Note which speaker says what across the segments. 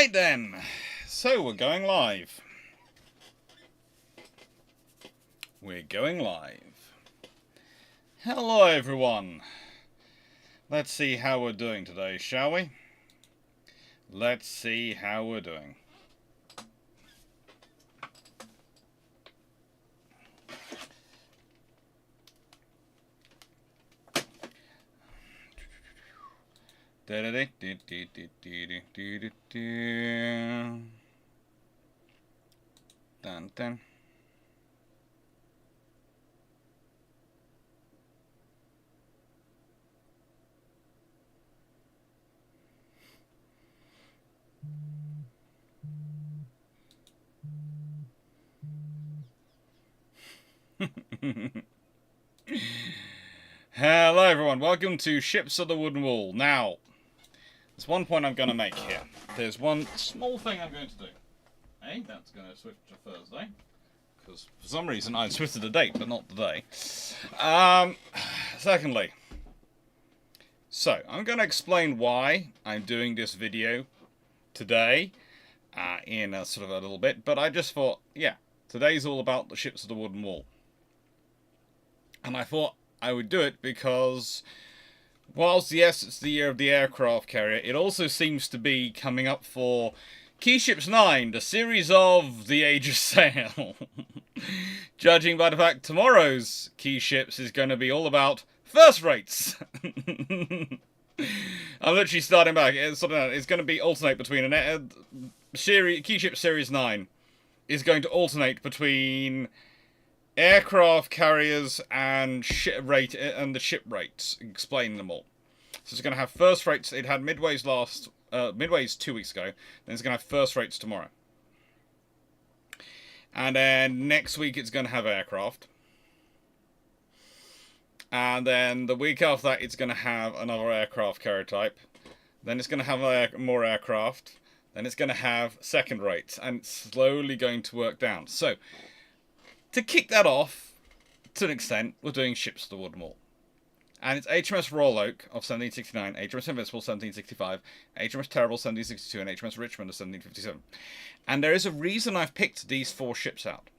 Speaker 1: Right then, so we're going live. We're going live. Hello everyone. Let's see how we're doing today, shall we? Let's see how we're doing. Dun dun. Hello everyone, welcome to Ships of the Wooden Wall. Now, there's one point I'm going to make here. There's one small thing I'm going to do. Hey, that's going to switch to Thursday. Because for some reason I switched the date, but not the day. Secondly, so I'm going to explain why I'm doing this video today in a sort of a little bit. But I just thought, yeah, today's all about the Ships of the Wooden Wall. And I thought I would do it because, whilst yes, it's the year of the aircraft carrier, it also seems to be coming up for Key Ships 9, the series of the Age of Sail. Judging by the fact tomorrow's Key Ships is going to be all about first rates. I'm literally starting back. It's going to be alternate between Key Ship Series 9 is going to alternate between aircraft carriers and the ship rates, explaining them all. So it's going to have first rates. It had midways 2 weeks ago. Then it's going to have first rates tomorrow. And then next week it's going to have aircraft. And then the week after that it's going to have another aircraft carrier type. Then it's going to have more aircraft. Then it's going to have second rates. And it's slowly going to work down. So, to kick that off, to an extent, we're doing Ships of the Wooden Wall. And it's HMS Royal Oak of 1769, HMS Invincible 1765, HMS Terrible 1762, and HMS Richmond of 1757. And there is a reason I've picked these 4 ships out.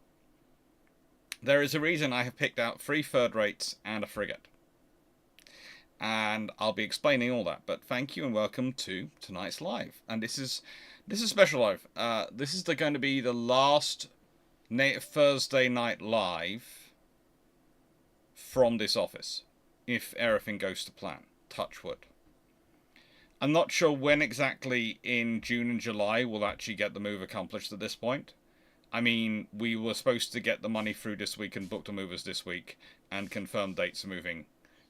Speaker 1: There is a reason I have picked out 3 third rates and a frigate. And I'll be explaining all that. But thank you and welcome to tonight's live. And this is special live. This is going to be the last Thursday night live from this office, if everything goes to plan. Touch wood. I'm not sure when exactly in June and July we'll actually get the move accomplished at this point. I mean, we were supposed to get the money through this week and book the movers this week and confirm dates of moving,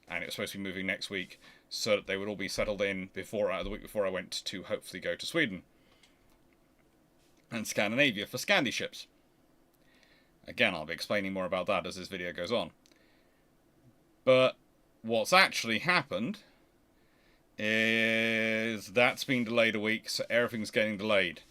Speaker 1: and it was supposed to be moving next week so that they would all be settled in the week before I went to hopefully go to Sweden and Scandinavia for Scandi ships. Again, I'll be explaining more about that as this video goes on. But what's actually happened is that's been delayed a week, so everything's getting delayed.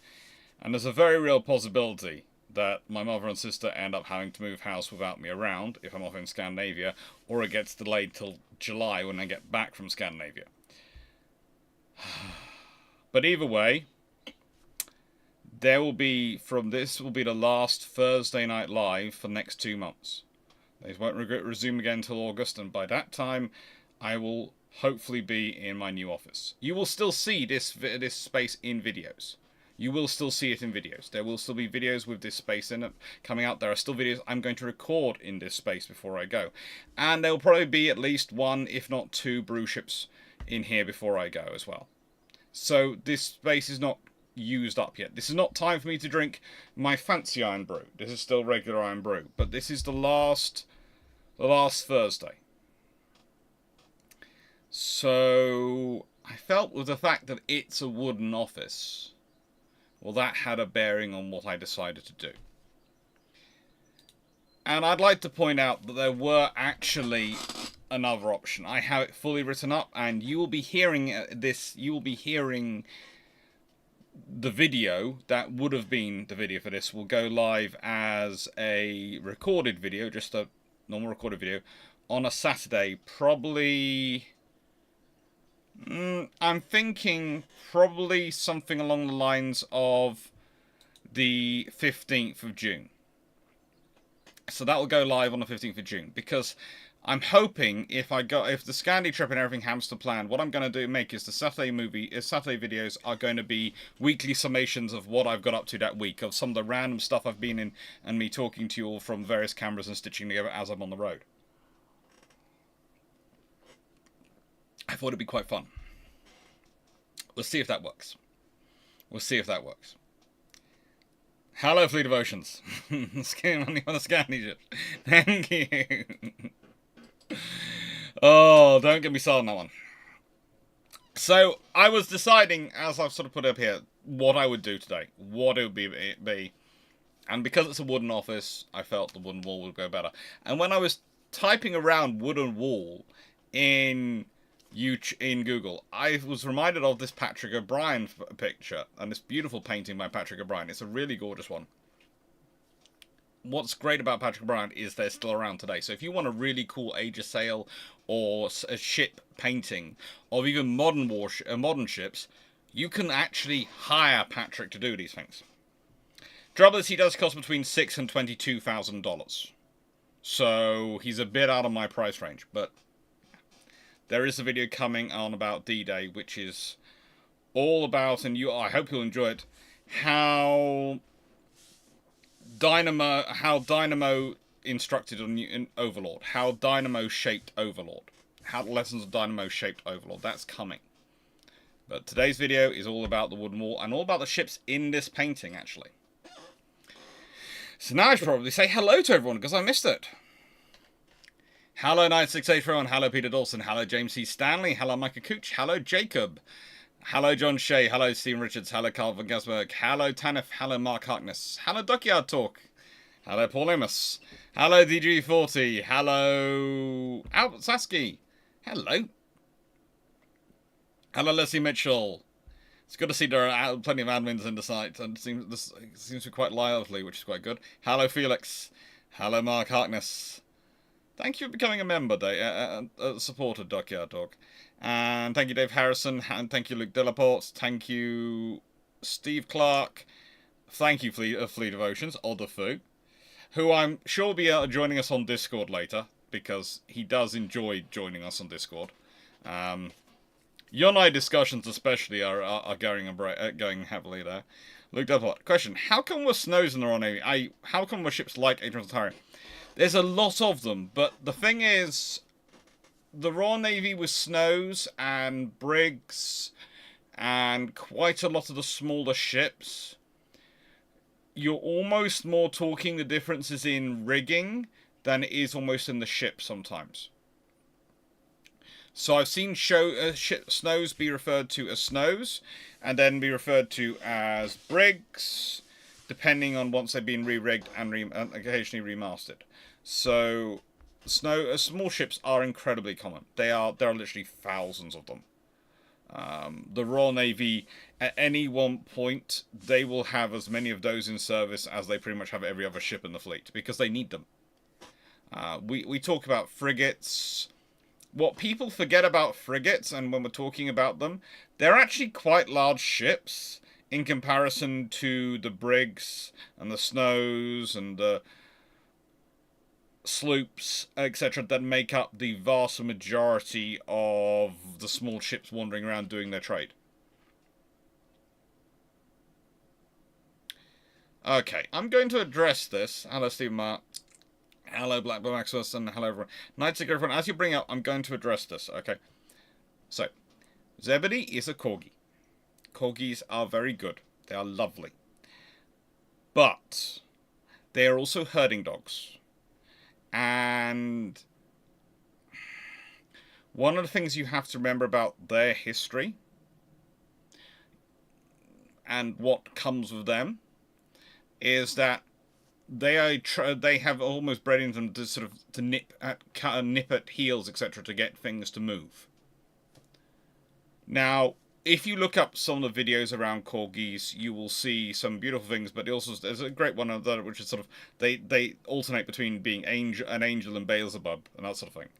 Speaker 1: And there's a very real possibility that my mother and sister end up having to move house without me around if I'm off in Scandinavia, or it gets delayed till July when I get back from Scandinavia. But either way, this will be the last Thursday night live for the next 2 months. They won't resume again until August, and by that time, I will hopefully be in my new office. You will still see this space in videos. You will still see it in videos. There will still be videos with this space in it coming out. There are still videos I'm going to record in this space before I go. And there will probably be at least 1, if not 2, brew ships in here before I go as well. So this space is not used up yet. This is not time for me to drink my fancy iron brew. This is still regular iron brew. But this is the last Thursday. So I felt with the fact that it's a wooden office, well, that had a bearing on what I decided to do. And I'd like to point out that there were actually another option. I have it fully written up, and you will be hearing this. You will be hearing the video that would have been the video for this will go live as a recorded video, just a normal recorded video, on a Saturday, probably I'm thinking probably something along the lines of the 15th of June. So that will go live on the 15th of June, because I'm hoping if the Scandi trip and everything happens to plan, what I'm going to make is the Saturday videos are going to be weekly summations of what I've got up to that week, of some of the random stuff I've been in, and me talking to you all from various cameras and stitching together as I'm on the road. I thought it'd be quite fun. We'll see if that works. Hello, Fleet of Oceans. Skin money on the Scandi ship. Thank you. Oh, don't get me started on that one. So, I was deciding, as I've sort of put up here, what I would do today. What it would be. And because it's a wooden office, I felt the wooden wall would go better. And when I was typing around wooden wall in Google, I was reminded of this Patrick O'Brien picture and this beautiful painting by Patrick O'Brien. It's a really gorgeous one. What's great about Patrick O'Brien is they're still around today. So if you want a really cool Age of Sail or a ship painting of even modern ships, you can actually hire Patrick to do these things. Trouble is, he does cost between $6,000 and $22,000. So he's a bit out of my price range, but there is a video coming on about D-Day, which is all about, and I hope you'll enjoy it, how Dynamo instructed in Overlord, how Dynamo shaped Overlord, how the lessons of Dynamo shaped Overlord. That's coming. But today's video is all about the wooden wall and all about the ships in this painting, actually. So now I should probably say hello to everyone, because I missed it. Hello 9681, hello Peter Dawson, hello James C. Stanley, hello Micah Cooch, hello Jacob, hello John Shea, hello Stephen Richards, hello Carl van Gasberg, hello Tanif, hello Mark Harkness, hello Duckyard Talk, hello Paul Amos, hello DG40, hello Albert Sasky, hello Leslie Mitchell. It's good to see there are plenty of admins in the site, and this seems to be quite lively, which is quite good. Hello Felix, hello Mark Harkness. Thank you for becoming a member, a supporter, Duckyard Talk. And thank you, Dave Harrison. And thank you, Luke Delaporte. Thank you, Steve Clarke. Thank you, Fleet of Oceans, Odafu, who I'm sure will be joining us on Discord later, because he does enjoy joining us on Discord. Your and I discussions especially are going heavily there. Luke Delaporte. Question, how come we're snows in the Royal Navy? How come we're ships like HMS Ontario? There's a lot of them, but the thing is, the Royal Navy with snows and brigs and quite a lot of the smaller ships, you're almost more talking the differences in rigging than it is almost in the ship sometimes. So I've seen snows be referred to as snows, and then be referred to as brigs, depending on once they've been re-rigged and occasionally remastered. So, small ships are incredibly common. There are literally thousands of them. The Royal Navy, at any one point, they will have as many of those in service as they pretty much have every other ship in the fleet, because they need them. We talk about frigates. What people forget about frigates, and when we're talking about them, they're actually quite large ships in comparison to the brigs and the snows and the sloops, etc., that make up the vast majority of the small ships wandering around doing their trade. Okay, I'm going to address this. Hello, Stephen Mark. Hello, Blackburn Maximus, and hello, everyone. Night to everyone. As you bring up, I'm going to address this, okay? So, Zebedee is a corgi. Corgis are very good. They are lovely. But they are also herding dogs. And one of the things you have to remember about their history and what comes with them is that they have almost bred into them to nip at heels, etc., to get things to move. Now, if you look up some of the videos around corgis, you will see some beautiful things, but also there's a great one of that, which is sort of they alternate between being an angel and Beelzebub and that sort of thing.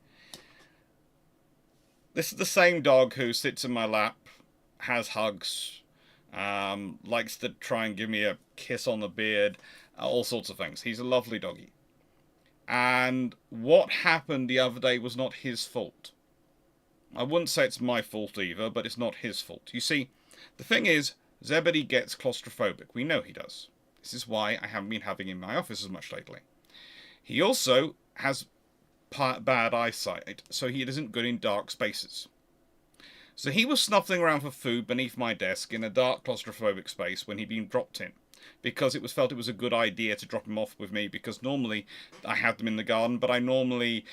Speaker 1: This is the same dog who sits in my lap, has hugs, likes to try and give me a kiss on the beard, all sorts of things. He's a lovely doggy. And what happened the other day was not his fault. I wouldn't say it's my fault either, but it's not his fault. You see, the thing is, Zebedee gets claustrophobic. We know he does. This is why I haven't been having him in my office as much lately. He also has bad eyesight, so he isn't good in dark spaces. So he was snuffling around for food beneath my desk in a dark claustrophobic space when he'd been dropped in, because it was felt it was a good idea to drop him off with me, because normally I had them in the garden, but I normally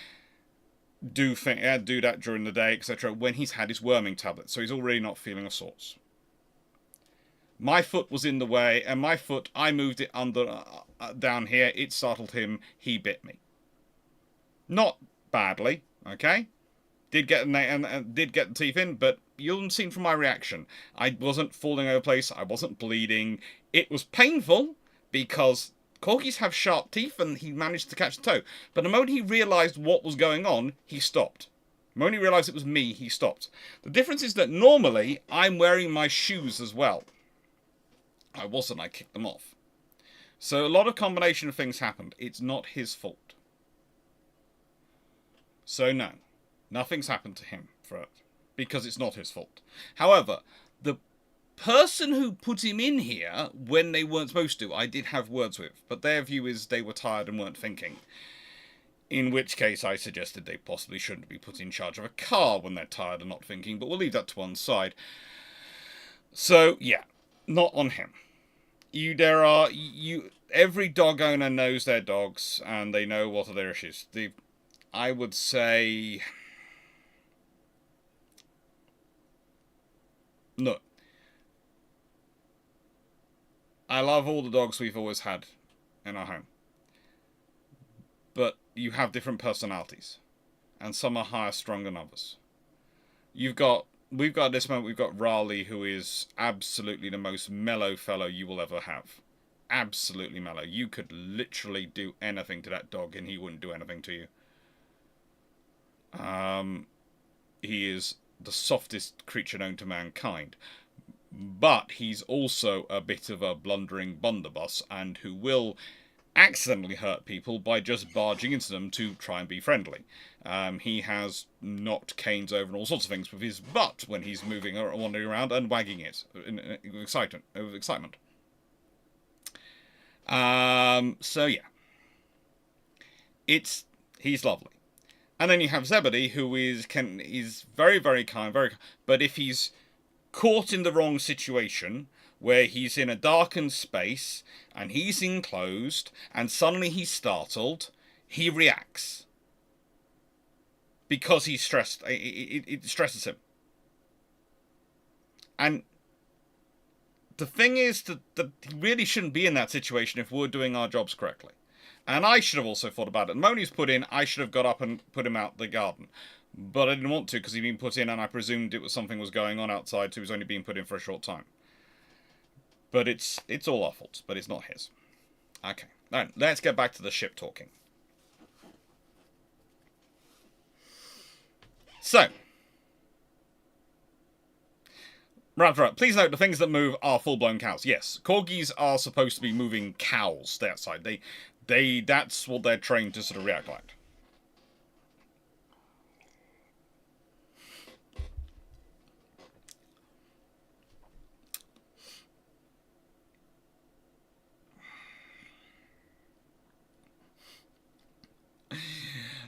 Speaker 1: do that during the day, etc., when he's had his worming tablet, so he's already not feeling a sores. My foot was in the way, and my foot, I moved it under down here, it startled him, he bit me. Not badly, okay? Did get the teeth in, but you'll have seen from my reaction. I wasn't falling over place, I wasn't bleeding. It was painful, because corgis have sharp teeth, and he managed to catch the toe. But the moment he realised what was going on, he stopped. The moment he realised it was me, he stopped. The difference is that normally, I'm wearing my shoes as well. I wasn't, I kicked them off. So a lot of combination of things happened. It's not his fault. So no, nothing's happened to him for it, because it's not his fault. However, the person who put him in here when they weren't supposed to, I did have words with, but their view is they were tired and weren't thinking. In which case I suggested they possibly shouldn't be put in charge of a car when they're tired and not thinking, but we'll leave that to one side. So yeah, not on him. Every dog owner knows their dogs, and they know what are their issues. I would say, look, I love all the dogs we've always had in our home, but you have different personalities, and some are higher strung than others. We've got at this moment, we've got Raleigh, who is absolutely the most mellow fellow you will ever have. Absolutely mellow. You could literally do anything to that dog and he wouldn't do anything to you. He is the softest creature known to mankind. But he's also a bit of a blundering blunderbuss, and who will accidentally hurt people by just barging into them to try and be friendly. He has knocked canes over and all sorts of things with his butt when he's moving or wandering around and wagging it in excitement. So yeah, he's lovely. And then you have Zebedee, who is very, very kind, but if he's caught in the wrong situation, where he's in a darkened space, and he's enclosed, and suddenly he's startled, he reacts. Because he's stressed. It stresses him. And the thing is that he really shouldn't be in that situation if we're doing our jobs correctly. And I should have also thought about it. The moment he's put in, I should have got up and put him out the garden. But I didn't want to, because he'd been put in, and I presumed something was going on outside, so he was only being put in for a short time. But it's all our fault, but it's not his. Okay, now let's get back to the ship talking. So, right. Please note the things that move are full-blown cows. Yes, corgis are supposed to be moving cows outside. That's what they're trained to sort of react like.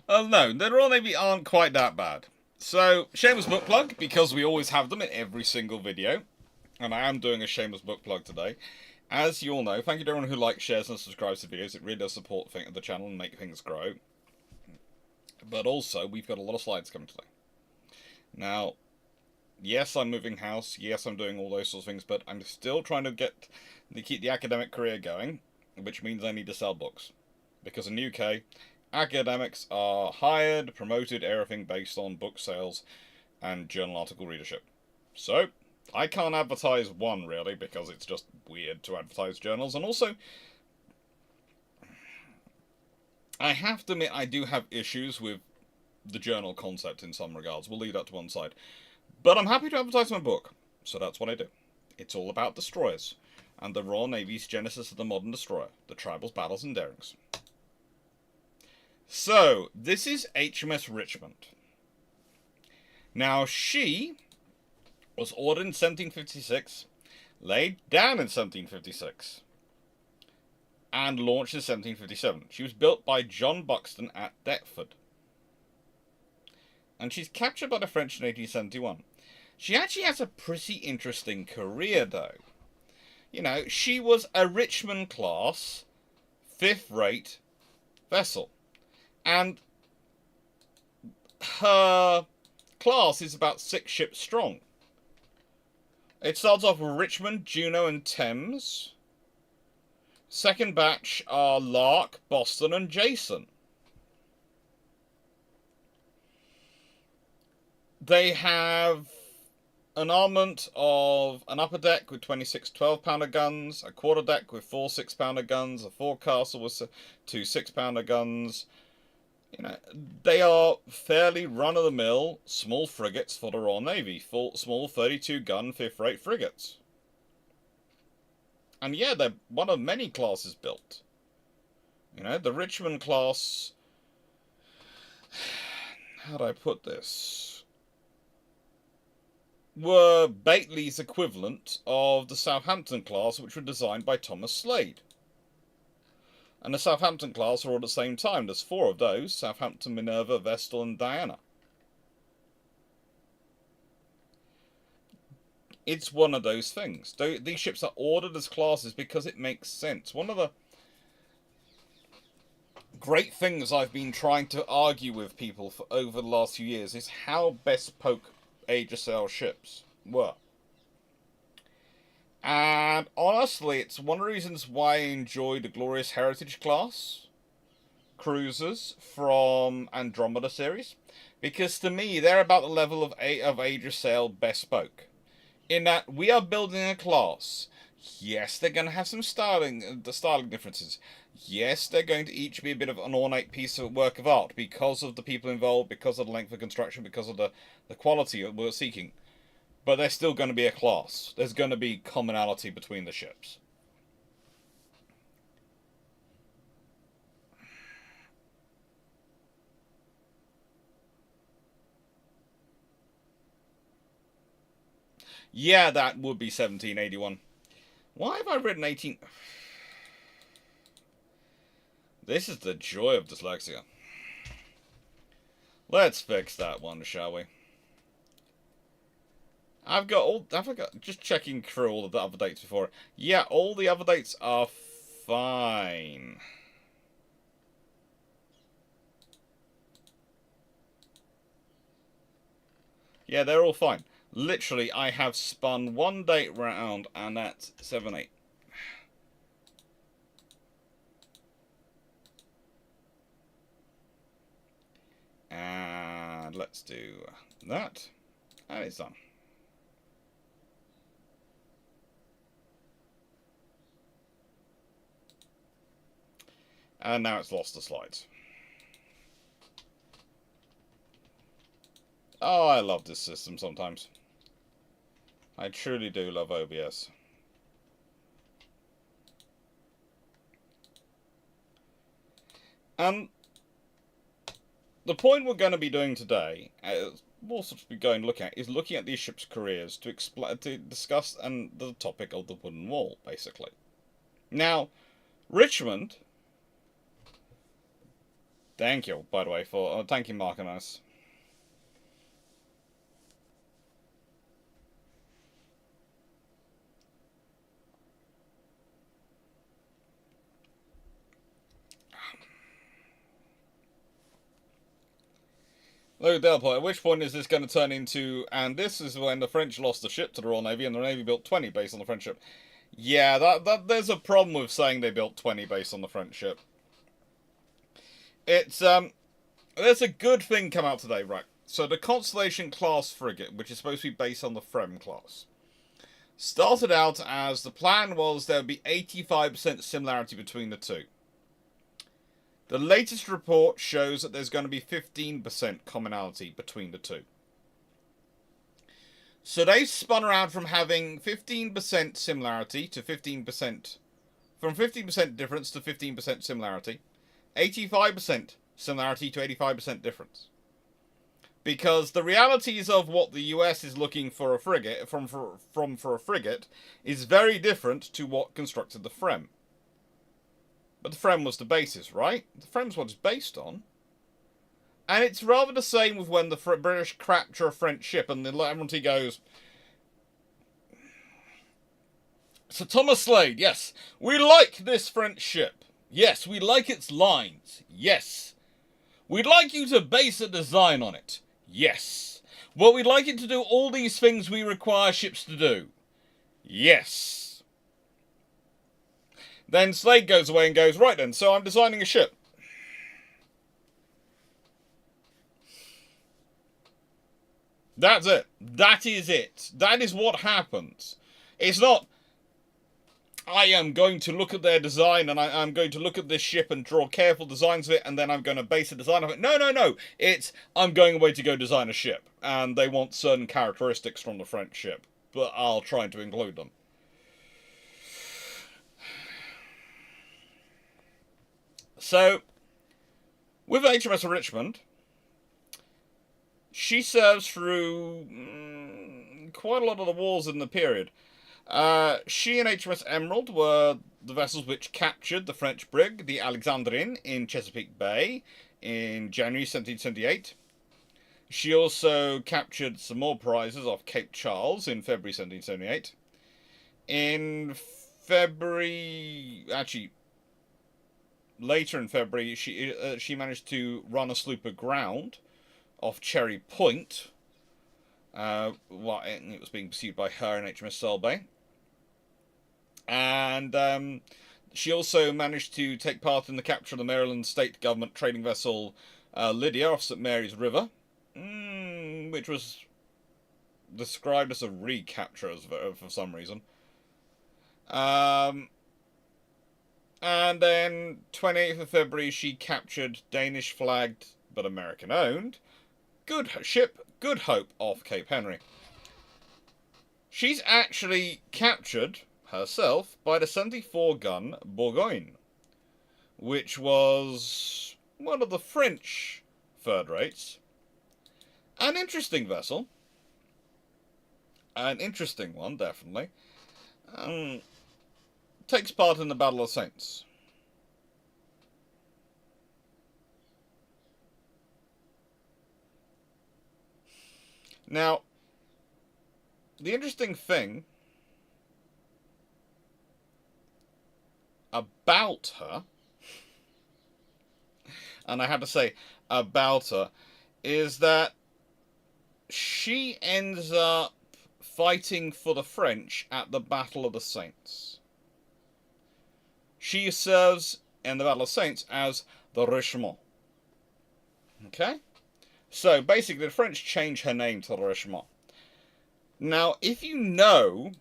Speaker 1: No, they maybe aren't quite that bad. So, shameless book plug, because we always have them in every single video. And I am doing a shameless book plug today. As you all know, thank you to everyone who likes, shares, and subscribes to videos. It really does support the channel and make things grow. But also, we've got a lot of slides coming today. Now, yes, I'm moving house. Yes, I'm doing all those sorts of things. But I'm still trying to keep the academic career going, which means I need to sell books. Because in the UK, academics are hired, promoted, everything based on book sales and journal article readership. So, I can't advertise one, really, because it's just weird to advertise journals. And also, I have to admit I do have issues with the journal concept in some regards. We'll leave that to one side. But I'm happy to advertise my book, so that's what I do. It's all about destroyers, and the Royal Navy's genesis of the modern destroyer, the Tribals, Battles, and Darings. So, this is HMS Richmond. Now, she was ordered in 1756, laid down in 1756, and launched in 1757. She was built by John Buxton at Deptford. And she's captured by the French in 1871. She actually has a pretty interesting career, though. You know, she was a Richmond class, 5th rate vessel. And her class is about 6 ships strong. It starts off with Richmond, Juno, and Thames. Second batch are Lark, Boston, and Jason. They have an armament of an upper deck with 26 12-pounder guns, a quarter deck with 4 6-pounder guns, a forecastle with 2 6-pounder guns. You know, they are fairly run-of-the-mill small frigates for the Royal Navy, small 32-gun 5th-rate frigates. And yeah, they're one of many classes built. You know, the Richmond class... How do I put this? Were Bately's equivalent of the Southampton class, which were designed by Thomas Slade. And the Southampton class are all at the same time. There's 4 of those: Southampton, Minerva, Vestal, and Diana. It's one of those things. These ships are ordered as classes because it makes sense. One of the great things I've been trying to argue with people for over the last few years is how bespoke Age of Sail ships were. And honestly, it's one of the reasons why I enjoy the Glorious Heritage class cruisers from Andromeda series. Because to me, they're about the level of Age of Sail bespoke. In that we are building a class. Yes, they're going to have some styling differences. Yes, they're going to each be a bit of an ornate piece of work of art because of the people involved, because of the length of construction, because of the quality that we're seeking. But they're still going to be a class. There's going to be commonality between the ships. Yeah, that would be 1781. Why have I written 18... This is the joy of dyslexia. Let's fix that one, shall we? just checking through all of the other dates before. Yeah, all the other dates are fine. Yeah, they're all fine. Literally, I have spun one date round, and that's 7-8. And let's do that. And it's done. And now it's lost the slides. Oh, I love this system sometimes. I truly do love OBS. The point we're going to be doing today, we'll sort of be looking at these ships' careers to discuss the topic of the wooden wall, basically. Now, Richmond. Thank you, by the way, for thank you, Mark and us. Look at point. At which point is this going to turn into? And this is when the French lost a ship to the Royal Navy, and the Navy built 20 based on the French ship. Yeah, that there's a problem with saying they built 20 based on the French ship. It's there's a good thing come out today, right? So the Constellation class frigate, which is supposed to be based on the Frem class, started out as the plan was there would be 85% similarity between the two. The latest report shows that there's going to be 15% commonality between the two. So they've spun around from having 15% similarity to 15%, from 15% difference to 15% similarity, 85% similarity to 85% difference. Because the realities of what the US is looking for a frigate, for a frigate, is very different to what constructed the FREM. But the FREM was the basis, right? The FREM's what it's based on. And it's rather the same with when the British capture a French ship and the Admiralty goes, Sir Thomas Slade, yes, we like this French ship. Yes, we like its lines. Yes. We'd like you to base a design on it. Yes. Well, we'd like it to do all these things we require ships to do. Yes. Then Slade goes away and goes, right then, so I'm designing a ship. That's it. That is it. That is what happens. It's not, I am going to look at their design and I'm going to look at this ship and draw careful designs of it and then I'm going to base a design of it. No, no, no. It's, I'm going away to go design a ship. And they want certain characteristics from the French ship. But I'll try to include them. So, with HMS Richmond, she serves through quite a lot of the wars in the period. She and HMS Emerald were the vessels which captured the French brig, the Alexandrine, in Chesapeake Bay in January 1778. She also captured some more prizes off Cape Charles in February 1778. In February, actually, later in February, she managed to run a sloop aground off Cherry Point. It was being pursued by her and HMS Solebay. And she also managed to take part in the capture of the Maryland state government trading vessel Lydia off St. Mary's River, which was described as a recapture for some reason. And then 28th of February, she captured Danish-flagged but American-owned Good Hope off Cape Henry. She's actually captured herself by the 74-gun Bourgogne, which was one of the French third rates. An interesting vessel. An interesting one, definitely. Takes part in the Battle of Saints. Now, the interesting thing about her, and I have to say about her, is that she ends up fighting for the French at the Battle of the Saints. She serves in the Battle of Saints as the Richmond. Okay? So, basically, the French change her name to Richmond. Now, if you know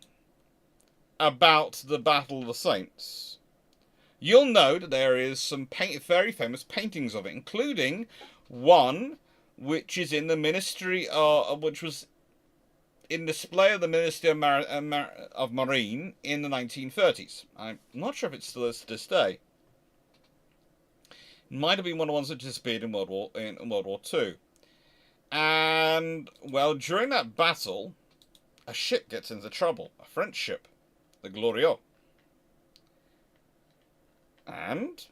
Speaker 1: about the Battle of the Saints, you'll know that there is some very famous paintings of it, including one which is in the Ministry which was in display of the Ministry of Marine in the 1930s. I'm not sure if it still is to this day. It might have been one of the ones that disappeared in World War II. And, well, during that battle, a ship gets into trouble. A French ship. The Glorieux. And,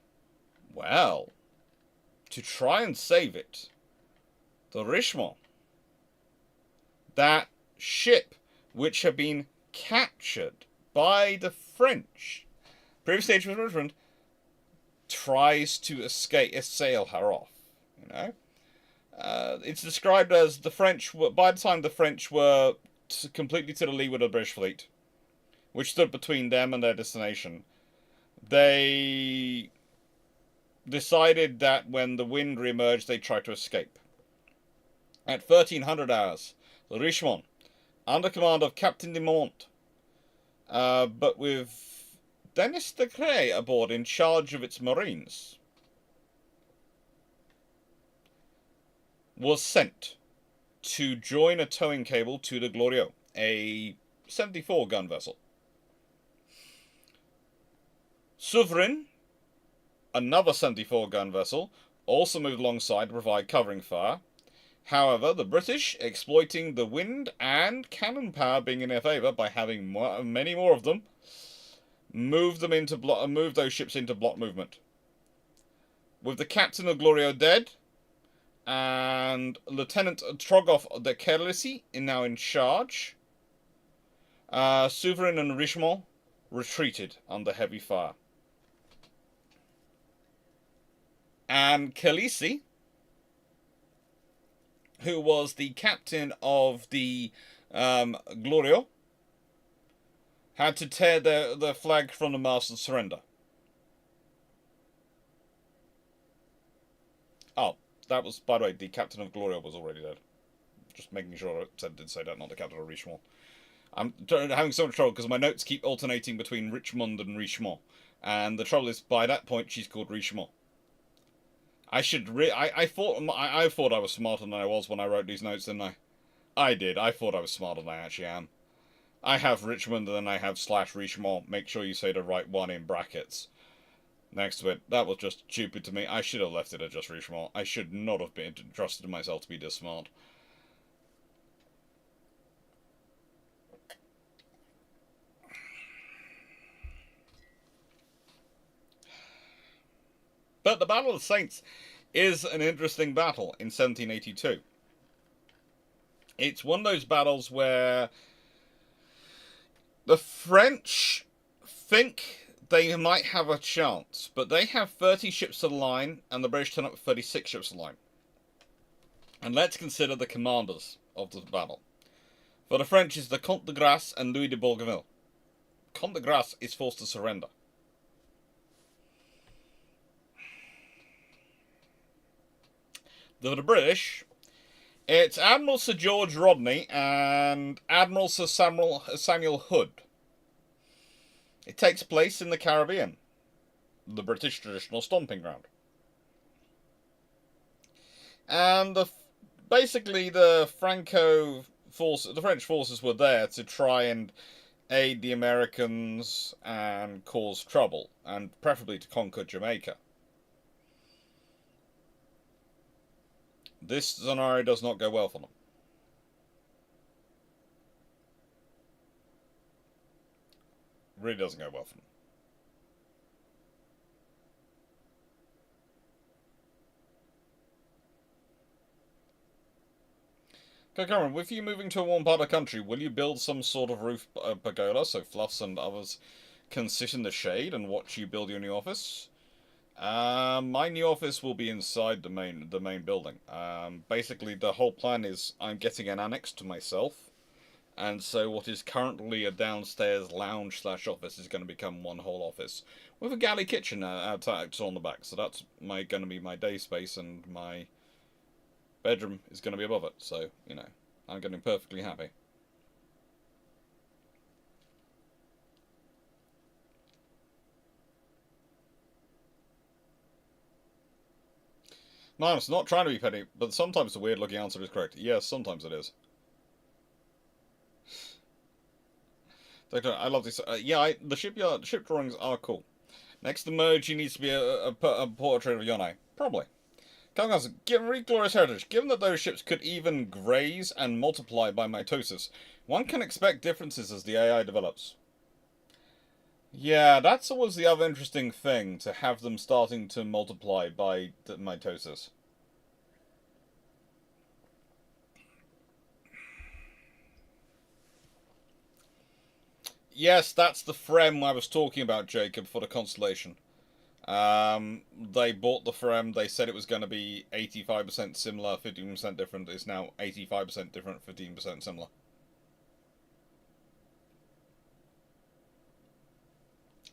Speaker 1: well, to try and save it, the Richmond, that ship which had been captured by the French, previous stage of Richmond, tries to sail her off, you know. It's described as the French, by the time the French were completely to the leeward of the British fleet, which stood between them and their destination, they decided that when the wind re-emerged, they'd try to escape. At 1300 hours, the Richmond, under command of Captain de Mont, but with Denis de Creye aboard in charge of its marines, was sent to join a towing cable to the Glorieux, a 74-gun vessel. Souverain, another 74-gun vessel, also moved alongside to provide covering fire. However, the British, exploiting the wind and cannon power being in their favour by having many more of them, moved those ships into block movement. With the captain of Glorieux dead, and Lieutenant Trogoff de Kerlisy now in charge, Souverain and Richmond retreated under heavy fire. And Kerlisy, who was the captain of the Glorieux, had to tear the flag from the mast and surrender. Oh, that was, by the way, the captain of Glorieux was already dead. Just making sure I did say that, not the captain of Richmond. I'm having so much trouble because my notes keep alternating between Richmond and Richmond. And the trouble is, by that point, she's called Richmond. I thought I was smarter than I was when I wrote these notes, didn't I? I did. I thought I was smarter than I actually am. I have Richmond and then I have /Richmond. Make sure you say the right one in brackets next to it. That was just stupid to me. I should have left it at just Richmond. I should not have been trusted myself to be this smart. But the Battle of the Saints is an interesting battle in 1782. It's one of those battles where the French think they might have a chance, but they have 30 ships to the line, and the British turn up with 36 ships to the line. And let's consider the commanders of the battle. For the French is the Comte de Grasse and Louis de Bougainville. Comte de Grasse is forced to surrender. The British, it's Admiral Sir George Rodney and Admiral Sir Samuel Hood. It takes place in the Caribbean, the British traditional stomping ground. And basically the French forces were there to try and aid the Americans and cause trouble, and preferably to conquer Jamaica. This scenario does not go well for them. Really doesn't go well for them. Okay, Cameron, with you moving to a warm part of the country, will you build some sort of roof pergola so Fluffs and others can sit in the shade and watch you build your new office? My new office will be inside the main building. Basically, the whole plan is I'm getting an annex to myself, and so what is currently a downstairs lounge/office is going to become one whole office with a galley kitchen attached on the back. So that's going to be my day space, and my bedroom is going to be above it. So you know, I'm getting perfectly happy. No, it's not trying to be petty, but sometimes the weird-looking answer is correct. Yes, sometimes it is. Doctor, I love this. Yeah, the ship drawings are cool. Next to Merge, needs to be a portrait of Yonai. Probably. Calgas, given glorious heritage, given that those ships could even graze and multiply by mitosis, one can expect differences as the AI develops. Yeah, that's always the other interesting thing, to have them starting to multiply by mitosis. Yes, that's the Frem I was talking about, Jacob, for the Constellation. They bought the Frem, they said it was going to be 85% similar, 15% different. It's now 85% different, 15% similar.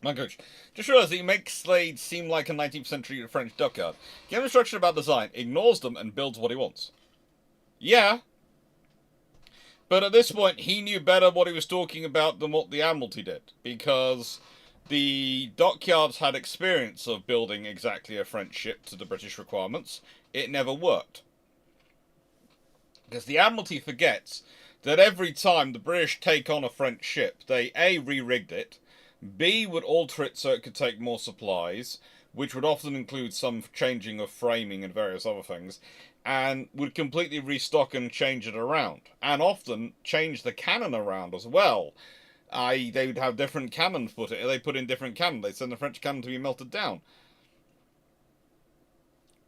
Speaker 1: My coach, just realised that you make Slade seem like a 19th century French dockyard. Give him instruction about design, ignores them, and builds what he wants. Yeah. But at this point, he knew better what he was talking about than what the Admiralty did. Because the dockyards had experience of building exactly a French ship to the British requirements. It never worked. Because the Admiralty forgets that every time the British take on a French ship, they A, re-rigged it, B, would alter it so it could take more supplies, which would often include some changing of framing and various other things, and would completely restock and change it around. And often change the cannon around as well. They would have different cannons they put in different cannons. They send the French cannon to be melted down.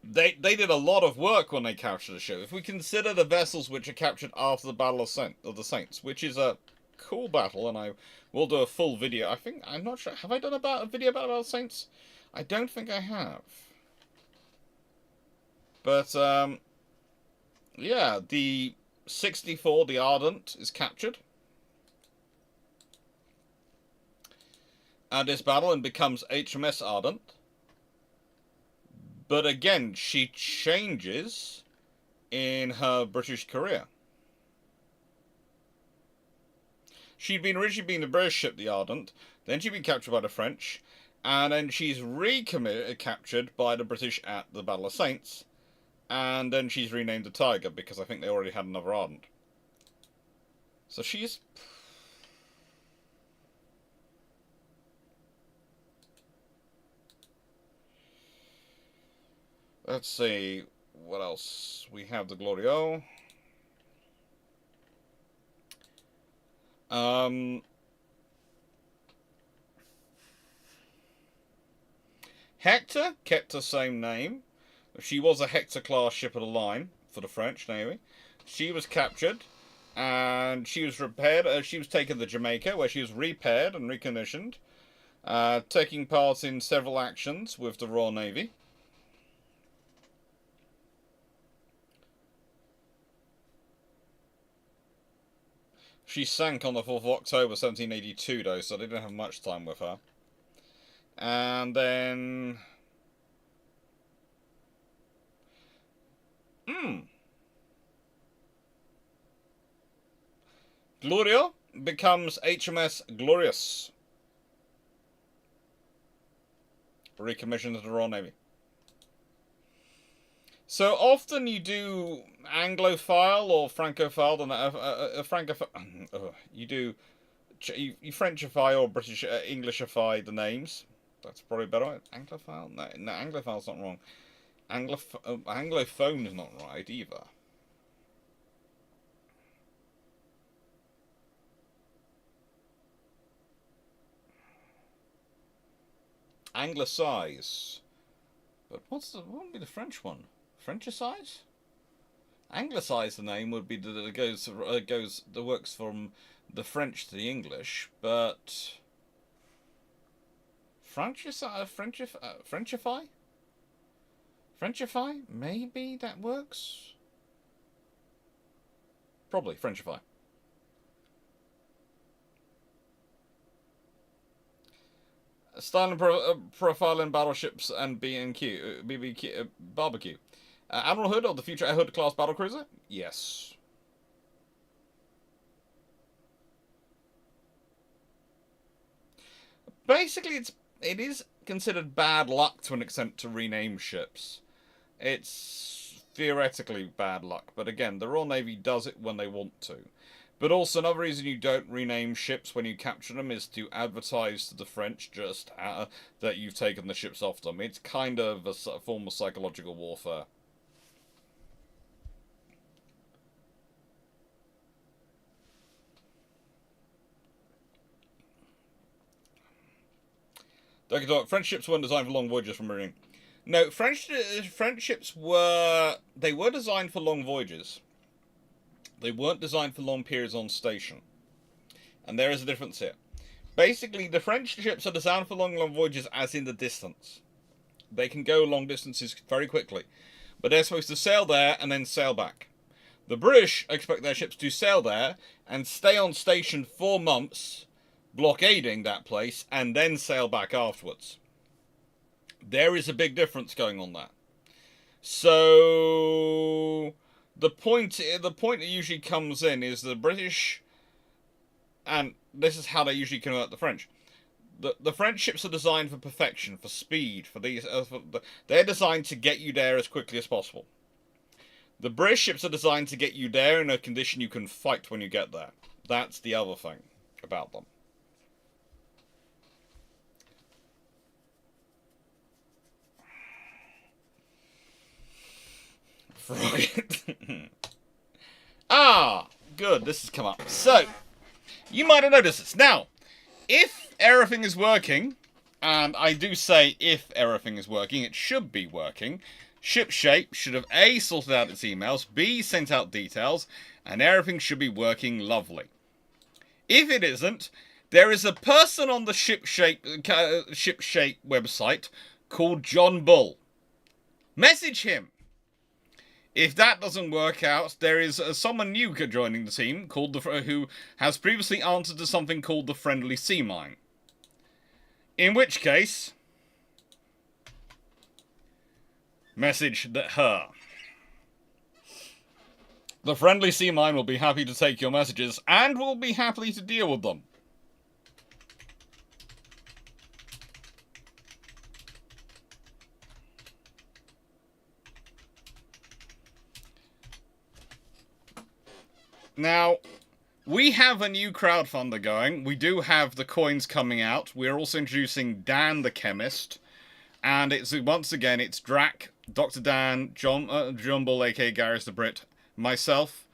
Speaker 1: They did a lot of work when they captured a ship. If we consider the vessels which are captured after the Battle of the Saints, which is a cool battle, and I will do a full video. I'm not sure. Have I done a video about the Saints? I don't think I have. But yeah, the 64, the Ardent, is captured at this battle and becomes HMS Ardent. But again, she changes in her British career. She'd originally been a British ship, the Ardent, then she'd been captured by the French, and then she's captured by the British at the Battle of Saints, and then she's renamed the Tiger, because I think they already had another Ardent. So she's... Let's see, what else? We have the Glorieux. Hector kept the same name. She was a Hector-class ship of the line for the French Navy. She was captured, and she was repaired. She was taken to Jamaica, where she was repaired and recommissioned, taking part in several actions with the Royal Navy. She sank on the 4th of October 1782, though, so they didn't have much time with her. And then... Glorieux becomes HMS Glorious. Recommissioned to the Royal Navy. So often you do Anglophile or Francophile, you Frenchify or British Englishify the names. That's probably better. Anglophile? No, Anglophile's not wrong. Anglophone is not right either. Anglicize. But what would be the French one? Frenchicize? Anglicize the name would be that it works from the French to the English, but Frenchify? Frenchify? Maybe that works? Probably Frenchify. Style and profile in battleships and BBQ, barbecue. Admiral Hood or the future Hood class battlecruiser? Yes. Basically, it is considered bad luck to an extent to rename ships. It's theoretically bad luck, but again, the Royal Navy does it when they want to. But also, another reason you don't rename ships when you capture them is to advertise to the French just that you've taken the ships off them. It's kind of a form of psychological warfare. French ships weren't designed for long voyages from marine. No, French ships were designed for long voyages. They weren't designed for long periods on station. And there is a difference here. Basically, the French ships are designed for long voyages as in the distance. They can go long distances very quickly. But they're supposed to sail there and then sail back. The British expect their ships to sail there and stay on station 4 months, blockading that place, and then sail back afterwards. There is a big difference going on there. So... The point that usually comes in is the British, and this is how they usually convert the French. The French ships are designed for perfection, for speed, they're designed to get you there as quickly as possible. The British ships are designed to get you there in a condition you can fight when you get there. That's the other thing about them. Right. Ah, good. This has come up. So, you might have noticed this. Now, if everything is working, and I do say if everything is working, it should be working. Shipshape should have A, sorted out its emails, B, sent out details, and everything should be working lovely. If it isn't, there is a person on the Shipshape website called John Bull. Message him. If that doesn't work out, there is someone new joining the team called who has previously answered to something called the Friendly Sea Mine. In which case, message her. The Friendly Sea Mine will be happy to take your messages and will be happy to deal with them. Now, we have a new crowdfunder going. We do have the coins coming out. We're also introducing Dan the Chemist. And it's once again, it's Drac, Dr. Dan, John Bull, aka Gareth the Brit, myself,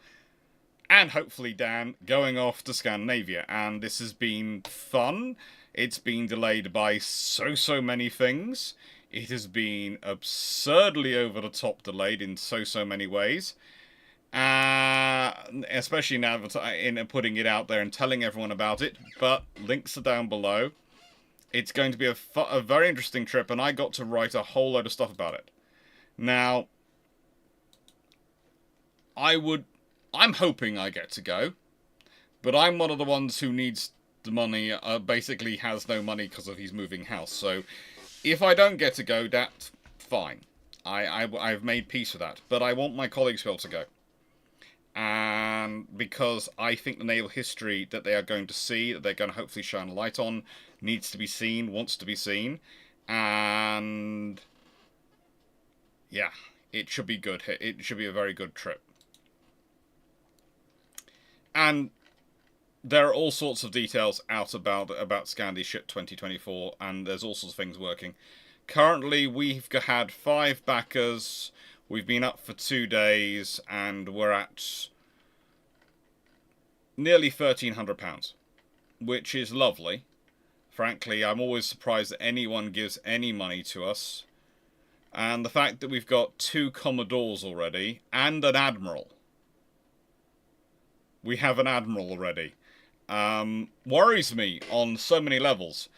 Speaker 1: and hopefully Dan, going off to Scandinavia. And this has been fun. It's been delayed by so many things. It has been absurdly over-the-top delayed in so many ways. Especially now in putting it out there and telling everyone about it, but links are down below. It's going to be a very interesting trip, and I got to write a whole load of stuff about it. Now, I'm hoping I get to go, but I'm one of the ones who needs the money, basically has no money because of his moving house, so if I don't get to go, that's fine. I've made peace with that, but I want my colleagues to be able to go. And because I think the naval history that they are going to see, that they're going to hopefully shine a light on, needs to be seen, wants to be seen, and yeah, it should be good. It should be a very good trip. And there are all sorts of details out about Scandi Ship 2024, and there's all sorts of things working. Currently, we've had 5 backers. We've been up for 2 days, and we're at nearly £1,300, which is lovely. Frankly, I'm always surprised that anyone gives any money to us. And the fact that we've got 2 Commodores already, and an Admiral. We have an Admiral already. Worries me on so many levels.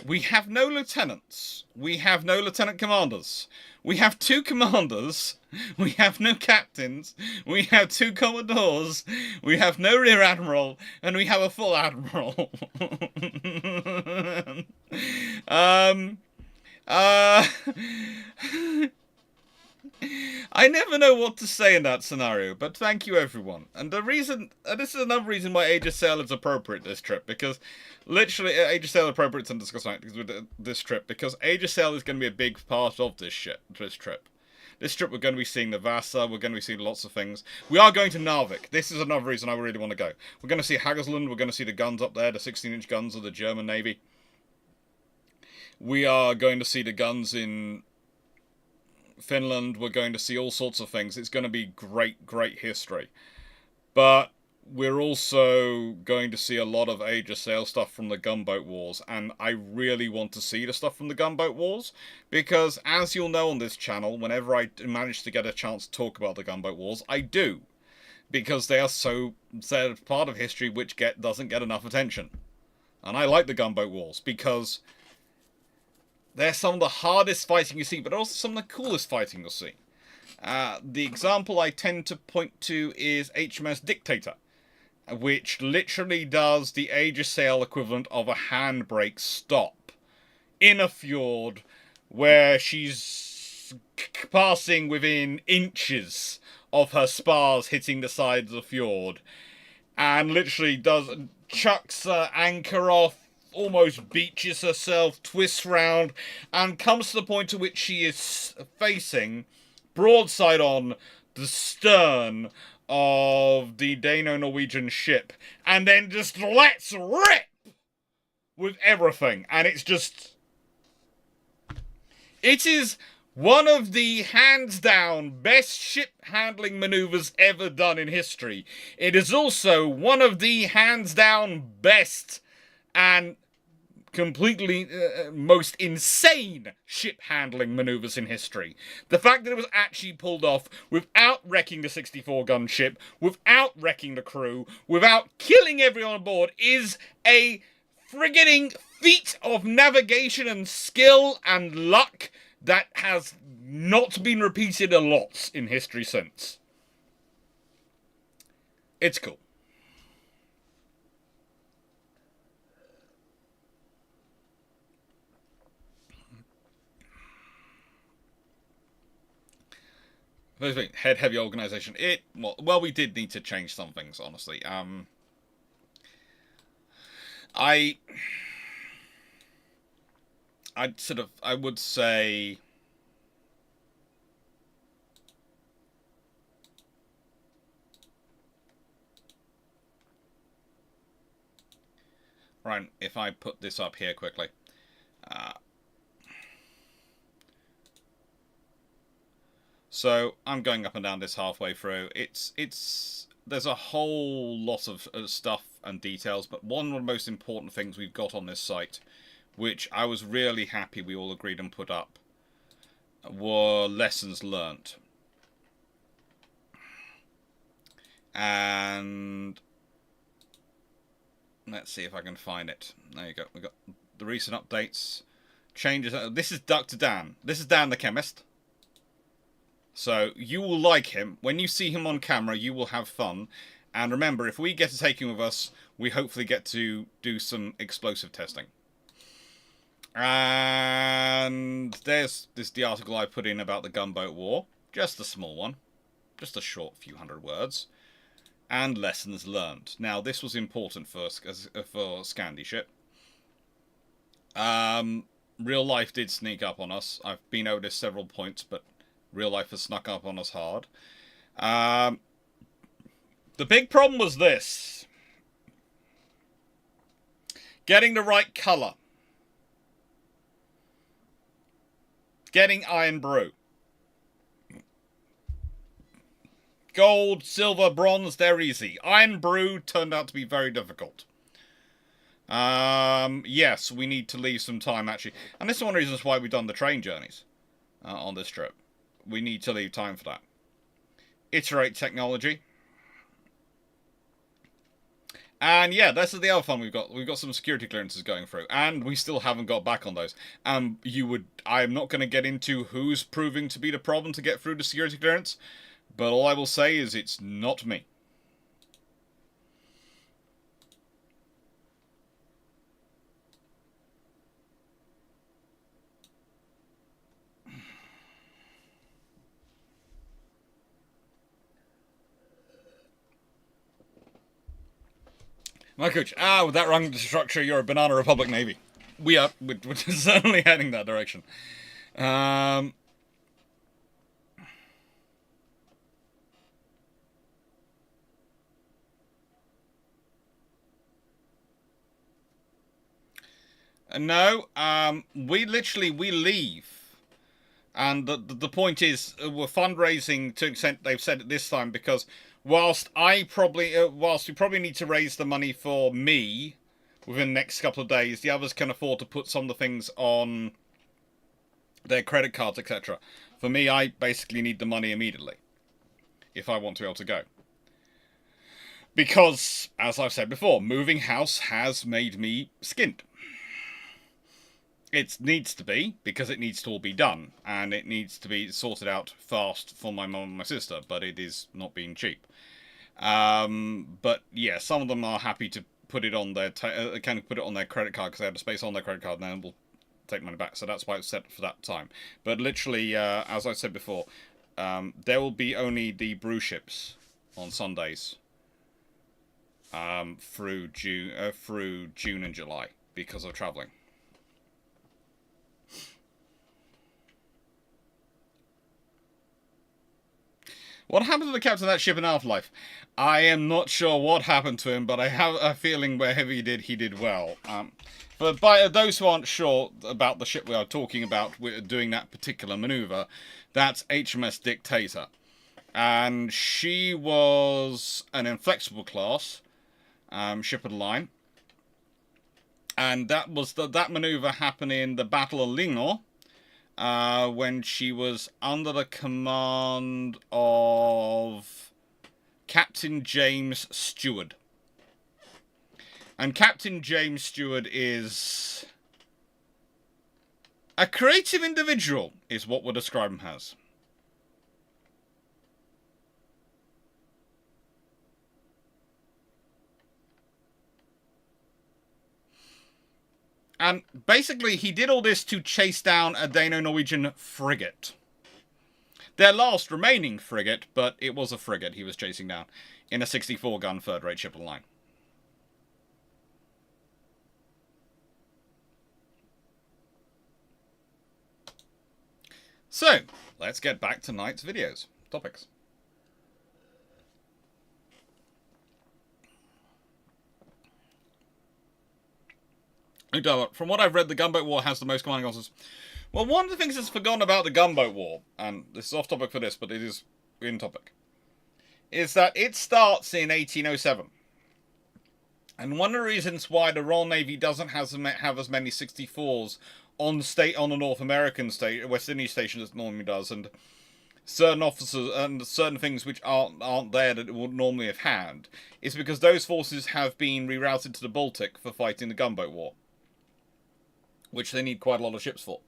Speaker 1: We have no lieutenants. We have no lieutenant commanders. We have 2 commanders. We have no captains. We have 2 commodores. We have no rear admiral, and we have a full admiral. I never know what to say in that scenario, but thank you everyone. And the reason, this is another reason why Age of Sail is appropriate this trip, because literally Age of Sail appropriate to discuss with this trip, because Age of Sail is going to be a big part of this trip. This trip we're going to be seeing the Vasa, we're going to be seeing lots of things. We are going to Narvik. This is another reason I really want to go. We're going to see Haggersland, we're going to see the guns up there, the 16-inch guns of the German Navy. We are going to see the guns in Finland, we're going to see all sorts of things. It's going to be great history. But we're also going to see a lot of Age of Sail stuff from the Gunboat Wars, and I really want to see the stuff from the Gunboat Wars, because as you'll know on this channel, whenever I manage to get a chance to talk about the Gunboat Wars, I do. Because they are so part of history which doesn't get enough attention. And I like the Gunboat Wars, because they're some of the hardest fighting you see, but also some of the coolest fighting you'll see. The example I tend to point to is HMS Dictator, which literally does the Age of Sail equivalent of a handbrake stop in a fjord where she's passing within inches of her spars hitting the sides of the fjord, and literally chucks her anchor off, almost beaches herself, twists round, and comes to the point to which she is facing, broadside on, the stern of the Dano-Norwegian ship, and then just let's rip with everything. And it's just... It is one of the hands-down best ship-handling maneuvers ever done in history. It is also one of the hands-down best and completely most insane ship-handling maneuvers in history. The fact that it was actually pulled off without wrecking the 64-gun ship, without wrecking the crew, without killing everyone on board is a frigging feat of navigation and skill and luck that has not been repeated a lot in history since. It's cool. Head-heavy organization. Well, we did need to change some things, honestly. I would say... Right, if I put this up here quickly. So I'm going up and down this halfway through. There's a whole lot of stuff and details, but one of the most important things we've got on this site, which I was really happy we all agreed and put up, were lessons learnt. And let's see if I can find it. There you go. We've got the recent updates, changes. This is Dr. Dan. This is Dan the chemist. So you will like him. When you see him on camera, you will have fun. And remember, if we get to take him with us, we hopefully get to do some explosive testing. And there's the article I put in about the gunboat war. Just a small one. Just a short few hundred words. And lessons learned. Now, this was important for Scandi ship. Real life did sneak up on us. I've been over this several points, but real life has snuck up on us hard. The big problem was this. Getting the right colour. Getting iron brew. Gold, silver, bronze, they're easy. Iron brew turned out to be very difficult. Yes, we need to leave some time, actually. And this is one of the reasons why we've done the train journeys on this trip. We need to leave time for that. Iterate technology. And yeah, this is the other fun we've got. We've got some security clearances going through. And we still haven't got back on those. I'm not going to get into who's proving to be the problem to get through the security clearance. But all I will say is it's not me. My coach, with that wrong structure, you're a Banana Republic Navy. We're certainly heading that direction. No, we leave. And the point is, we're fundraising to an extent they've said it this time, because whilst we probably need to raise the money for me within the next couple of days, the others can afford to put some of the things on their credit cards, etc. For me, I basically need the money immediately if I want to be able to go. Because, as I've said before, moving house has made me skint. It needs to be, because it needs to all be done, and it needs to be sorted out fast for my mum and my sister, but it is not being cheap. But yeah, some of them are happy to put it on their kind of put it on their credit card because they have the space on their credit card, and then we'll take money back. So that's why it's set for that time. But literally, as I said before, there will be only the brew ships on Sundays through June and July because of travelling. What happened to the captain of that ship in Afterlife? I am not sure what happened to him, but I have a feeling wherever he did well. But by those who aren't sure about the ship we are talking about doing that particular maneuver, that's HMS Dictator. And she was an Inflexible class ship of the line. And that was that maneuver happened in the Battle of Lignon, when she was under the command of Captain James Stewart. And Captain James Stewart is a creative individual, is what we'll describe him as. And basically, he did all this to chase down a Dano-Norwegian frigate. Their last remaining frigate, but it was a frigate he was chasing down in a 64-gun third-rate ship of the line. So, let's get back to tonight's videos. Topics. From what I've read, the Gunboat War has the most commanding officers. Well, one of the things that's forgotten about the Gunboat War, and this is off topic for this, but it is in topic, is that it starts in 1807. And one of the reasons why the Royal Navy doesn't have as many 64s on the North American West Indies station as it normally does, and certain officers and certain things which aren't there that it would normally have had, is because those forces have been rerouted to the Baltic for fighting the Gunboat War, which they need quite a lot of ships for.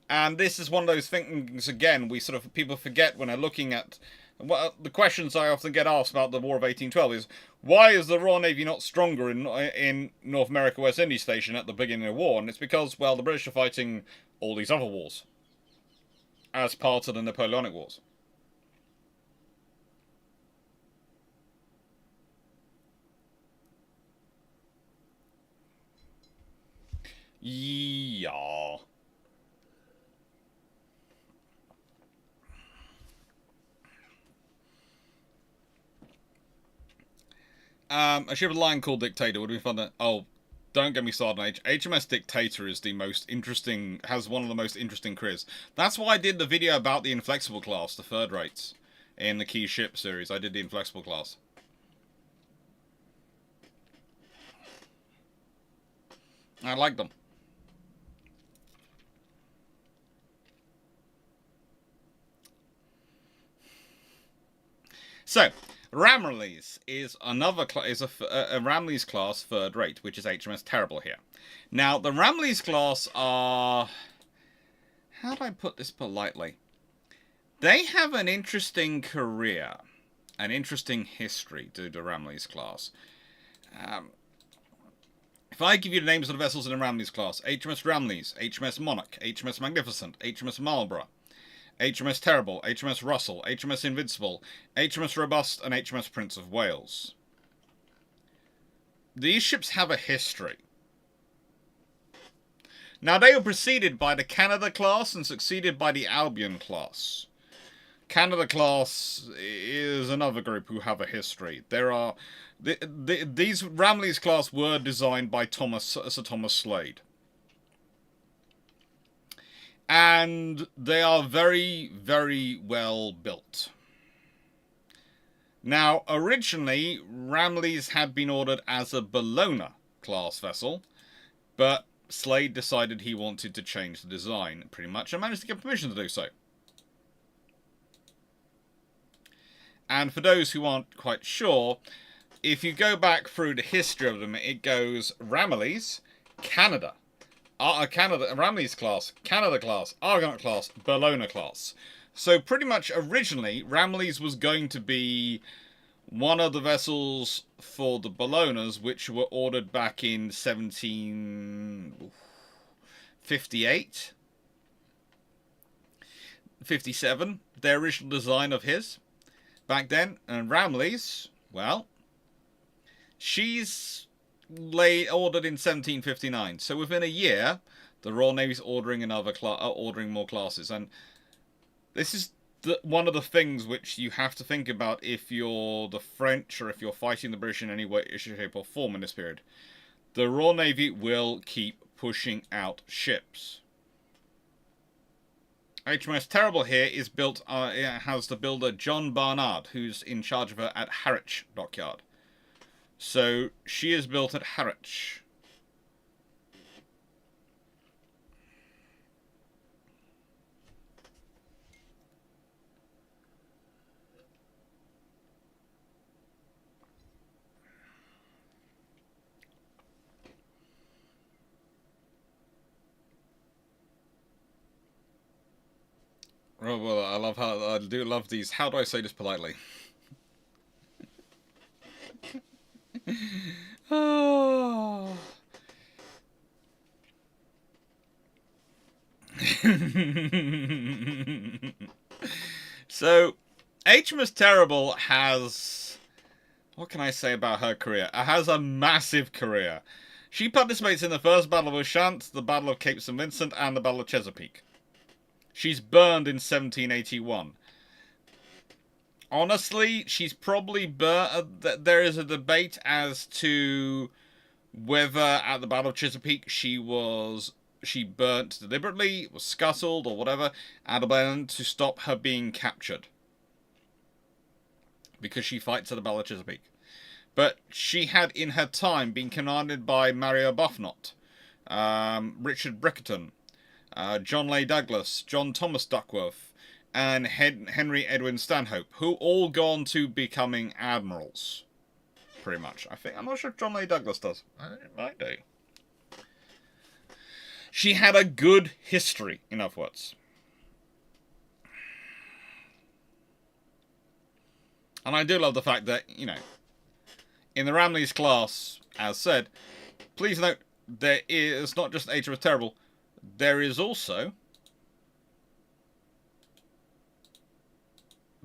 Speaker 1: And this is one of those things, again, people forget when they're looking at the questions I often get asked about the War of 1812 is, why is the Royal Navy not stronger in North America West Indies station at the beginning of the war? And it's because, well, the British are fighting all these other wars as part of the Napoleonic Wars. Yeah. A ship of the line called Dictator would be fun to... Oh, don't get me started on HMS Dictator is the most interesting... has one of the most interesting careers. That's why I did the video about the Inflexible class, the third rates, in the Key Ship series. I did the Inflexible class. I like them. So, Ramillies is another a Ramillies class third rate, which is HMS Terrible here. Now, the Ramillies class are... how do I put this politely? They have an interesting career, an interesting history to the Ramillies class. If I give you the names of the vessels in the Ramillies class, HMS Ramillies, HMS Monarch, HMS Magnificent, HMS Marlborough, HMS Terrible, HMS Russell, HMS Invincible, HMS Robust, and HMS Prince of Wales. These ships have a history. Now, they were preceded by the Canada class and succeeded by the Albion class. Canada class is another group who have a history. There are... these Ramillies class were designed by Sir Thomas Slade. And they are very, very well built. Now, originally, Ramillies had been ordered as a Bellona class vessel, but Slade decided he wanted to change the design, pretty much, and managed to get permission to do so. And for those who aren't quite sure, if you go back through the history of them, it goes Ramillies, Canada, Ramillies class, Canada class, Argonaut class, Bellona class. So pretty much originally, Ramillies was going to be one of the vessels for the Bellonas, which were ordered back in 1758, 57, their original design of his back then. And Ramillies, well, she's ordered in 1759. So within a year, the Royal Navy's ordering more classes, and this is one of the things which you have to think about if you're the French or if you're fighting the British in any way, shape or form in this period. The Royal Navy will keep pushing out ships. HMS Terrible here is built, it has the builder John Barnard, who's in charge of her at Harwich Dockyard. So she is built at Harwich. Oh, well, I do love these. How do I say this politely? Oh. So, HMS Terrible has... What can I say about her career? It has a massive career. She participates in the First Battle of Ushant, the Battle of Cape St. Vincent, and the Battle of Chesapeake. She's burned in 1781. Honestly, she's probably burned... There is a debate as to whether at the Battle of Chesapeake she burnt deliberately, was scuttled or whatever, and abandoned to stop her being captured. Because she fights at the Battle of Chesapeake. But she had in her time been commanded by Mario Buffnott, Richard Brickerton, John Leigh Douglas, John Thomas Duckworth, and Henry Edwin Stanhope, who all gone to becoming admirals. Pretty much. I'm not sure if John Leigh Douglas does. It might do. She had a good history, in other words. And I do love the fact that, you know, in the Ramillies class, as said, please note, there is not just HMS Terrible, there is also,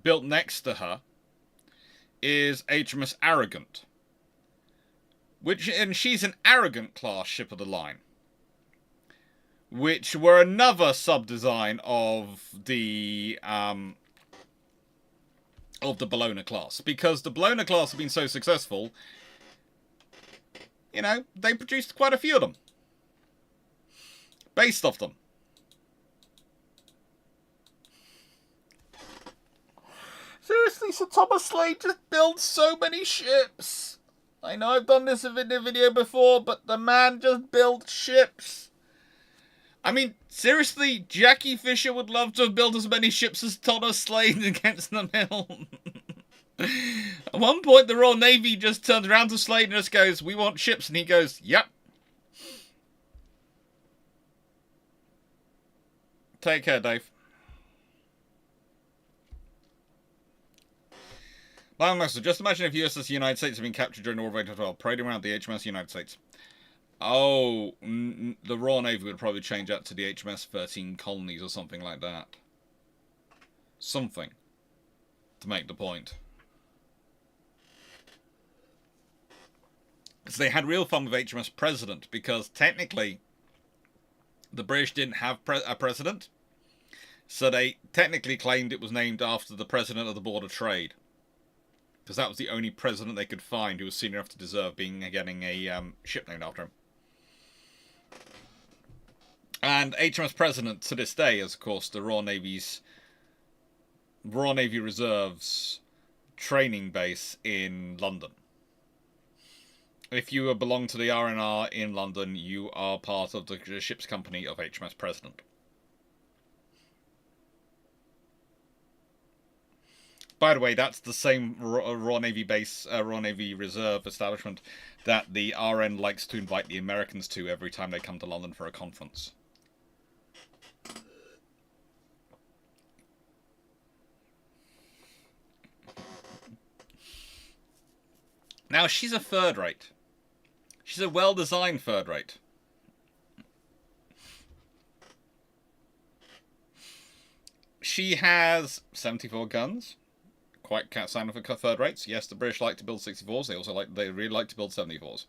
Speaker 1: built next to her, is HMS Arrogant. And she's an Arrogant class ship of the line. Which were another sub-design of the Bellona class. Because the Bellona class have been so successful, you know, they produced quite a few of them. Based off them. Seriously, Sir Thomas Slade just built so many ships. I know I've done this in a video before, but the man just built ships. I mean, seriously, Jackie Fisher would love to have built as many ships as Thomas Slade against the mill. At one point, the Royal Navy just turns around to Slade and just goes, "We want ships," and he goes, "Yep." Take care, Dave. Landmaster, just imagine if USS United States had been captured during the War of 1812, parading around the HMS United States. Oh, the Royal Navy would probably change that to the HMS 13 Colonies or something like that. Something. To make the point. So they had real fun with HMS President, because technically the British didn't have a president. So they technically claimed it was named after the President of the Board of Trade. Because that was the only president they could find who was senior enough to deserve getting a ship named after him. And HMS President, to this day, is, of course, the Royal Navy Reserve's training base in London. If you belong to the RNR in London, you are part of the ship's company of HMS President. By the way, that's the same Royal Navy base, Royal Navy Reserve establishment that the RN likes to invite the Americans to every time they come to London for a conference. Now, she's a third rate. She's a well-designed third rate. She has 74 guns. Quite standard for third rates. Yes, the British like to build 64s. They really like to build 74s.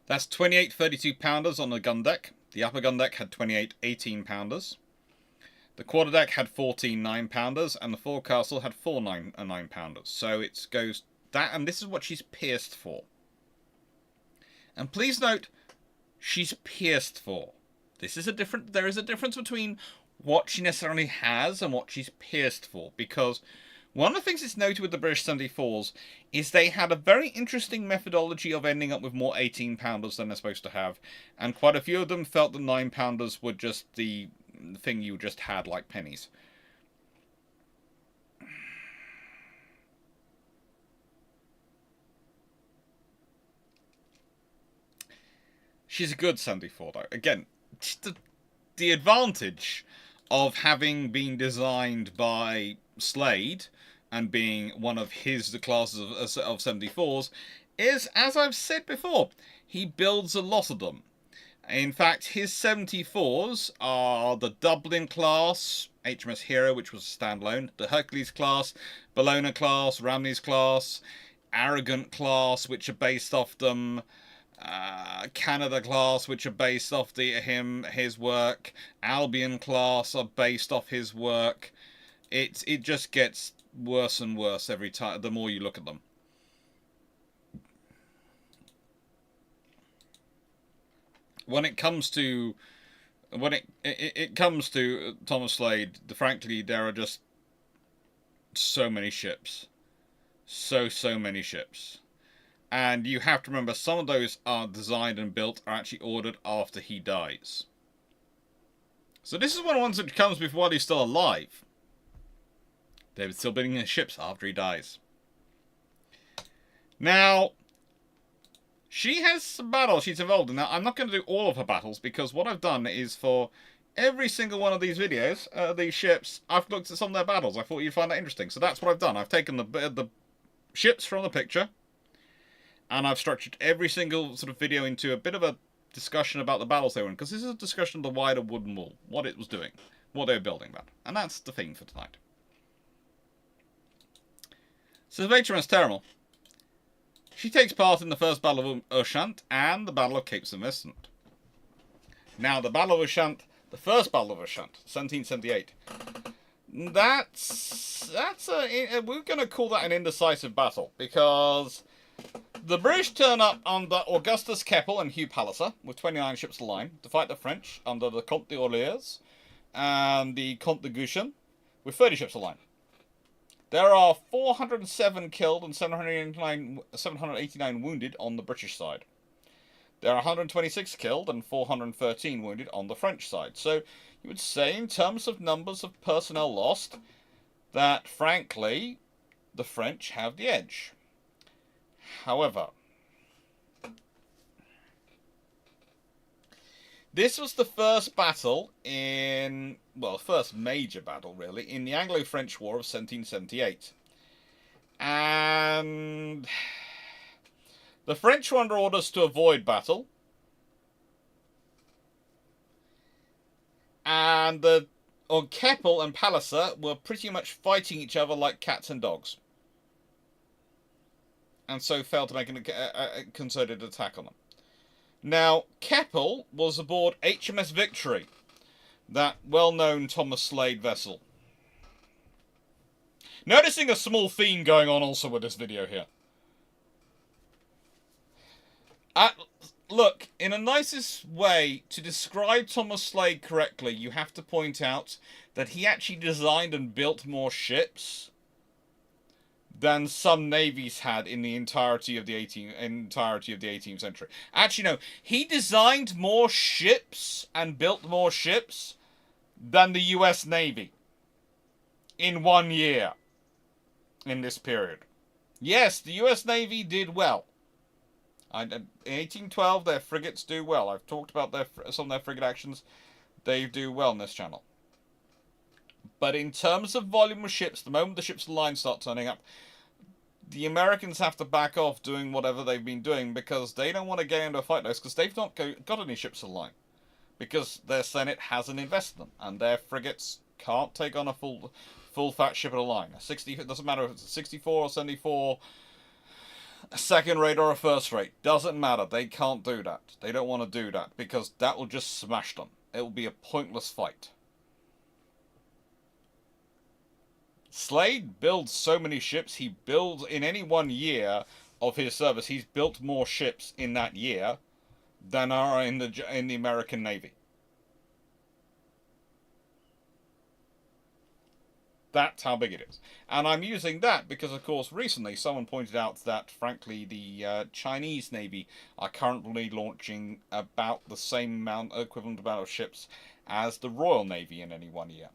Speaker 1: That's 28 32-pounders on the gun deck. The upper gun deck had 28 18-pounders. The quarterdeck had 14 9-pounders, and the forecastle had 4 9-pounders. So it goes that, and this is what she's pierced for. And please note, she's pierced for. There is a difference between what she necessarily has and what she's pierced for, because one of the things that's noted with the British 74s is they had a very interesting methodology of ending up with more 18-pounders than they're supposed to have, and quite a few of them felt the 9-pounders were just the thing you just had like pennies. She's a good 74 though. Again, the advantage of having been designed by Slade and being one of the classes of 74s is, as I've said before, he builds a lot of them. In fact, his 74s are the Dublin class, HMS Hero, which was a standalone, the Hercules class, Bellona class, Ramses class, Arrogant class, which are based off them, Canada class, which are based off his work, Albion class are based off his work. It just gets worse and worse every time, the more you look at them. When it comes to Thomas Slade, frankly, there are just so many ships, so many ships. And you have to remember, some of those are designed and built, are actually ordered after he dies. So this is one of the ones that comes before while he's still alive. They're still building his ships after he dies. Now, she has some battles she's involved in. Now, I'm not going to do all of her battles, because what I've done is for every single one of these videos, these ships, I've looked at some of their battles. I thought you'd find that interesting. So that's what I've done. I've taken the ships from the picture, and I've structured every single sort of video into a bit of a discussion about the battles they were in, because this is a discussion of the wider wooden wall, what it was doing, what they were building about. And that's the theme for tonight. So HMS Terminal. She takes part in the first Battle of Ushant and the Battle of Cape St. Vincent. Now, the Battle of Ushant, the first Battle of Ushant, 1778. We're going to call that an indecisive battle, because the British turn up under Augustus Keppel and Hugh Palliser with 29 ships of the line to fight the French under the Comte d'Orléans and the Comte de Guichen with 30 ships of the line. There are 407 killed and 789 wounded on the British side. There are 126 killed and 413 wounded on the French side. So you would say, in terms of numbers of personnel lost, that frankly, the French have the edge. However, this was the first battle first major battle, really, in the Anglo-French War of 1778. And the French were under orders to avoid battle. And Keppel and Palliser were pretty much fighting each other like cats and dogs. And so failed to make a concerted attack on them. Now, Keppel was aboard HMS Victory, that well-known Thomas Slade vessel. Noticing a small theme going on also with this video here. Look, in a nicest way, to describe Thomas Slade correctly, you have to point out that he actually designed and built more ships than some navies had in the entirety of the 18th century. Actually, no. He designed more ships and built more ships than the US Navy in 1 year in this period. Yes, the US Navy did well. In 1812, their frigates do well. I've talked about some of their frigate actions. They do well in this channel. But in terms of volume of ships, the moment the ships of the line start turning up, the Americans have to back off doing whatever they've been doing, because they don't want to get into a fight because they've not got any ships of the line. Because their Senate hasn't invested them, and their frigates can't take on a full fat ship of the line. It doesn't matter if it's a 64 or 74, a second rate or a first rate. Doesn't matter. They can't do that. They don't want to do that, because that will just smash them. It will be a pointless fight. Slade builds so many ships. He builds, in any one year of his service, he's built more ships in that year than are in the American Navy. That's how big it is. And I'm using that because, of course, recently someone pointed out that, frankly, the Chinese Navy are currently launching about the same equivalent amount of ships as the Royal Navy in any one year.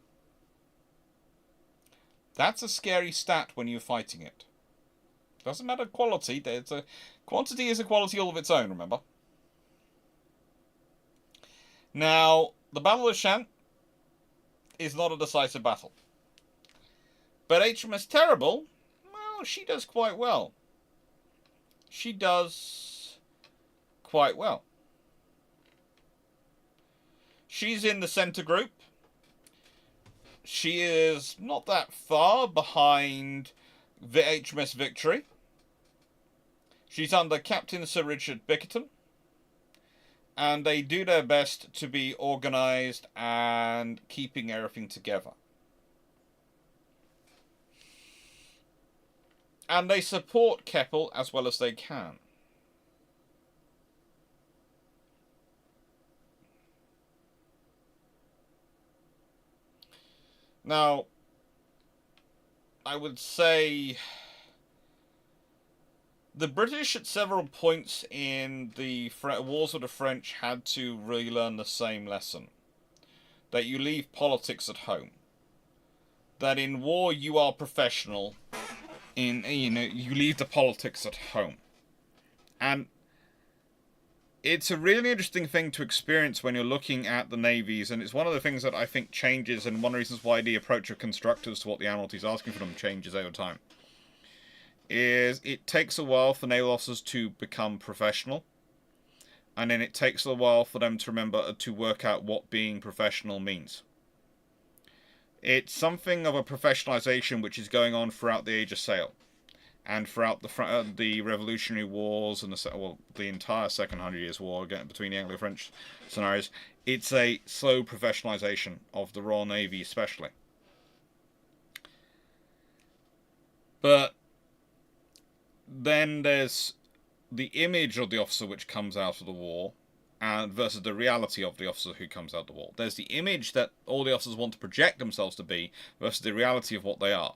Speaker 1: That's a scary stat when you're fighting it. Doesn't matter quality. Quantity is a quality all of its own, remember? Now, the Battle of Shan't is not a decisive battle. But HMS Terrible, well, she does quite well. She does quite well. She's in the center group. She is not that far behind the HMS Victory. She's under Captain Sir Richard Bickerton. And they do their best to be organised and keeping everything together. And they support Keppel as well as they can. Now, I would say the British at several points in the wars with the French had to relearn the same lesson. That you leave politics at home. That in war you are professional. You leave the politics at home. And it's a really interesting thing to experience when you're looking at the navies, and it's one of the things that I think changes, and one of the reasons why the approach of constructors to what the Admiralty is asking for them changes over time, is it takes a while for naval officers to become professional, and then it takes a while for them to remember to work out what being professional means. It's something of a professionalization which is going on throughout the Age of Sail, and throughout the Revolutionary Wars and the entire Second Hundred Years' War between the Anglo-French scenarios. It's a slow professionalization of the Royal Navy, especially. But then there's the image of the officer which comes out of the war, and versus the reality of the officer who comes out of the war. There's the image that all the officers want to project themselves to be versus the reality of what they are.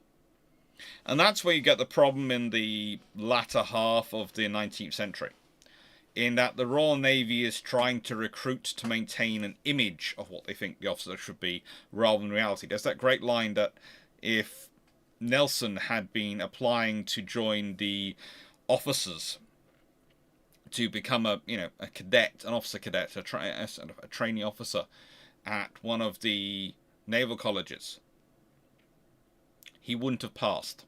Speaker 1: And that's where you get the problem in the latter half of the 19th century. In that the Royal Navy is trying to recruit to maintain an image of what they think the officer should be, rather than reality. There's that great line that if Nelson had been applying to join the officers to become a cadet, an officer cadet, a trainee officer at one of the naval colleges, he wouldn't have passed.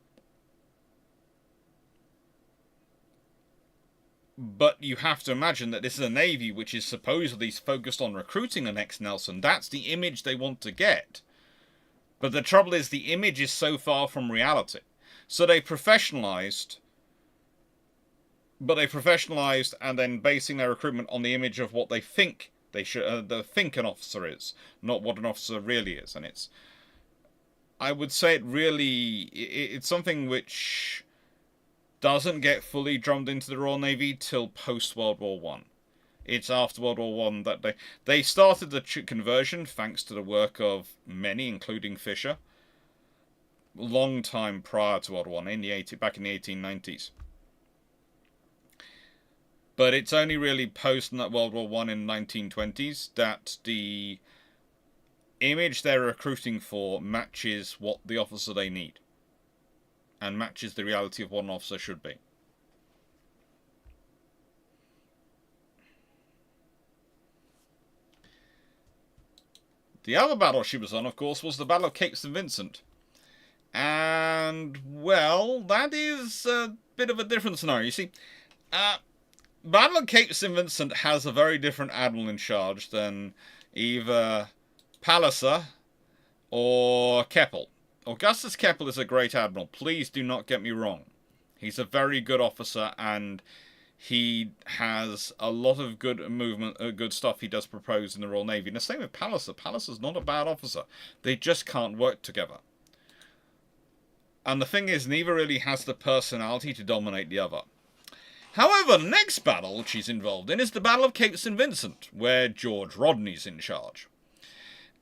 Speaker 1: But you have to imagine that this is a Navy which is supposedly focused on recruiting the next Nelson. That's the image they want to get. But the trouble is the image is so far from reality. So they professionalized, and then basing their recruitment on the image of what they think they should, think an officer is, not what an officer really is. And I would say it's something which doesn't get fully drummed into the Royal Navy till post World War One. It's after World War One that they started the conversion, thanks to the work of many, including Fisher, long time prior to World War One, back in the 1890s. But it's only really post World War One in the 1920s that the image they're recruiting for matches what the officer they need, and matches the reality of what an officer should be. The other battle she was on, of course, was the Battle of Cape St. Vincent. And, well, that is a bit of a different scenario. You see, Battle of Cape St. Vincent has a very different admiral in charge than either Palliser or Keppel. Augustus Keppel is a great admiral. Please do not get me wrong. He's a very good officer, and he has a lot of good good stuff he does propose in the Royal Navy. And the same with Palliser. Palliser's not a bad officer. They just can't work together. And the thing is, neither really has the personality to dominate the other. However, the next battle she's involved in is the Battle of Cape St. Vincent, where George Rodney's in charge.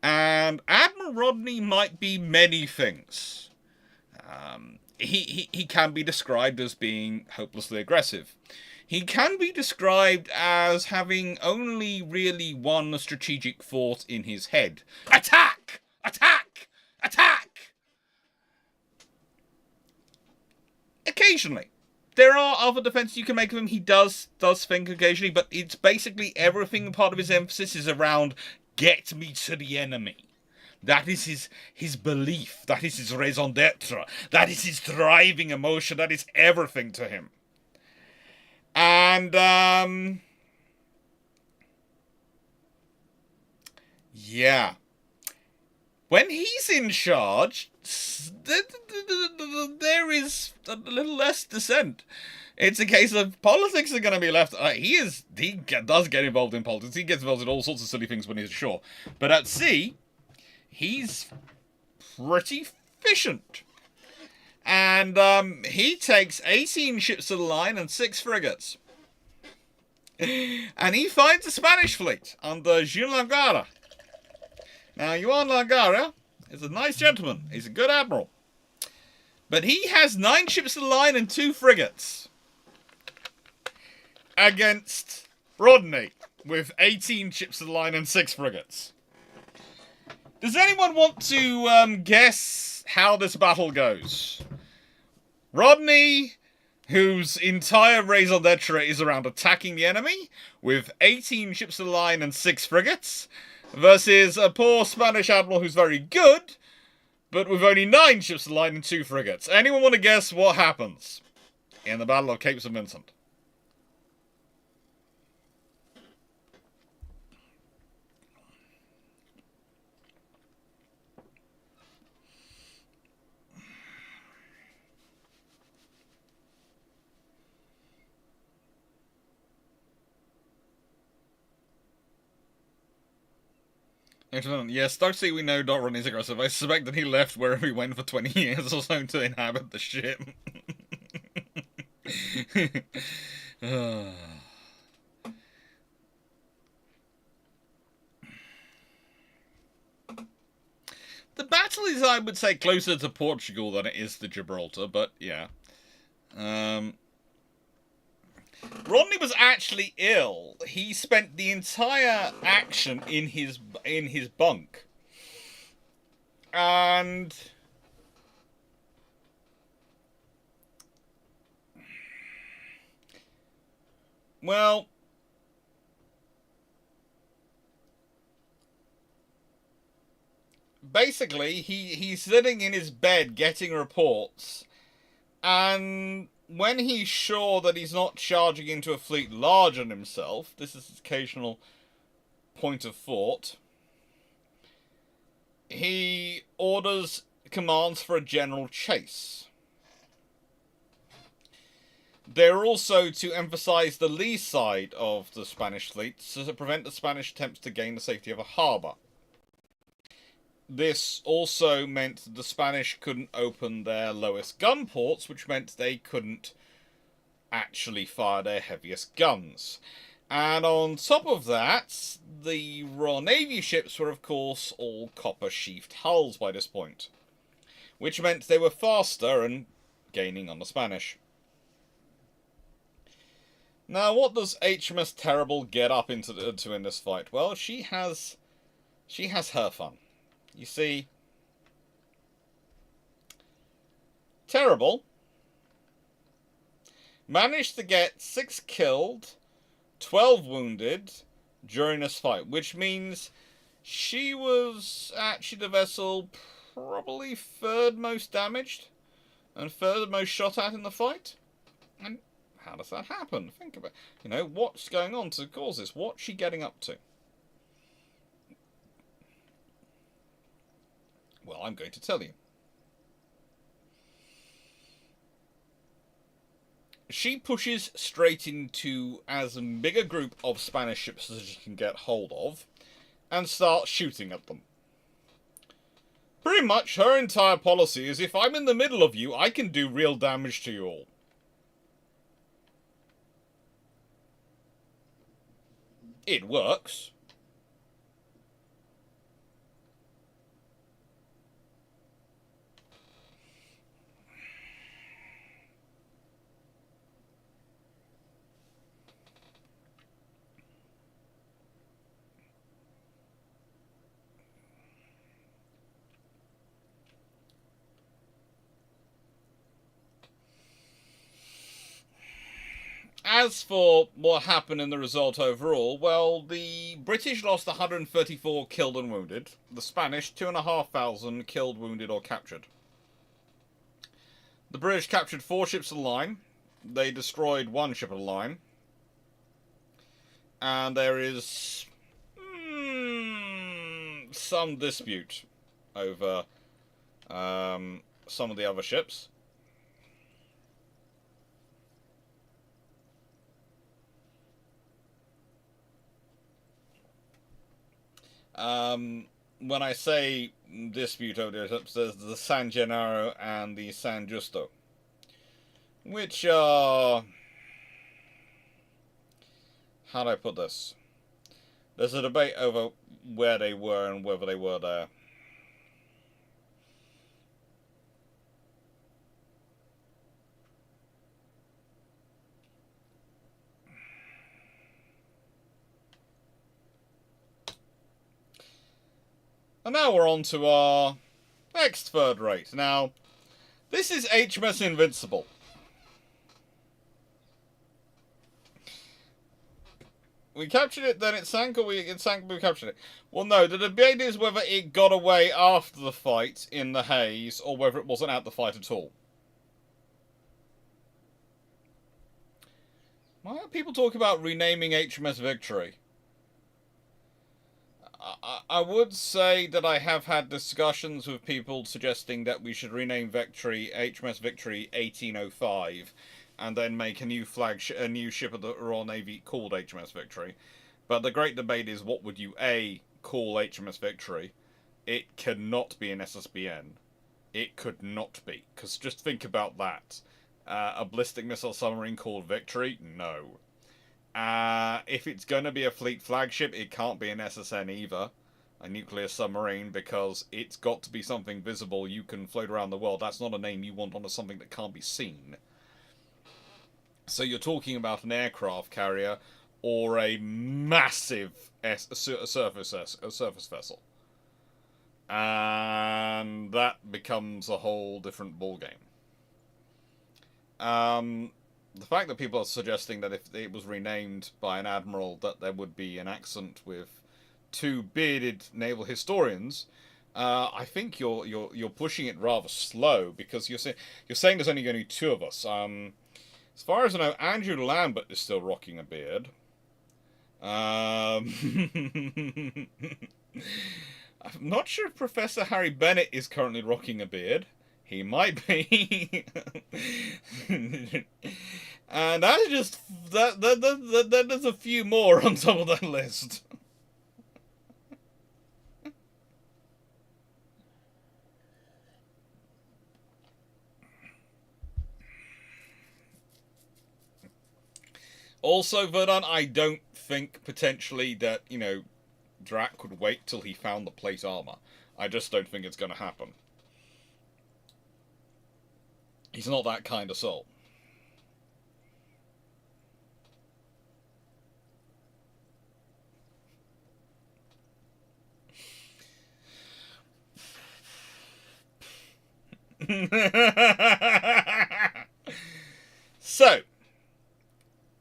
Speaker 1: And Admiral Rodney might be many things. He can be described as being hopelessly aggressive. He can be described as having only really one strategic thought in his head. Attack! Attack! Attack! Occasionally. There are other defenses you can make of him. He does think occasionally, but it's basically everything part of his emphasis is around get me to the enemy. That is his belief. That is his raison d'etre. That is his driving emotion. That is everything to him. And, yeah. When he's in charge, there is a little less dissent. It's a case of politics are going to be left. He does get involved in politics. He gets involved in all sorts of silly things when he's ashore. But at sea, he's pretty efficient. And he takes 18 ships to the line and 6 frigates. And he finds the Spanish fleet under Juan Lagara. Now, Juan Lagara is a nice gentleman. He's a good admiral. But he has 9 ships to the line and 2 frigates. Against Rodney, with 18 ships to the line and 6 frigates. Does anyone want to guess how this battle goes? Rodney, whose entire raison d'etre is around attacking the enemy, with 18 ships to the line and 6 frigates, versus a poor Spanish admiral who's very good, but with only 9 ships to the line and 2 frigates. Anyone want to guess what happens in the Battle of Cape St. Vincent? Yes, Starkey we know Rodney's aggressive. I suspect that he left wherever he went for 20 years or so to inhabit the ship. The battle is, I would say, closer to Portugal than it is to Gibraltar, but yeah. Rodney was actually ill. He spent the entire action in his bunk. And well, basically he's sitting in his bed getting reports, and when he's sure that he's not charging into a fleet larger than himself, this is his occasional point of thought, he orders commands for a general chase. They're also to emphasize the lee side of the Spanish fleet to prevent the Spanish attempts to gain the safety of a harbour. This also meant that the Spanish couldn't open their lowest gun ports, which meant they couldn't actually fire their heaviest guns. And on top of that, the Royal Navy ships were, of course, all copper-sheathed hulls by this point, which meant they were faster and gaining on the Spanish. Now, what does HMS Terrible get up into in this fight? Well, she has her fun. You see, Terrible managed to get 6 killed, 12 wounded during this fight, which means she was actually the vessel probably 3rd most damaged and 3rd most shot at in the fight. And how does that happen? Think about it. What's going on to cause this? What's she getting up to? Well, I'm going to tell you. She pushes straight into as big a group of Spanish ships as she can get hold of and starts shooting at them. Pretty much her entire policy is, if I'm in the middle of you, I can do real damage to you all. It works. As for what happened in the result overall, well, the British lost 134 killed and wounded. The Spanish, 2,500 killed, wounded, or captured. The British captured 4 ships of the line. They destroyed 1 ship of the line. And there is some dispute over some of the other ships. When I say dispute over the ships, there's the San Gennaro and the San Giusto, which are... how do I put this? There's a debate over where they were and whether they were there. And now we're on to our next third rate. Now, this is HMS Invincible. We captured it, then it sank, or it sank, we captured it. Well, no, the debate is whether it got away after the fight in the haze, or whether it wasn't at the fight at all. Why are people talking about renaming HMS Victory? I would say that I have had discussions with people suggesting that we should rename HMS Victory 1805, and then make a new a new ship of the Royal Navy called HMS Victory. But the great debate is, what would you call HMS Victory? It cannot be an SSBN. It could not be, because just think about that. A ballistic missile submarine called Victory? No. If it's going to be a fleet flagship, it can't be an SSN either, a nuclear submarine, because it's got to be something visible you can float around the world. That's not a name you want on something that can't be seen. So you're talking about an aircraft carrier or a massive surface vessel. And that becomes a whole different ballgame. The fact that people are suggesting that if it was renamed by an admiral, that there would be an accent with 2 bearded naval historians, I think you're pushing it rather slow, because you're saying there's only going to be 2 of us. As far as I know, Andrew Lambert is still rocking a beard. I'm not sure if Professor Harry Bennett is currently rocking a beard. He might be. And that's just... there's a few more on top of that list. Also, Verdun, I don't think potentially that, Drac could wait till he found the plate armor. I just don't think it's going to happen. He's not that kind of soul. So,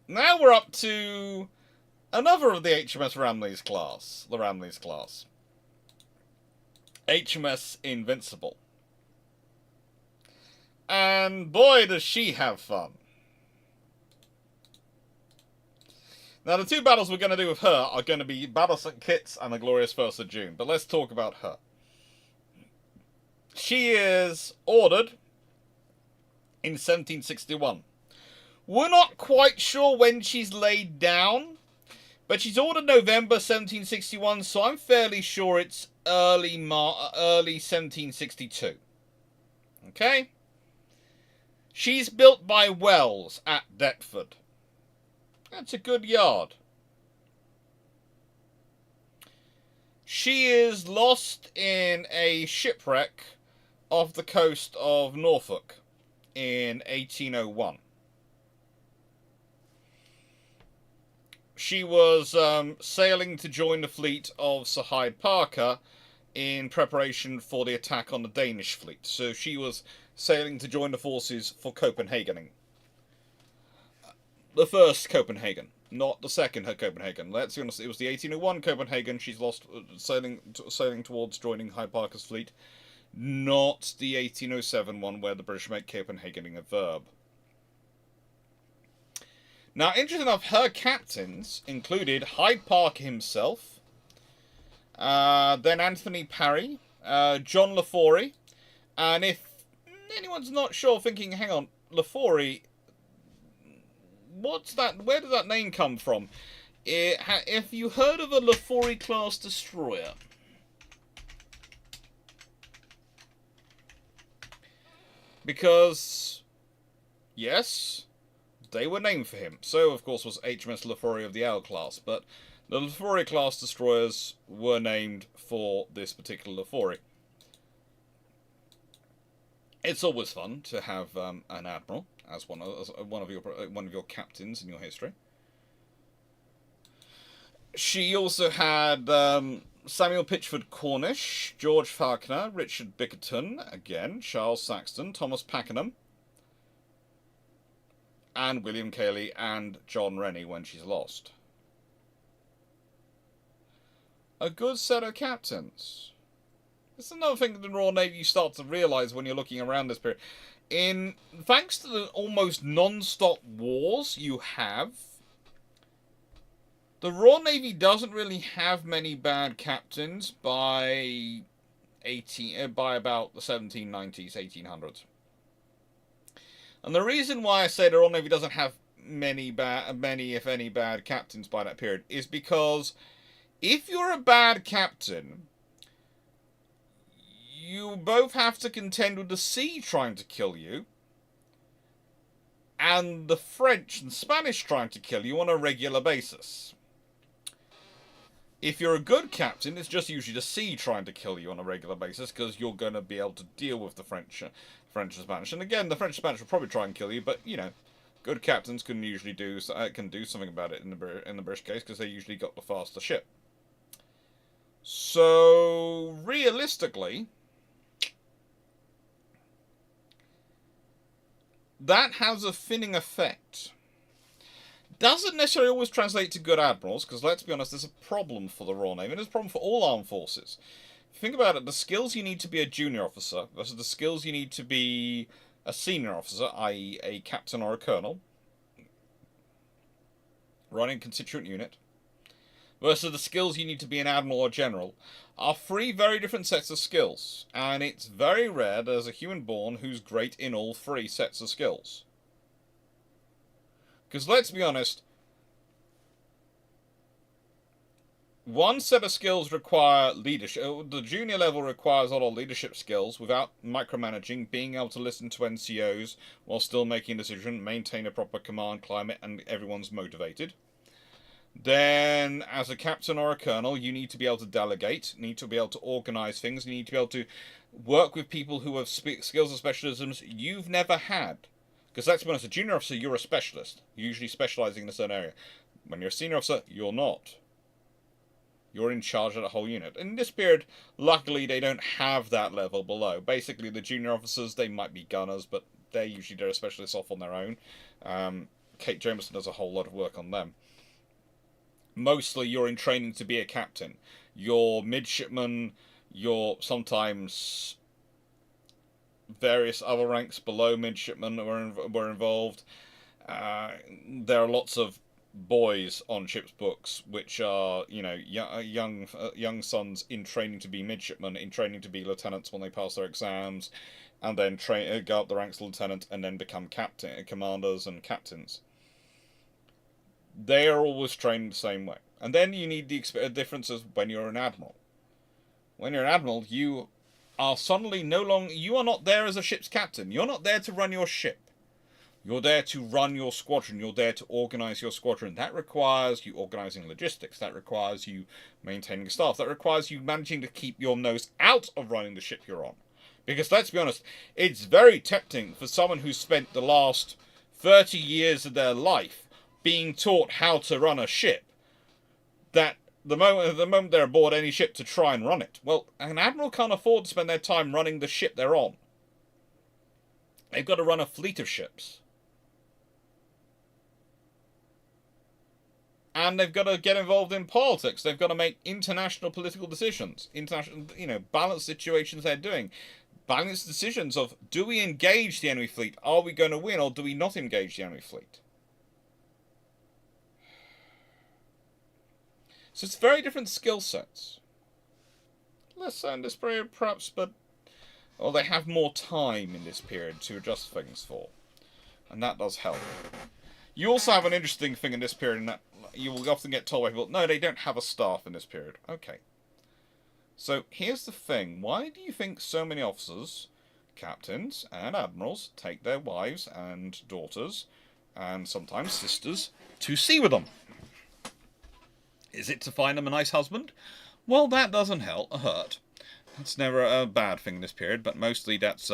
Speaker 1: now we're up to another of the HMS Ramillies class. The Ramillies class. HMS Invincible. And boy, does she have fun. Now, the 2 battles we're going to do with her are going to be Battle St. Kitts and the Glorious 1st of June. But let's talk about her. She is ordered in 1761. We're not quite sure when she's laid down, But she's ordered November 1761, so I'm fairly sure it's early 1762. Okay? She's built by Wells at Deptford. That's a good yard. She is lost in a shipwreck off the coast of Norfolk in 1801. She was sailing to join the fleet of Sir Hyde Parker in preparation for the attack on the Danish fleet. So she was sailing to join the forces for Copenhagening. The first Copenhagen, not the second Copenhagen. Let's be honest, it was the 1801 Copenhagen. She's lost sailing towards joining Hyde Parker's fleet, not the 1807 one where the British make Copenhagening a verb. Now, interesting enough, her captains included Hyde Parker himself, then Anthony Parry, John Laforey, and if anyone's not sure, thinking, hang on, Laforey, what's that? Where did that name come from? If you heard of a Laforey class destroyer, because yes, they were named for him. So, of course, was HMS Laforey of the L class, but the Laforey class destroyers were named for this particular Laforey. It's always fun to have an admiral as one of your captains in your history. She also had Samuel Pitchford Cornish, George Falconer, Richard Bickerton, again, Charles Saxton, Thomas Pakenham, and William Cayley and John Rennie when she's lost. A good set of captains. It's another thing that the Royal Navy you start to realise when you're looking around this period. Thanks to the almost non-stop wars you have, the Royal Navy doesn't really have many bad captains by about the 1790s, 1800s. And the reason why I say the Royal Navy doesn't have many, if any, bad captains by that period is because if you're a bad captain, you both have to contend with the sea trying to kill you and the French and Spanish trying to kill you on a regular basis. If you're a good captain, it's just usually the sea trying to kill you on a regular basis because you're going to be able to deal with the French and Spanish. And again, the French and Spanish will probably try and kill you, but, you know, good captains can usually do something about it in the British case because they usually got the faster ship. So, realistically, that has a thinning effect. Doesn't necessarily always translate to good admirals, because let's be honest, there's a problem for the Royal Navy, and there's a problem for all armed forces. If you think about it, the skills you need to be a junior officer versus the skills you need to be a senior officer, i.e. a captain or a colonel, running a constituent unit, versus the skills you need to be an admiral or general, are three very different sets of skills, and it's very rare there's a human born who's great in all three sets of skills. Because let's be honest, one set of skills require leadership. The junior level requires a lot of leadership skills without micromanaging, being able to listen to NCOs while still making a decision, maintain a proper command climate, and everyone's motivated. Then, as a captain or a colonel, you need to be able to delegate, need to be able to organise things, you need to be able to work with people who have skills and specialisms you've never had. Because let's be honest, a junior officer, you're a specialist, usually specialising in a certain area. When you're a senior officer, you're not. You're in charge of the whole unit. In this period, luckily, they don't have that level below. Basically, the junior officers, they might be gunners, but they're specialists off on their own. Kate Jameson does a whole lot of work on them. Mostly, you're in training to be a captain. You're midshipman, you're sometimes various other ranks below midshipmen were involved. There are lots of boys on ship's books, which are, you know, young sons in training to be midshipmen, in training to be lieutenants when they pass their exams, and then go up the ranks of lieutenant and then become commanders and captains. They are always trained the same way. And then you need the difference of when you're an admiral. When you're an admiral, you are suddenly no longer... You are not there as a ship's captain. You're not there to run your ship. You're there to run your squadron. You're there to organise your squadron. That requires you organising logistics. That requires you maintaining staff. That requires you managing to keep your nose out of running the ship you're on. Because let's be honest, it's very tempting for someone who's spent the last 30 years of their life being taught how to run a ship, that the moment they're aboard any ship to try and run it. Well, an admiral can't afford to spend their time running the ship they're on. They've got to run a fleet of ships. And they've got to get involved in politics. They've got to make international political decisions. International, balanced situations they're doing. Balanced decisions of, do we engage the enemy fleet? Are we going to win, or do we not engage the enemy fleet? So it's very different skill sets. Less so in this period, perhaps, but... Well, they have more time in this period to adjust things for. And that does help. You also have an interesting thing in this period in that you will often get told by people, no, they don't have a staff in this period. Okay. So, here's the thing. Why do you think so many officers, captains, and admirals take their wives and daughters, and sometimes sisters, to sea with them? Is it to find them a nice husband? Well, that doesn't hurt. That's never a bad thing in this period, but mostly that's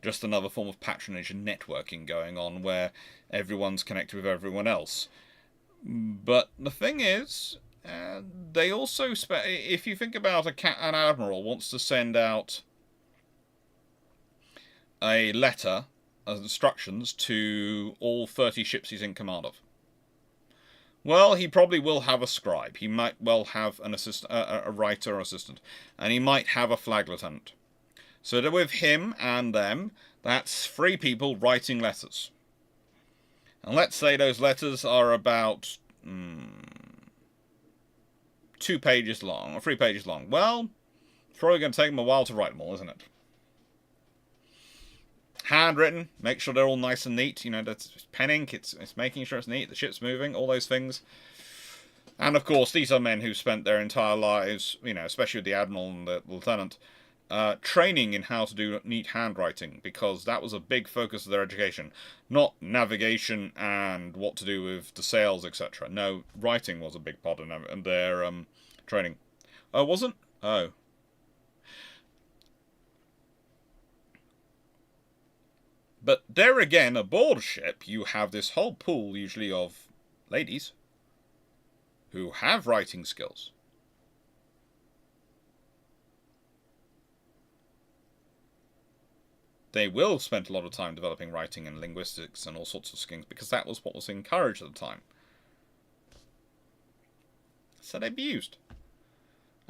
Speaker 1: just another form of patronage and networking going on where everyone's connected with everyone else. But the thing is, they also... if you think about an admiral wants to send out a letter of instructions to all 30 ships he's in command of. Well, he probably will have a scribe. He might well have an assistant, a writer or assistant. And he might have a flag lieutenant. So that with him and them, that's 3 people writing letters. And let's say those letters are about 2 pages long, or 3 pages long. Well, it's probably going to take them a while to write them all, isn't it? Handwritten, make sure they're all nice and neat. That's pen ink, it's making sure it's neat, the ship's moving, all those things. And of course, these are men who spent their entire lives, especially with the admiral and the lieutenant, training in how to do neat handwriting, because that was a big focus of their education. Not navigation and what to do with the sails, etc. No, writing was a big part of their training. Oh, wasn't? Oh. But there again, aboard a ship, you have this whole pool, usually of ladies, who have writing skills. They will spend a lot of time developing writing and linguistics and all sorts of skills, because that was what was encouraged at the time. So they'd be used.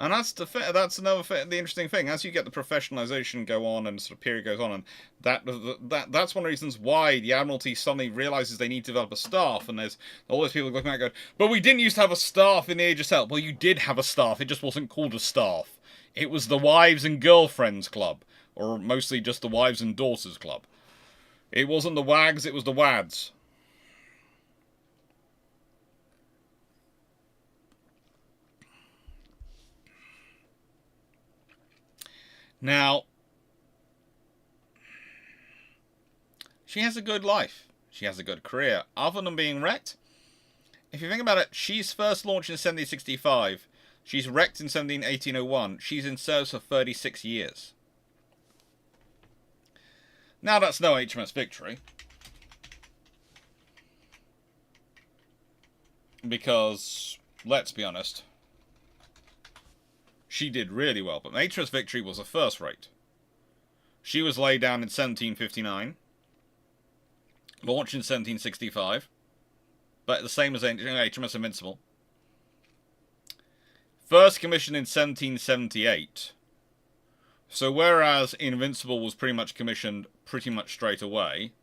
Speaker 1: And that's the interesting thing. As you get the professionalization go on and sort of period goes on, and that's one of the reasons why the Admiralty suddenly realizes they need to develop a staff, and there's all those people looking at it going, but we didn't used to have a staff in the Age of Sail. Well, you did have a staff, it just wasn't called a staff. It was the Wives and Girlfriends Club, or mostly just the Wives and Daughters Club. It wasn't the WAGs, it was the WADs. Now, she has a good life. She has a good career. Other than being wrecked, if you think about it, she's first launched in 1765. She's wrecked in 1801. She's in service for 36 years. Now, that's no HMS Victory. Because, let's be honest, she did really well, but HMS Victory was a first rate. She was laid down in 1759, launched in 1765, but the same as HMS Invincible. First commissioned in 1778. So whereas Invincible was pretty much commissioned pretty much straight away,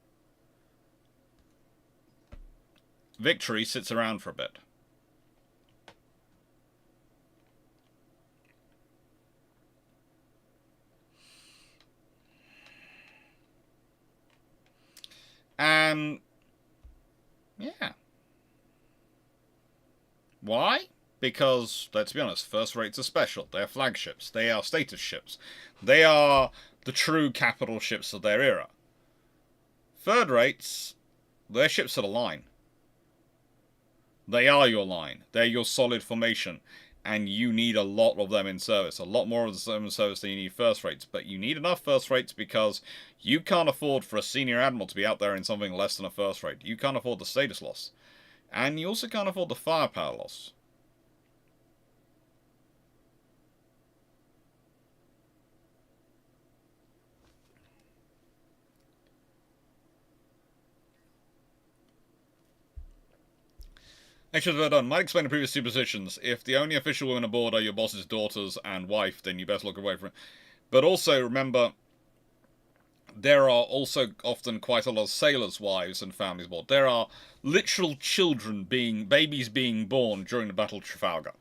Speaker 1: Victory sits around for a bit. And, yeah. Why? Because, let's be honest, first rates are special. They're flagships. They are status ships. They are the true capital ships of their era. Third rates, they're ships of the line. They are your line. They're your solid formation. And you need a lot of them in service. A lot more of them in service than you need first rates. But you need enough first rates because you can't afford for a senior admiral to be out there in something less than a first rate. You can't afford the status loss. And you also can't afford the firepower loss. Actually, well done. Might explain the previous two positions. If the only official women aboard are your boss's daughters and wife, then you best look away from it. But also, remember, there are also often quite a lot of sailors' wives and families aboard. There are literal babies being born during the Battle of Trafalgar.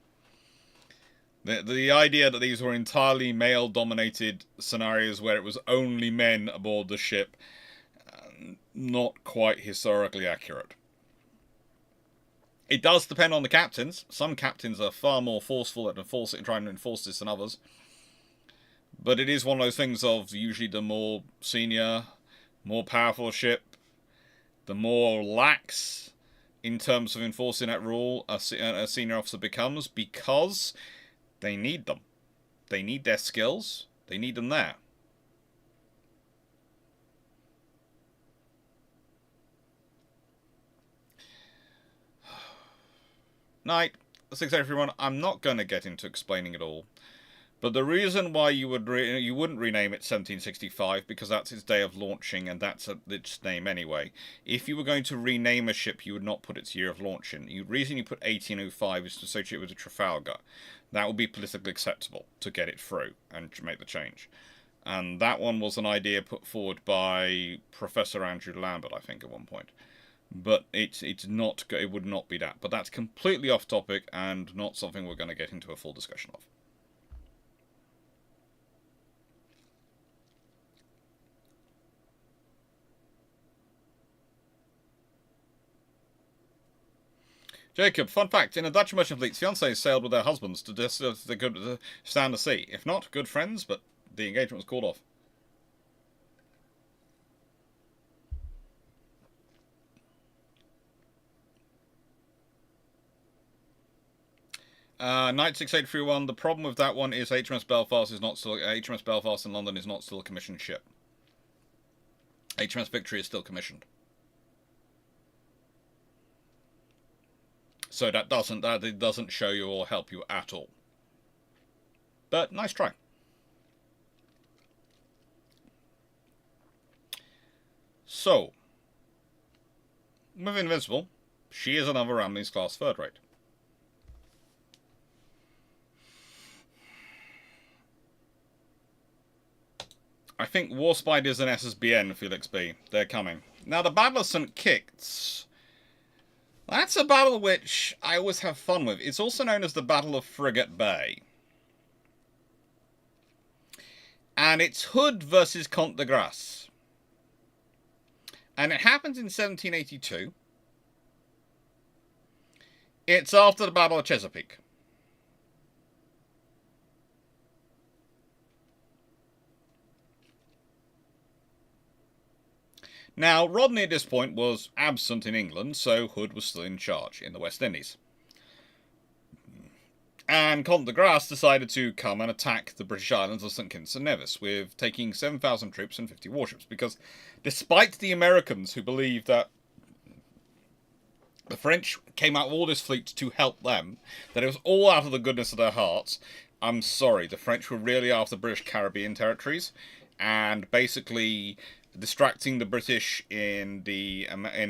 Speaker 1: The idea that these were entirely male-dominated scenarios where it was only men aboard the ship, not quite historically accurate. It does depend on the captains. Some captains are far more forceful at trying to enforce this than others. But it is one of those things of usually the more senior, more powerful ship, the more lax in terms of enforcing that rule a senior officer becomes, because they need them. They need their skills. They need them there. Night. 6 everyone. I'm not going to get into explaining it all. But the reason why you wouldn't rename it 1765, because that's its day of launching, and that's its name anyway. If you were going to rename a ship, you would not put its year of launching. The reason you put 1805 is to associate with the Trafalgar. That would be politically acceptable to get it through and to make the change. And that one was an idea put forward by Professor Andrew Lambert, I think, at one point. But it would not be that. But that's completely off topic and not something we're going to get into a full discussion of. Jacob, fun fact, in a Dutch merchant fleet, fiancés sailed with their husbands to stand the sea. If not, good friends, but the engagement was called off. Knight 6831, the problem with that one is HMS Belfast in London is not still a commissioned ship. HMS Victory is still commissioned. So that doesn't show you or help you at all. But nice try. So, with Invincible, she is another Ramillies class third rate. I think Warspite is an SSBN, Felix B. They're coming. Now, the Battle of St. Kitts. That's a battle which I always have fun with. It's also known as the Battle of Frigate Bay. And it's Hood versus Comte de Grasse. And it happens in 1782. It's after the Battle of Chesapeake. Now, Rodney at this point was absent in England, so Hood was still in charge in the West Indies. And Comte de Grasse decided to come and attack the British islands of St. Kitts and Nevis, with taking 7,000 troops and 50 warships, because despite the Americans who believed that the French came out with all this fleet to help them, that it was all out of the goodness of their hearts, I'm sorry, the French were really after British Caribbean territories, and basically distracting the British in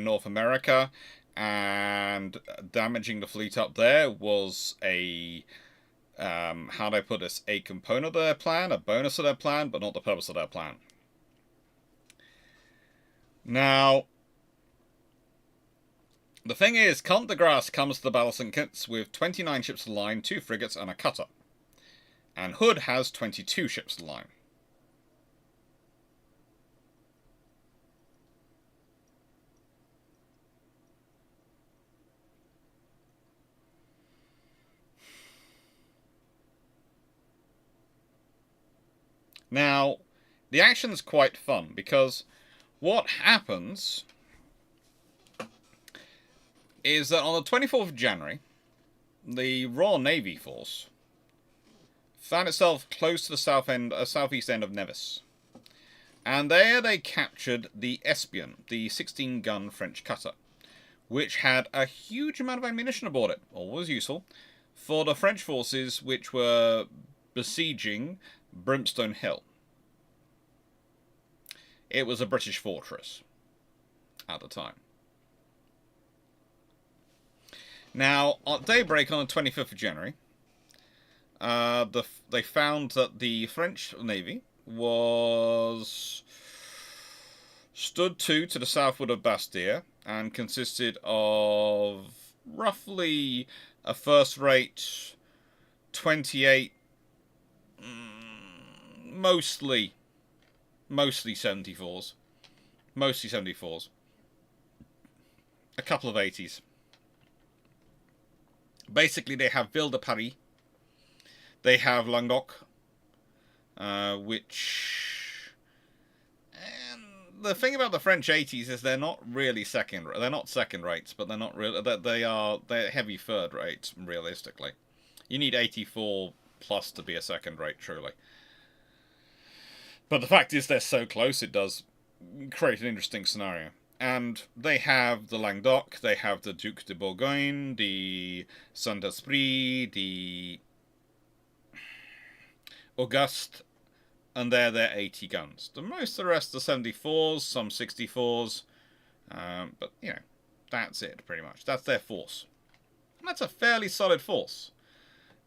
Speaker 1: North America and damaging the fleet up there was a how do I put this? A component of their plan, a bonus of their plan, but not the purpose of their plan. Now, the thing is, Comte de Grasse comes to the Battle of St. Kitts with 29 ships of the line, 2 frigates, and a cutter. And Hood has 22 ships of the line. Now, the action's quite fun, because what happens is that on the 24th of January, the Royal Navy force found itself close to the southeast end of Nevis. And there they captured the Espion, the 16-gun French cutter, which had a huge amount of ammunition aboard it, always useful, for the French forces which were besieging Brimstone Hill. It was a British fortress at the time. Now, at daybreak on the 25th of January, they found that the French Navy stood to the southward of Bastia and consisted of roughly a first-rate 28, mostly 74s, a couple of 80s. Basically, they have Ville de Paris, they have Languedoc, which, and the thing about the French 80s is they're not really they're not second rates, but they're not really, they're heavy third rates, realistically. You need 84 plus to be a second rate, truly. But the fact is they're so close, it does create an interesting scenario. And they have the Languedoc, they have the Duc de Bourgogne, the Saint-Esprit, the Auguste, and they're 80 guns. Most of the rest are 74s, some 64s, but, you know, that's it, pretty much. That's their force. And that's a fairly solid force.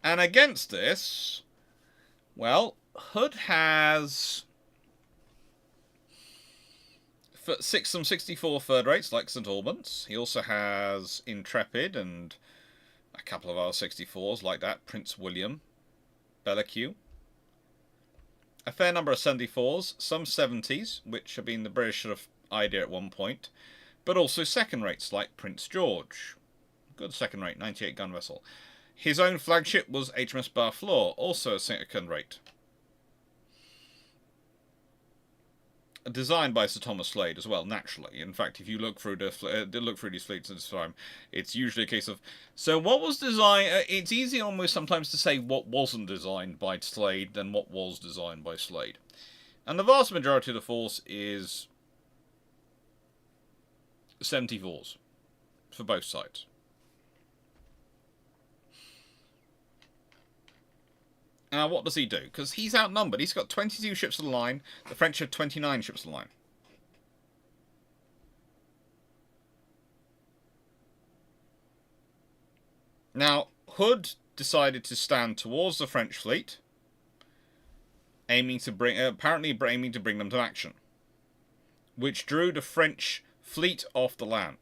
Speaker 1: And against this, well, Hood has some 64 third rates, like St. Albans. He also has Intrepid and a couple of other 64s, like that, Prince William, Belleque. A fair number of 74s, some 70s, which have been the British sort of idea at one point, but also second rates, like Prince George. Good second rate, 98 gun vessel. His own flagship was HMS Barfleur, also a second rate. Designed by Sir Thomas Slade as well, naturally. In fact, if you look through these fleets at this time, it's usually a case of, so what was designed? It's easy almost sometimes to say what wasn't designed by Slade than what was designed by Slade. And the vast majority of the force is 74s for both sides. Now, what does he do? Because he's outnumbered. He's got 22 ships of the line. The French have 29 ships of the line. Now, Hood decided to stand towards the French fleet, apparently aiming to bring them to action, which drew the French fleet off the land.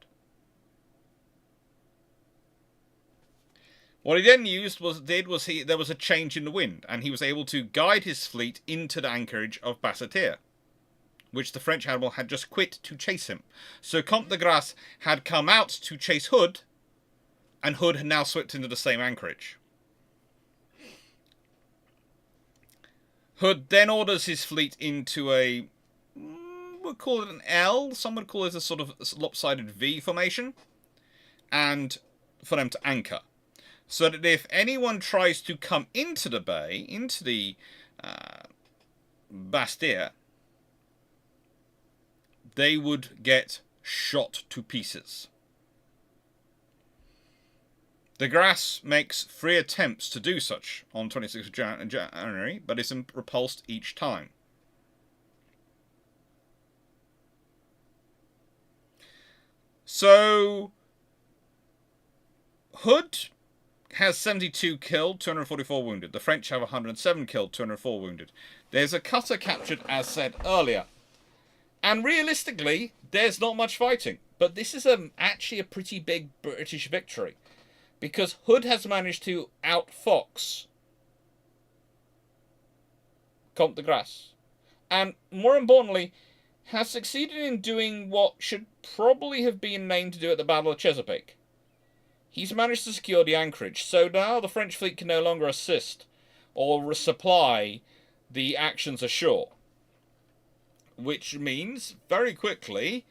Speaker 1: What he then there was a change in the wind, and he was able to guide his fleet into the anchorage of Basseterre, which the French admiral had just quit to chase him. So Comte de Grasse had come out to chase Hood, and Hood had now swept into the same anchorage. Hood then orders his fleet into a, we'll call it an L, some would call it a sort of lopsided V formation, and for them to anchor. So that if anyone tries to come into the bay, into the Bastia, they would get shot to pieces. De Grasse makes 3 attempts to do such on 26th of January, but is repulsed each time. So, Hood has 72 killed, 244 wounded. The French have 107 killed, 204 wounded. There's a cutter captured, as said earlier. And realistically, there's not much fighting. But this is actually a pretty big British victory. Because Hood has managed to outfox Comte de Grasse. And more importantly, has succeeded in doing what should probably have been named to do at the Battle of Chesapeake. He's managed to secure the anchorage, so now the French fleet can no longer assist or resupply the actions ashore. Which means, very quickly,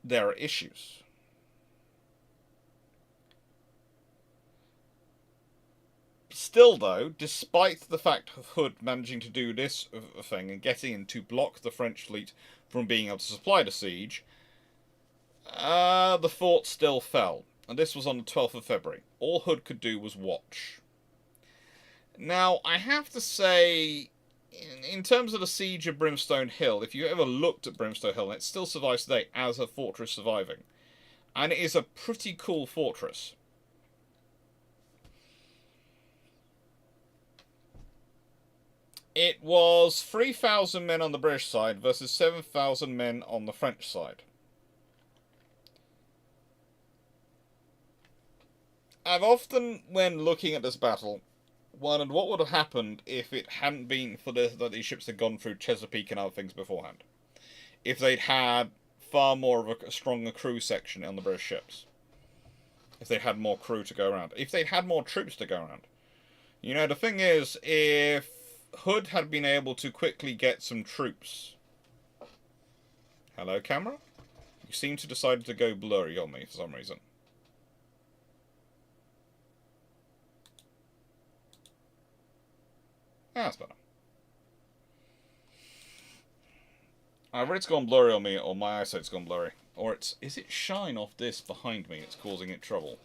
Speaker 1: there are issues. Still, though, despite the fact of Hood managing to do this thing and getting in to block the French fleet from being able to supply the siege, the fort still fell. And this was on the 12th of February. All Hood could do was watch. Now, I have to say, in terms of the siege of Brimstone Hill, if you ever looked at Brimstone Hill, it still survives today as a fortress surviving. And it is a pretty cool fortress. It was 3,000 men on the British side versus 7,000 men on the French side. I've often, when looking at this battle, wondered what would have happened if it hadn't been for this, that these ships had gone through Chesapeake and other things beforehand. If they'd had far more of a stronger crew section on the British ships. If they had more crew to go around. If they'd had more troops to go around. You know, the thing is, if Hood had been able to quickly get some troops... Hello, camera? You seem to decide to go blurry on me for some reason. That's better. Either it's gone blurry on me, or my eyesight's gone blurry. Or it's... Is it shine off this behind me that's causing it trouble?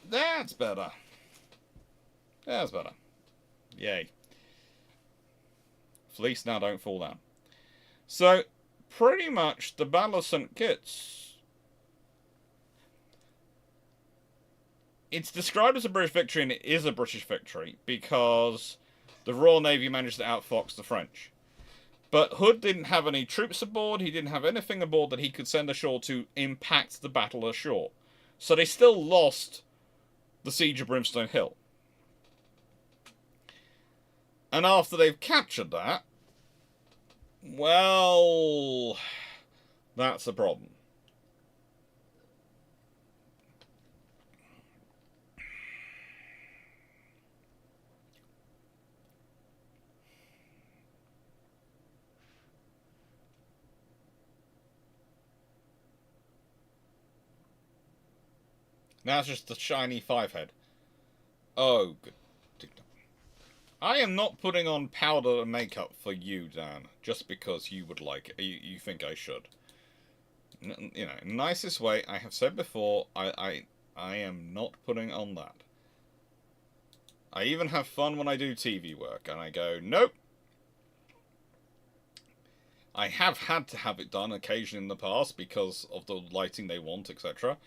Speaker 1: That's better. That's better. Yay. Fleece now don't fall down. So, pretty much the Battle of St. Kitts. It's described as a British victory, and it is a British victory, because the Royal Navy managed to outfox the French. But Hood didn't have any troops aboard, he didn't have anything aboard that he could send ashore to impact the battle ashore. So they still lost the siege of Brimstone Hill. And after they've captured that, well, that's a problem. Now it's just the shiny five-head. Oh, good. I am not putting on powder and makeup for you, Dan, just because you would like it. You think I should. You know, nicest way, I have said before, I am not putting on that. I even have fun when I do TV work, and I go, nope. I have had to have it done occasionally in the past because of the lighting they want, etc.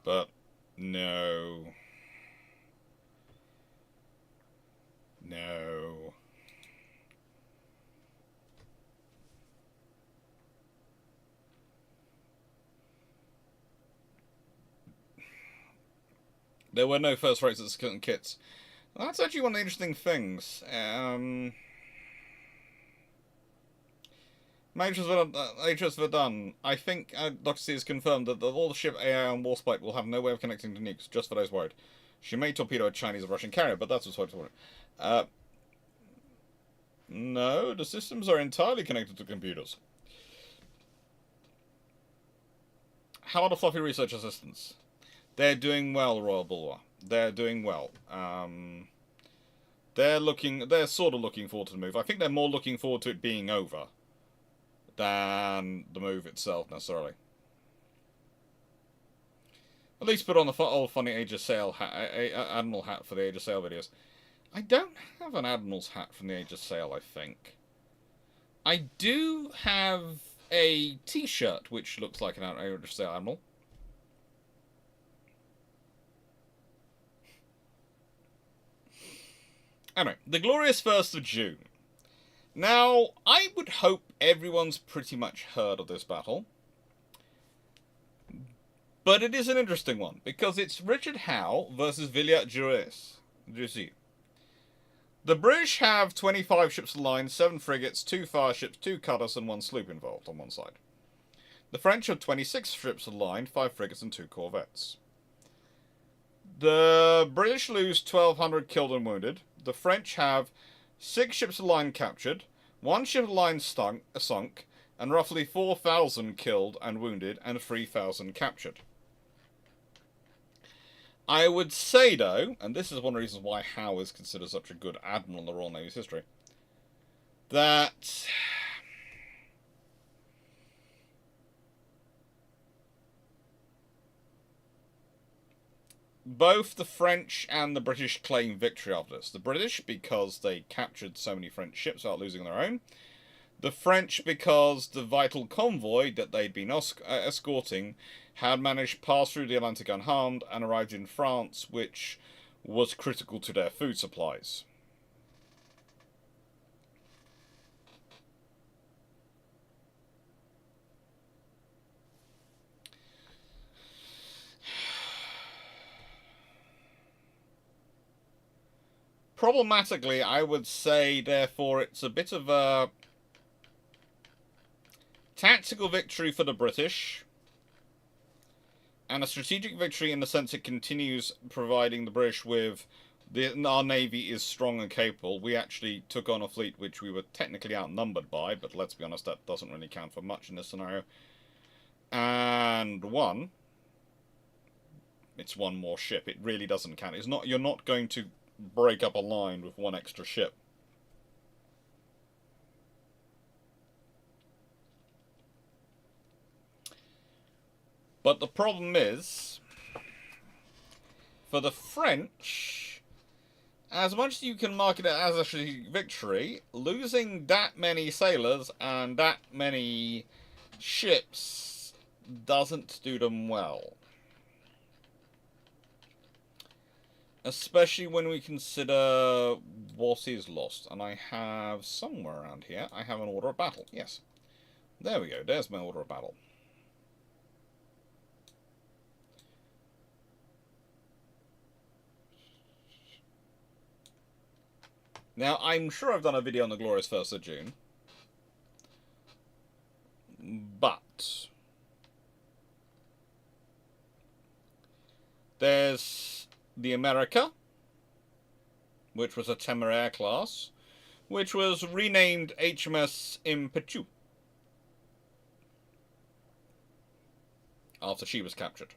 Speaker 1: But, no. No. There were no first rates at St. Kitts. That's actually one of the interesting things. Major Verdun, I think Dr. C has confirmed that all the ship AI on Warspite will have no way of connecting to nukes, just for those worried. She may torpedo a Chinese or Russian carrier, but that's what's worried. No, the systems are entirely connected to computers. How are the fluffy research assistants? They're doing well, Royal Bulwer. They're doing well. They're sort of looking forward to the move. I think they're more looking forward to it being over than the move itself, necessarily. At least put on the old funny Age of Sail hat, Admiral hat for the Age of Sail videos. I don't have an Admiral's hat from the Age of Sail, I think. I do have a t-shirt which looks like an Age of Sail Admiral. Anyway, the glorious 1st of June. Now, I would hope everyone's pretty much heard of this battle. But it is an interesting one, because it's Richard Howe versus Villard-Jussieu. The British have 25 ships of the line, 7 frigates, 2 fire ships, 2 cutters, and 1 sloop involved on one side. The French have 26 ships of the line, 5 frigates, and 2 corvettes. The British lose 1,200 killed and wounded. The French have 6 ships of the line captured, 1 ship of the line sunk, and roughly 4,000 killed and wounded, and 3,000 captured. I would say, though, and this is one of the reasons why Howe is considered such a good admiral in the Royal Navy's history, that both the French and the British claim victory after this. The British, because they captured so many French ships without losing their own. The French, because the vital convoy that they'd been escorting had managed to pass through the Atlantic unharmed and arrived in France, which was critical to their food supplies. Problematically, I would say, therefore, it's a bit of a tactical victory for the British, and a strategic victory in the sense it continues providing the British with our navy is strong and capable. We actually took on a fleet which we were technically outnumbered by, but let's be honest, that doesn't really count for much in this scenario. And won. It's one more ship. It really doesn't count. It's not. You're not going to break up a line with 1 extra ship. But the problem is, for the French, as much as you can market it as a victory, losing that many sailors and that many ships doesn't do them well. Especially when we consider what is lost. And I have somewhere around here, I have an order of battle. Yes. There we go. There's my order of battle. Now, I'm sure I've done a video on the glorious 1st of June. But there's the America, which was a Temeraire class, which was renamed HMS Impetu after she was captured.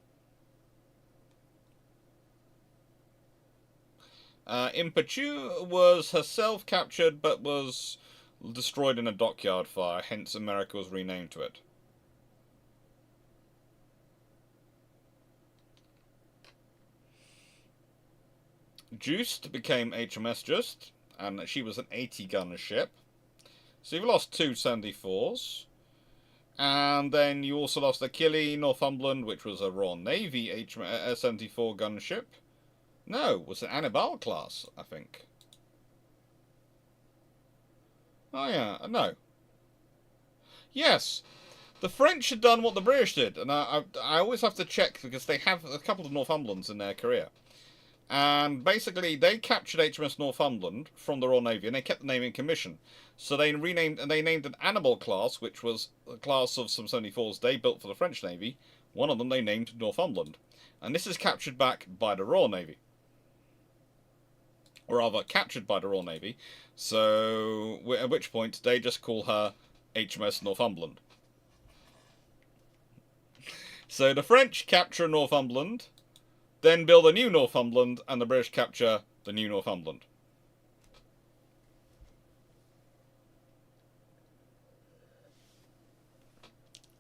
Speaker 1: Impetu was herself captured, but was destroyed in a dockyard fire, hence America was renamed to it. Just became HMS Just, and she was an 80-gun ship. So you've lost 2 74s. And then you also lost Achille, Northumberland, which was a Royal Navy 74 gun ship. No, it was an Naval class, I think. Oh yeah, no. Yes, the French had done what the British did, and I always have to check because they have a couple of Northumberlands in their career. And basically, they captured HMS Northumberland from the Royal Navy, and they kept the name in commission. So they named an Naval class, which was a class of some 74s they built for the French Navy. One of them they named Northumberland, and this is captured back by the Royal Navy. Or rather, captured by the Royal Navy, so at which point they just call her HMS Northumberland. So the French capture Northumberland, then build a new Northumberland, and the British capture the new Northumberland.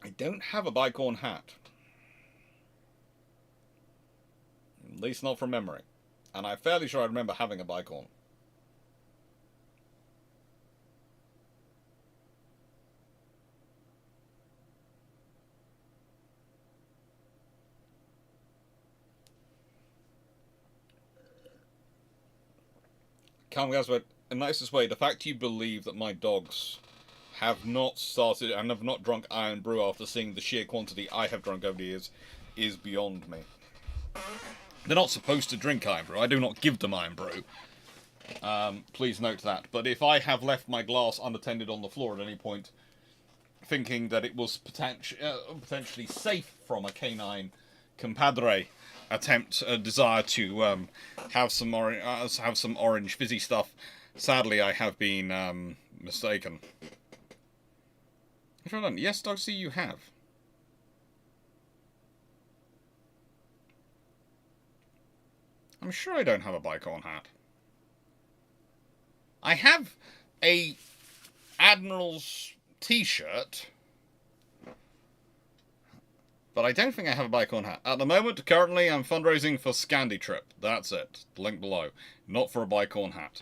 Speaker 1: I don't have a bicorn hat. At least not from memory. And I'm fairly sure I remember having a bicorn. Calm guys, but in the nicest way, the fact you believe that my dogs have not started and have not drunk iron brew after seeing the sheer quantity I have drunk over the years is beyond me. They're not supposed to drink iron brew. I do not give them iron brew. Please note that. But if I have left my glass unattended on the floor at any point, thinking that it was potentially safe from a canine compadre desire to have some orange fizzy stuff, sadly I have been mistaken. Well done. Yes, Dr. C, you have. I'm sure I don't have a Bicon hat. I have a Admiral's t-shirt, but I don't think I have a Bicon hat. At the moment, currently, I'm fundraising for Scandi Trip. That's it. Link below. Not for a Bicon hat.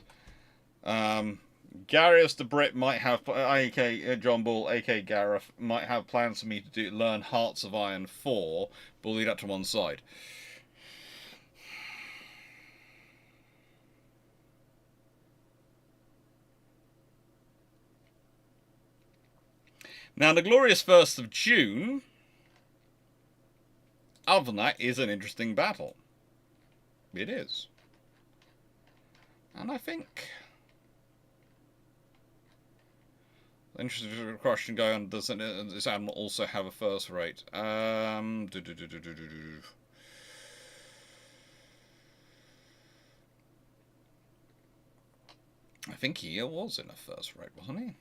Speaker 1: Garius the Brit might have, aka John Bull, aka Gareth, might have plans for me to learn Hearts of Iron 4, but we'll leave that to one side. Now, the glorious 1st of June, other than that, is an interesting battle. It is. And I think... the interesting question going on, does this Admiral also have a first rate? I think he was in a first rate, wasn't he?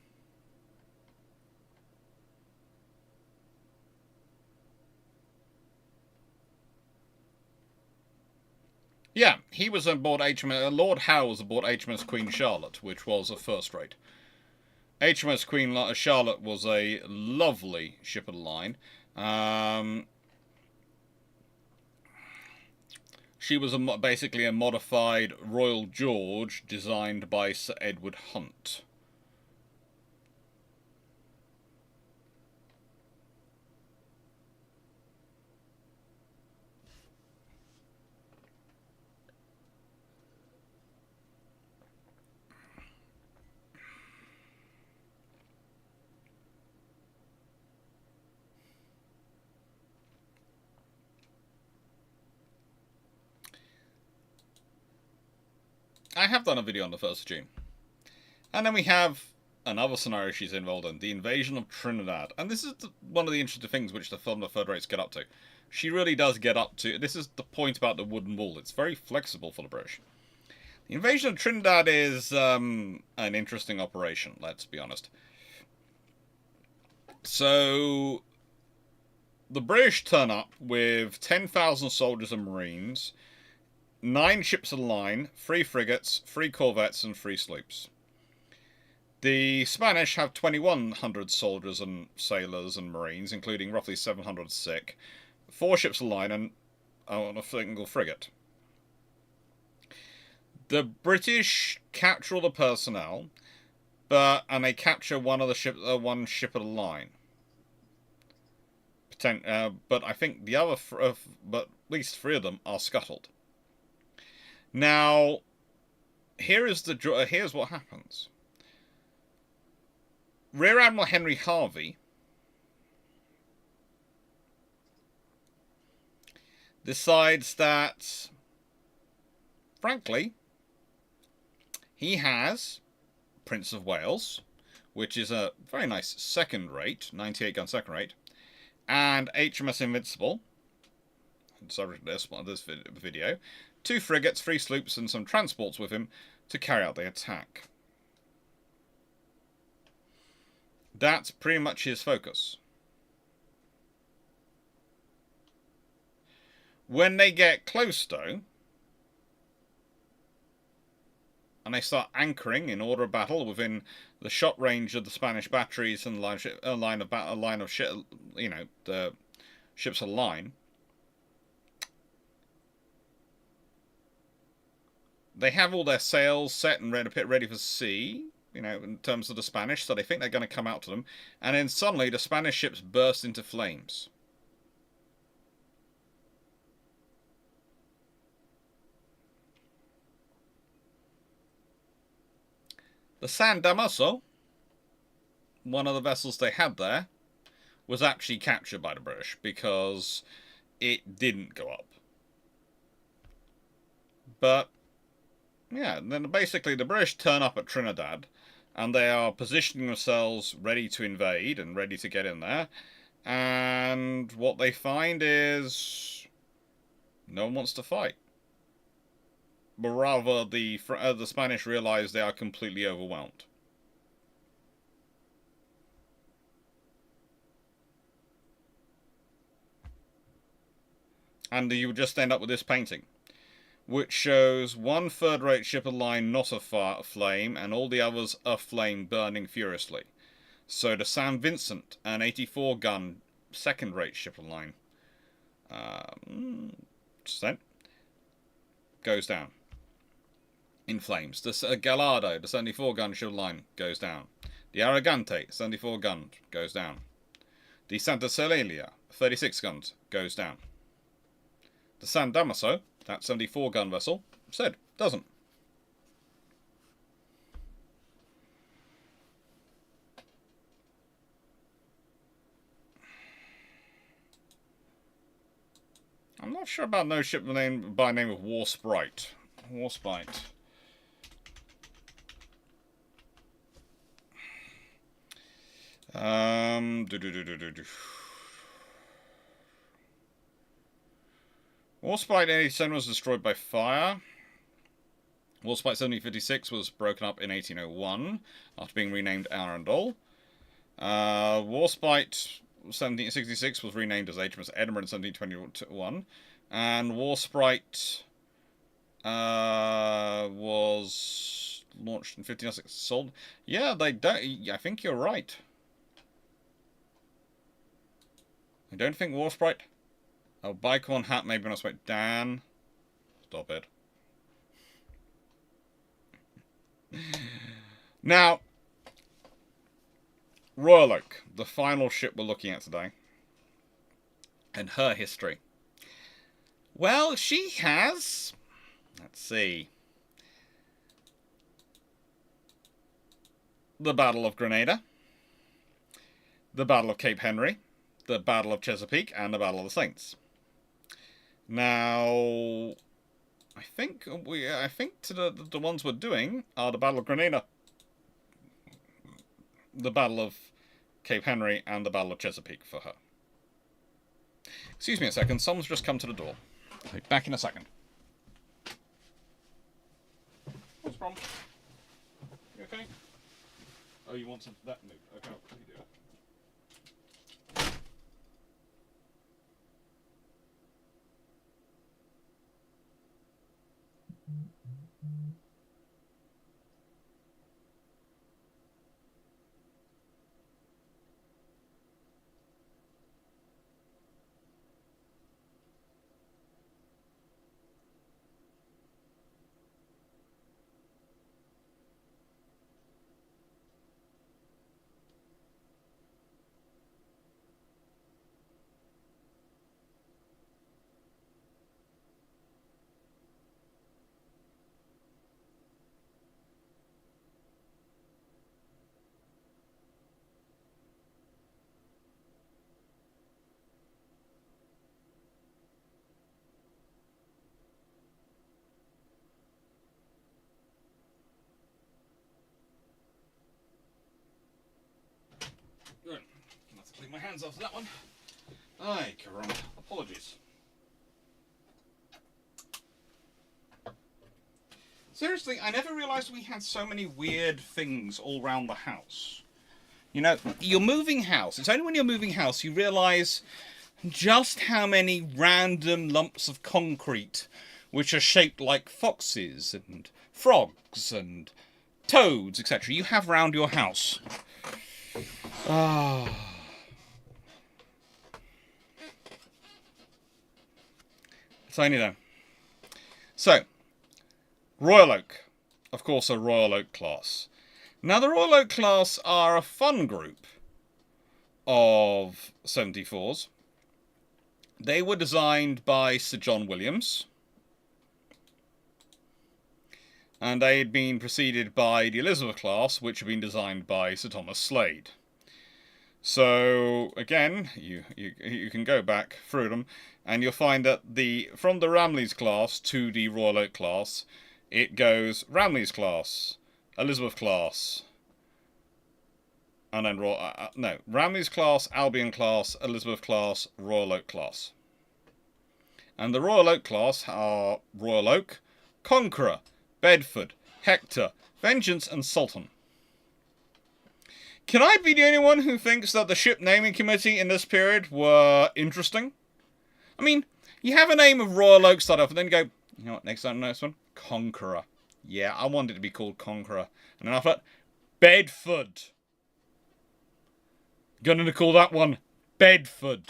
Speaker 1: Yeah, he was aboard HMS... Lord Howe was aboard HMS Queen Charlotte, which was a first rate. HMS Queen Charlotte was a lovely ship of the line. She was basically a modified Royal George designed by Sir Edward Hunt. I have done a video on the 1st of June. And then we have another scenario she's involved in, the invasion of Trinidad. And this is one of the interesting things which the Thunder Third Rates get up to. She really does get up to... This is the point about the wooden wall. It's very flexible for the British. The invasion of Trinidad is an interesting operation, let's be honest. So, the British turn up with 10,000 soldiers and marines, 9 ships of the line, 3 frigates, 3 corvettes, and 3 sloops. The Spanish have 2,100 soldiers and sailors and marines, including roughly 700 sick, 4 ships of the line, and a single frigate. The British capture all the personnel, and they capture one ship of the line. But I think the other, but at least 3 of them are scuttled. Now, here's what happens. Rear Admiral Henry Harvey decides that, frankly, he has Prince of Wales, which is a very nice second rate, 98 gun second rate, and HMS Invincible, subject of this video, 2 frigates, 3 sloops, and some transports with him to carry out the attack. That's pretty much his focus. When they get close, though, and they start anchoring in order of battle within the shot range of the Spanish batteries and the ships of the line, they have all their sails set and ready for sea, in terms of the Spanish, so they think they're going to come out to them, and then suddenly the Spanish ships burst into flames. The San Damaso, one of the vessels they had there, was actually captured by the British because it didn't go up. But Yeah, then basically the British turn up at Trinidad, and they are positioning themselves ready to invade and ready to get in there. And what they find is no one wants to fight. But rather, the Spanish realize they are completely overwhelmed. And you would just end up with this painting, which shows one third-rate ship of line not aflame, and all the others aflame, burning furiously. So the San Vincent, an 84-gun second-rate ship of line, goes down in flames. The Gallardo, the 74-gun ship of line, goes down. The Arrogante, 74-gun, goes down. The Santa Cecilia, 36 guns, goes down. The San Damaso, that 74-gun vessel, doesn't. I'm not sure about no ship by name of War Sprite. War Sprite. War Sprite 87 was destroyed by fire. War Sprite 1756 was broken up in 1801 after being renamed Arundel. War Sprite 1766 was renamed as HMS Edinburgh in 1721, and War Sprite was launched in 1506. Sold. Yeah, they don't. I think you're right. I don't think War Sprite. Oh, Bicorn hat maybe not Sprite. Dan, stop it. Now, Royal Oak, the final ship we're looking at today, and her history. Well, she has, let's see, the Battle of Grenada, the Battle of Cape Henry, the Battle of Chesapeake, and the Battle of the Saints. Now, I think the ones we're doing are the Battle of Grenada, the Battle of Cape Henry, and the Battle of Chesapeake for her. Excuse me a second, someone's just come to the door. I'll be back in a second. What's the problem? You okay? Oh, you want some that move? Okay, I'll quickly do it. Good. I'm going to have to clean my hands off that one. Ay, caramba. Apologies. Seriously, I never realised we had so many weird things all around the house. You know, you're moving house. It's only when you're moving house you realise just how many random lumps of concrete which are shaped like foxes and frogs and toads, etc. you have round your house. Ah. So I know. So, Royal Oak. Of course, a Royal Oak class. Now, the Royal Oak class are a fun group of 74s. They were designed by Sir John Williams. And they had been preceded by the Elizabeth class, which had been designed by Sir Thomas Slade. So, again, you can go back through them, and you'll find that from the Ramillies class to the Royal Oak class, it goes Ramillies class, Elizabeth class, and then Ramillies class, Albion class, Elizabeth class, Royal Oak class. And the Royal Oak class are Royal Oak, Conqueror, Bedford, Hector, Vengeance, and Sultan. Can I be the only one who thinks that the ship naming committee in this period were interesting? I mean, you have a name of Royal Oak start off, and then you go, you know what, next one? Conqueror. Yeah, I want it to be called Conqueror. And then after that, Bedford. Gonna call that one Bedford.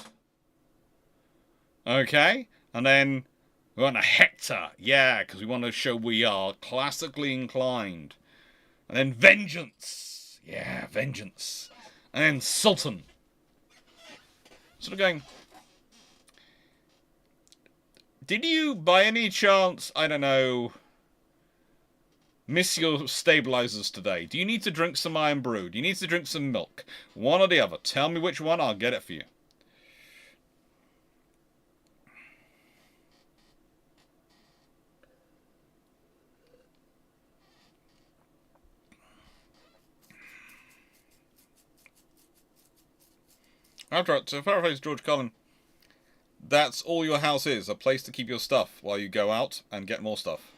Speaker 1: Okay, and then we want a Hector. Yeah, because we want to show we are classically inclined. And then Vengeance. Yeah, Vengeance. And then Sultan. Sort of going, did you, by any chance, I don't know, miss your stabilizers today? Do you need to drink some iron brew? Do you need to drink some milk? One or the other. Tell me which one, I'll get it for you. After all, to paraphrase George Carlin, that's all your house is, a place to keep your stuff while you go out and get more stuff.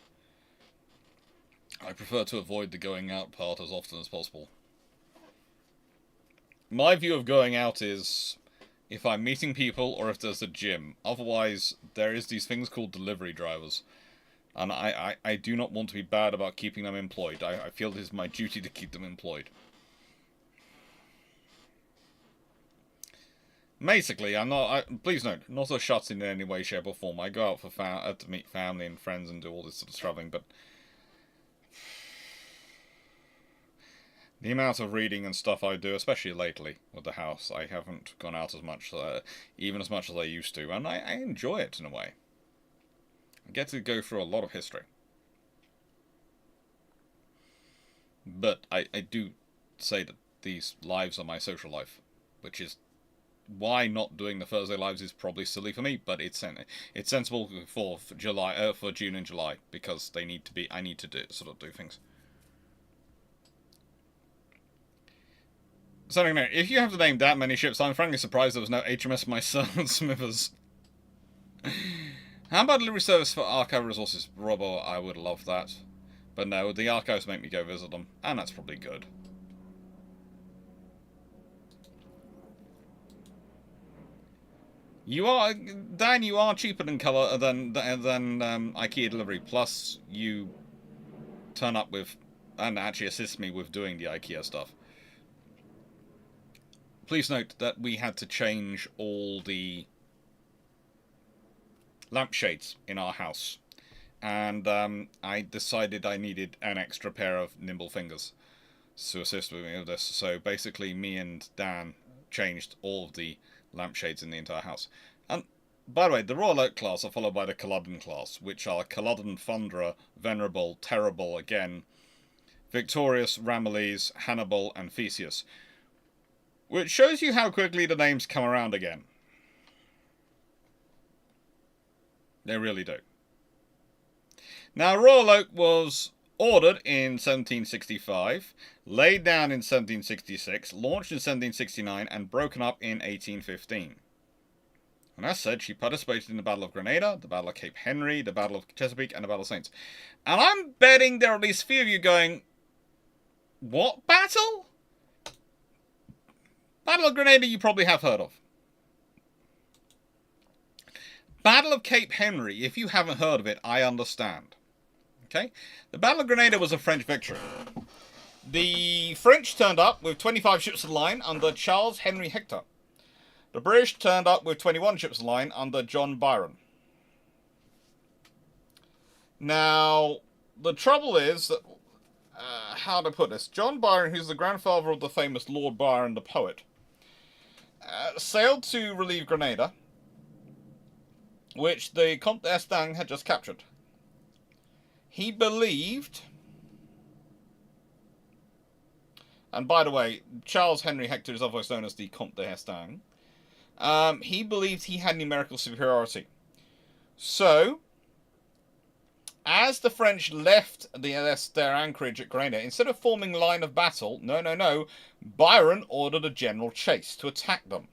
Speaker 1: I prefer to avoid the going out part as often as possible. My view of going out is if I'm meeting people or if there's a gym. Otherwise, there is these things called delivery drivers. And I do not want to be bad about keeping them employed. I feel it is my duty to keep them employed. Basically, I'm not. Please note, not a shut in any way, shape, or form. I go out for to meet family and friends and do all this sort of travelling, but the amount of reading and stuff I do, especially lately with the house, I haven't gone out as much, even as much as I used to, and I enjoy it in a way. I get to go through a lot of history, but I do say that these lives are my social life, which is why not doing the Thursday lives is probably silly for me, but it's sensible for July, for June and July, because they need to be. I need to do things. So anyway, if you have to name that many ships, I'm frankly surprised there was no HMS My Son Smithers. How about delivery service for archive resources? Robbo, I would love that, but no, the archives make me go visit them, and that's probably good. You are, Dan, you are cheaper than IKEA delivery. Plus, you turn up with, and actually assist me with doing the IKEA stuff. Please note that we had to change all the lampshades in our house. And I decided I needed an extra pair of nimble fingers to assist with me with this. So basically, me and Dan changed all of the lampshades in the entire house. And by the way, the Royal Oak class are followed by the Culloden class, which are Culloden, Thunderer, Venerable, Terrible again, Victorious, Ramillies, Hannibal, and Theseus. Which shows you how quickly the names come around again. They really do. Now, Royal Oak was ordered in 1765, laid down in 1766, launched in 1769, and broken up in 1815. And as said, she participated in the Battle of Grenada, the Battle of Cape Henry, the Battle of Chesapeake, and the Battle of Saints. And I'm betting there are at least a few of you going, what battle? Battle of Grenada you probably have heard of. Battle of Cape Henry, if you haven't heard of it, I understand. Okay? The Battle of Grenada was a French victory. The French turned up with 25 ships of the line under Charles Henry Hector. The British turned up with 21 ships of the line under John Byron. Now, the trouble is that, how to put this, John Byron, who's the grandfather of the famous Lord Byron the poet, sailed to relieve Grenada, which the Comte d'Estaing had just captured. He believed, and by the way, Charles Henry Hector is otherwise known as the Comte d'Estaing, he believed he had numerical superiority. So, As the French left their anchorage at Grenada, instead of forming line of battle, no, Byron ordered a general chase to attack them.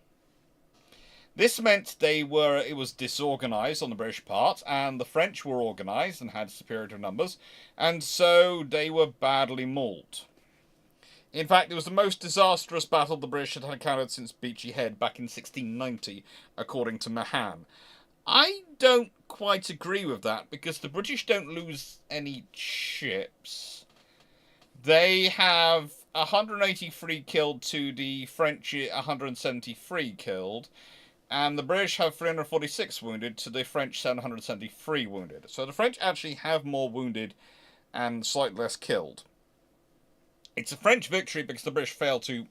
Speaker 1: This meant it was disorganised on the British part, and the French were organised and had superior numbers, and so they were badly mauled. In fact, it was the most disastrous battle the British had encountered since Beachy Head back in 1690, according to Mahan. I don't quite agree with that, because the British don't lose any ships. They have 183 killed to the French 173 killed, and the British have 346 wounded to the French 773 wounded. So the French actually have more wounded and slightly less killed. It's a French victory because the British failed to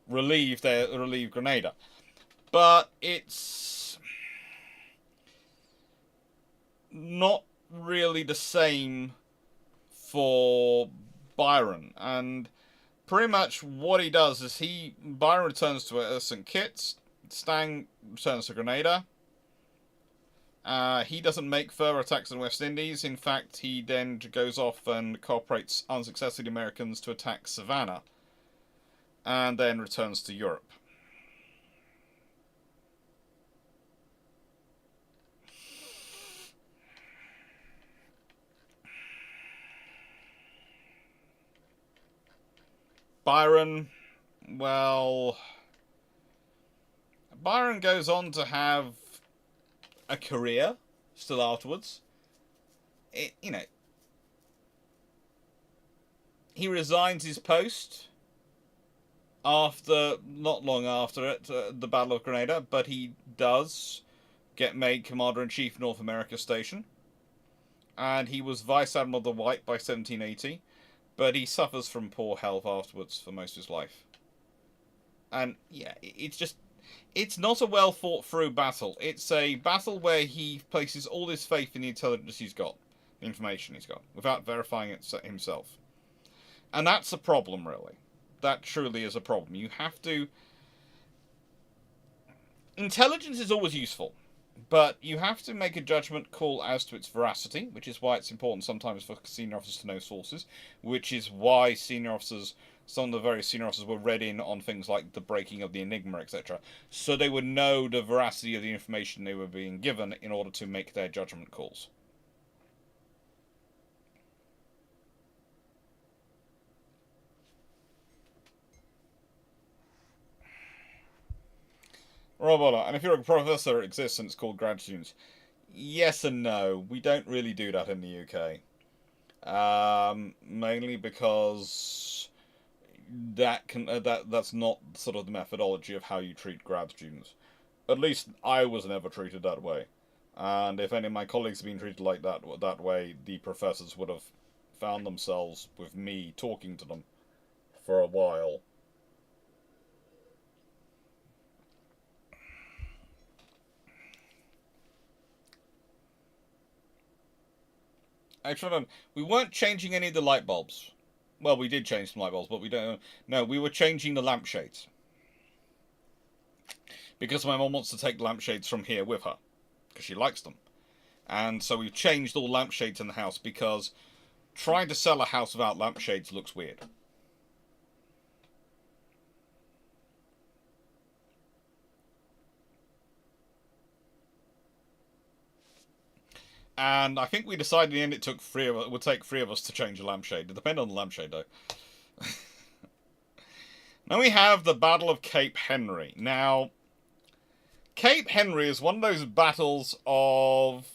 Speaker 1: relieve Grenada. But it's not really the same for Byron. And pretty much what he does is Byron returns to St. Kitts, Stang returns to Grenada. He doesn't make further attacks in the West Indies. In fact, he then goes off and cooperates unsuccessfully with the Americans to attack Savannah. And then returns to Europe. Byron, well, Byron goes on to have a career still afterwards. He resigns his post not long after it, the Battle of Grenada, but he does get made Commander-in-Chief North America Station, and he was Vice Admiral of the White by 1780. But he suffers from poor health afterwards for most of his life. And, yeah, it's not a well thought through battle. It's a battle where he places all his faith in the intelligence he's got, the information he's got, without verifying it himself. And that's a problem, really. That truly is a problem. You have to... Intelligence is always useful. But you have to make a judgment call as to its veracity, which is why it's important sometimes for senior officers to know sources, which is why some of the very senior officers were read in on things like the breaking of the Enigma, etc. So they would know the veracity of the information they were being given in order to make their judgment calls. Robola, and if you're a professor, it exists and it's called grad students. Yes and no. We don't really do that in the UK. Mainly because that's not sort of the methodology of how you treat grad students. At least I was never treated that way. And if any of my colleagues have been treated like that way, the professors would have found themselves with me talking to them for a while. Actually, we weren't changing any of the light bulbs. Well, we did change some light bulbs, but we don't... No, we were changing the lampshades. Because my mum wants to take lampshades from here with her. Because she likes them. And so we've changed all lampshades in the house because trying to sell a house without lampshades looks weird. And I think we decided in the end it would take 3 of us to change a lampshade. It depends on the lampshade, though. Now we have the Battle of Cape Henry. Now, Cape Henry is one of those battles of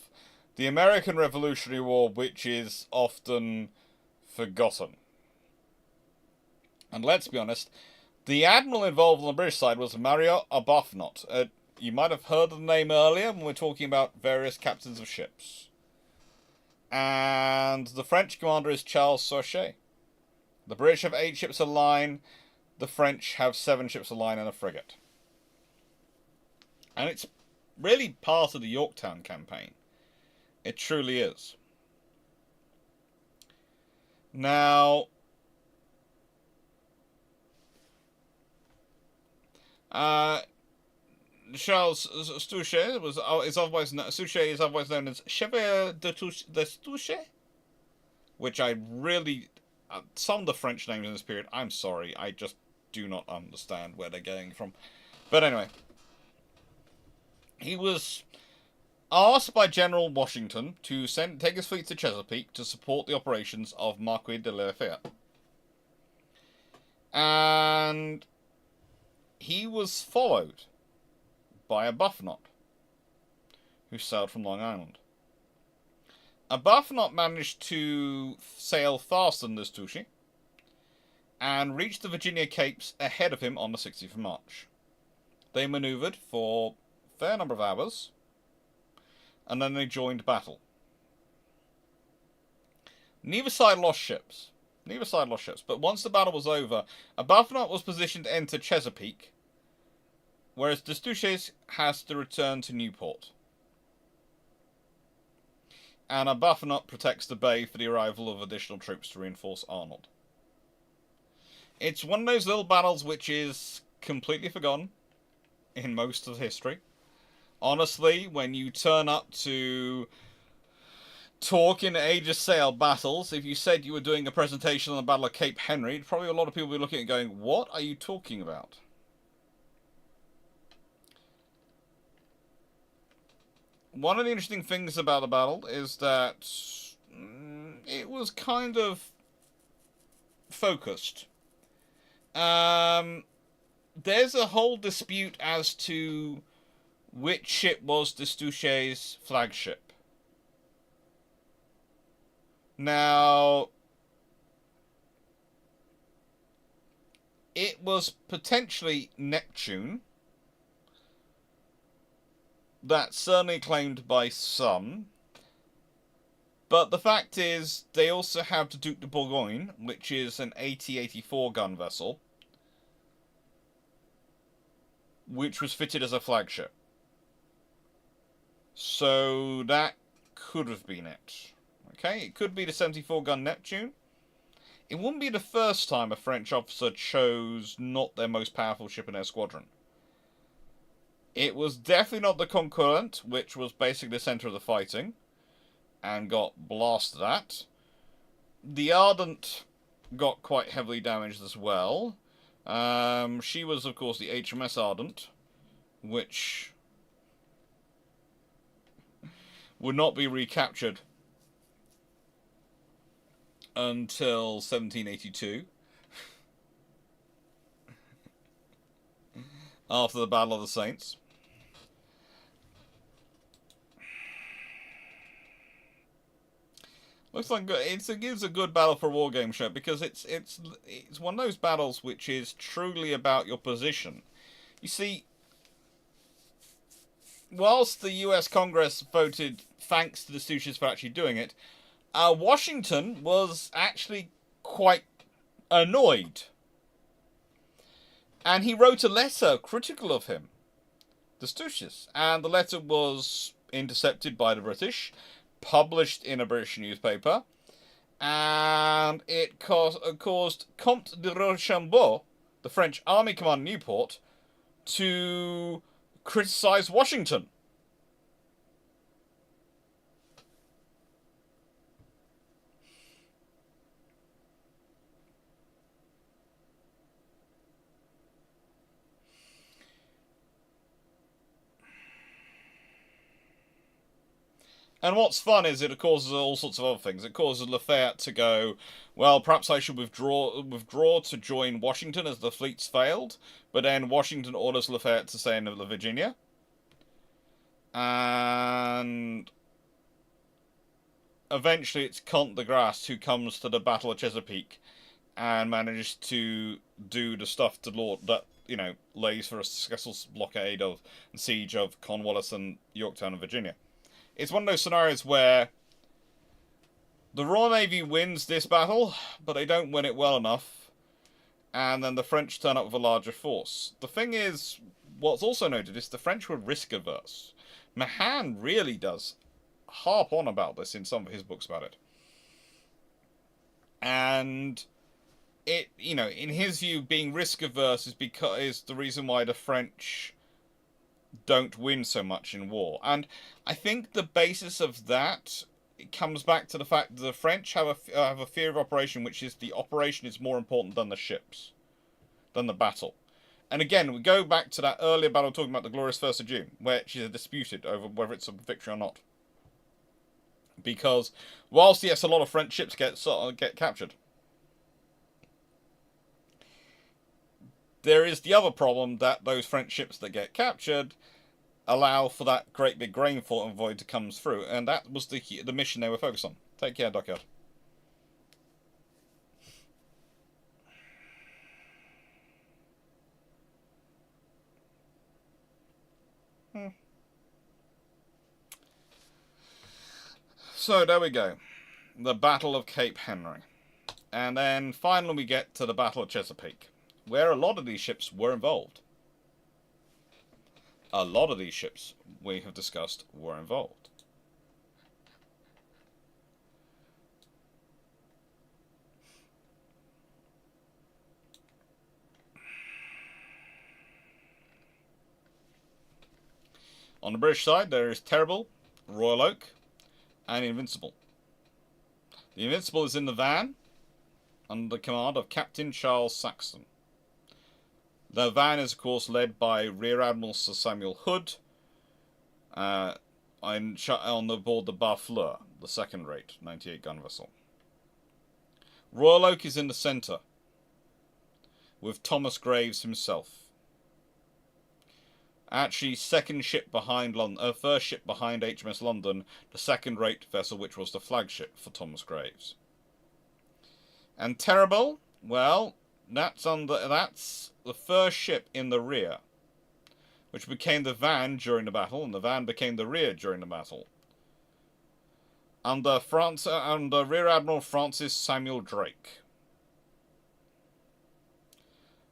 Speaker 1: the American Revolutionary War which is often forgotten. And let's be honest, the admiral involved on the British side was Mario Arbuthnot. You might have heard of the name earlier when we're talking about various captains of ships. And the French commander is Charles Sauchet. The British have 8 ships of line. The French have 7 ships of line and a frigate. And it's really part of the Yorktown campaign. It truly is. Now, Charles Stouchet Suchet is otherwise known as Chevalier de Stouchet, which I really some of the French names in this period. I'm sorry, I just do not understand where they're getting from. But anyway, he was asked by General Washington to take his fleet to Chesapeake to support the operations of Marquis de Lafayette. And he was followed by a Buffnot, who sailed from Long Island. A Buffnot managed to sail faster than the Stouchet, and reached the Virginia Capes ahead of him on the 16th of March. They manoeuvred for a fair number of hours, and then they joined battle. Neither side lost ships, but once the battle was over, a Buffnot was positioned to enter Chesapeake, whereas the Stouchet has to return to Newport. And a Buffnot protects the bay for the arrival of additional troops to reinforce Arnold. It's one of those little battles which is completely forgotten in most of history. Honestly, when you turn up to talk in Age of Sail battles, if you said you were doing a presentation on the Battle of Cape Henry, probably a lot of people would be looking at it going, what are you talking about? One of the interesting things about the battle is that it was kind of focused. There's a whole dispute as to which ship was the Stouchet's flagship. Now, it was potentially Neptune. That's certainly claimed by some. But the fact is, they also have the Duc de Bourgogne, which is an 80-84 gun vessel, which was fitted as a flagship. So that could have been it. Okay, it could be the 74 gun Neptune. It wouldn't be the first time a French officer chose not their most powerful ship in their squadron. It was definitely not the Concurrent, which was basically the centre of the fighting, and got blasted at. The Ardent got quite heavily damaged as well. She was, of course, the HMS Ardent, which would not be recaptured until 1782, after the Battle of the Saints. Looks like it gives a good battle for a war game show, because it's one of those battles which is truly about your position. You see, whilst the US Congress voted thanks to the Stooges for actually doing it, Washington was actually quite annoyed. And he wrote a letter critical of him, the Stooges. And the letter was intercepted by the British, published in a British newspaper, and it caused Comte de Rochambeau, the French army commander in Newport, to criticize Washington. And what's fun is it causes all sorts of other things. It causes Lafayette to go, well, perhaps I should withdraw to join Washington as the fleet's failed. But then Washington orders Lafayette to stay in Virginia. And eventually it's Comte de Grasse who comes to the Battle of Chesapeake and manages to do the stuff that, lays for a successful blockade of and siege of Cornwallis and Yorktown and Virginia. It's one of those scenarios where the Royal Navy wins this battle, but they don't win it well enough, and then the French turn up with a larger force. The thing is, what's also noted is the French were risk-averse. Mahan really does harp on about this in some of his books about it. And it, in his view, being risk-averse is the reason why the French don't win so much in war. And I think the basis of that, it comes back to the fact that the French have a fear of operation, which is the operation is more important than the ships, than the battle. And again, we go back to that earlier battle talking about the glorious 1st of June, where she's disputed over whether it's a victory or not. Because whilst, yes, a lot of French ships get captured, there is the other problem that those French ships that get captured allow for that great big grain void to come through, and that was the mission they were focused on. Take care, Dockyard. So there we go. The Battle of Cape Henry. And then finally we get to the Battle of Chesapeake, where a lot of these ships were involved. A lot of these ships we have discussed were involved. On the British side, there is Terrible, Royal Oak, and Invincible. The Invincible is in the van, under the command of Captain Charles Saxton. The van is, of course, led by Rear Admiral Sir Samuel Hood, on board the Barfleur, the second-rate 98-gun vessel. Royal Oak is in the centre, with Thomas Graves himself. Actually, second ship behind first ship behind HMS London, the second-rate vessel, which was the flagship for Thomas Graves. And Terrible, well, that's the first ship in the rear, which became the van during the battle, and the van became the rear during the battle. Under Rear Admiral Francis Samuel Drake,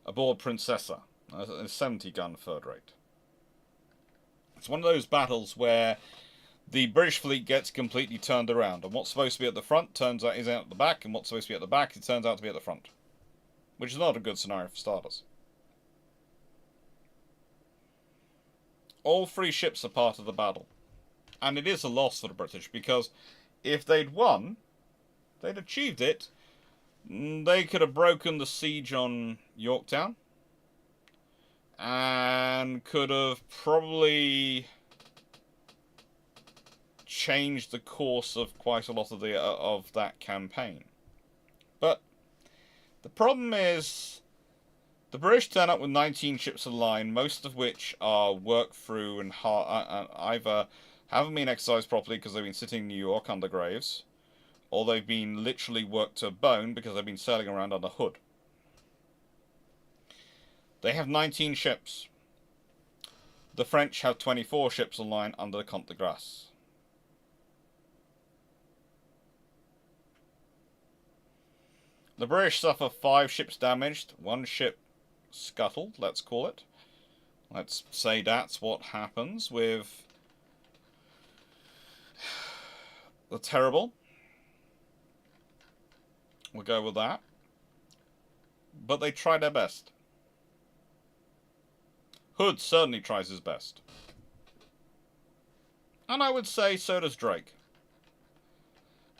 Speaker 1: aboard Princessa, a 70-gun third-rate. It's one of those battles where the British fleet gets completely turned around, and what's supposed to be at the front turns out is out at the back, and what's supposed to be at the back, it turns out to be at the front. Which is not a good scenario for starters. All three ships are part of the battle. And it is a loss for the British, because if they'd won, they'd achieved it, they could have broken the siege on Yorktown, and could have probably changed the course of quite a lot of that campaign. But the problem is, the British turn up with 19 ships of the line, most of which are worked through and either haven't been exercised properly because they've been sitting in New York under Graves, or they've been literally worked to a bone because they've been sailing around under Hood. They have 19 ships. The French have 24 ships on line under the Comte de Grasse. The British suffer 5 ships damaged, 1 ship scuttled, let's call it. Let's say that's what happens with the Terrible. We'll go with that. But they try their best. Hood certainly tries his best. And I would say so does Drake.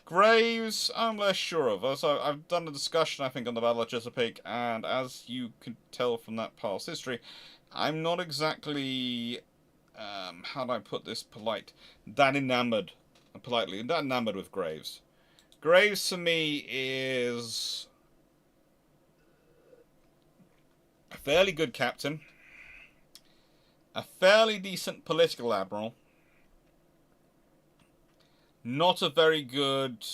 Speaker 1: Graves, I'm less sure of. So I've done a discussion, I think, on the Battle of Chesapeake, and as you can tell from that past history, I'm not exactly, how do I put this that enamored with Graves. Graves, to me, is a fairly good captain, a fairly decent political admiral, not a very good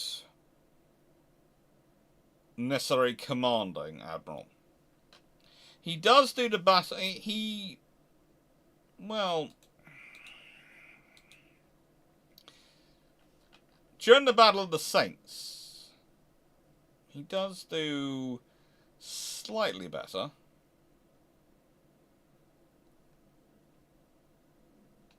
Speaker 1: necessarily commanding admiral. He does do the battle. During the Battle of the Saints, he does do slightly better.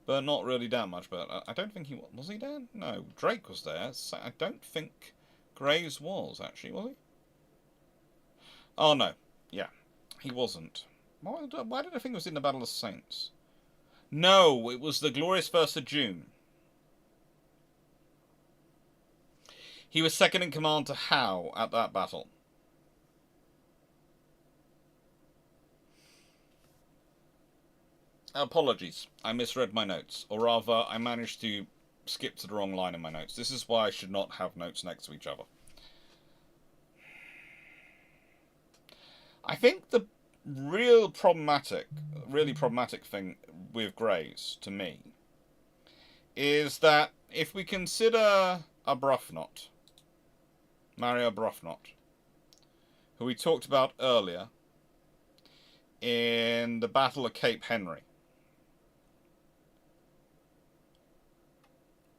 Speaker 1: But not really that much better. I don't think he was he there? No, Drake was there. So I don't think Graves was, actually, was he? Oh, no. Yeah, he wasn't. Why did I think he was in the Battle of the Saints? No, it was the glorious 1st of June. He was second in command to Howe at that battle. Apologies, I misread my notes. Or rather, I managed to skip to the wrong line in my notes. This is why I should not have notes next to each other. I think the really problematic thing with Graves, to me, is that if we consider Arbuthnot, Mario Arbuthnot, who we talked about earlier in the Battle of Cape Henry,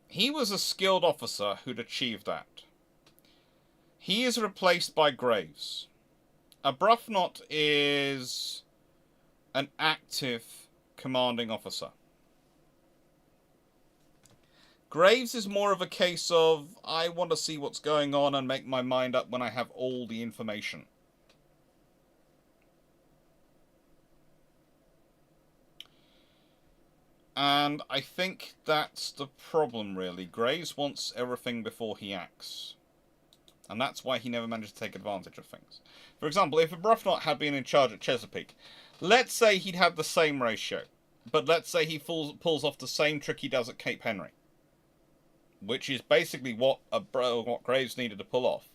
Speaker 1: he was a skilled officer who'd achieved that. He is replaced by Graves. Arbuthnot is an active commanding officer. Graves is more of a case of, I want to see what's going on and make my mind up when I have all the information. And I think that's the problem, really. Graves wants everything before he acts. And that's why he never managed to take advantage of things. For example, if Arbuthnot had been in charge at Chesapeake, let's say he'd had the same ratio, but let's say he pulls off the same trick he does at Cape Henry, which is basically what Graves needed to pull off.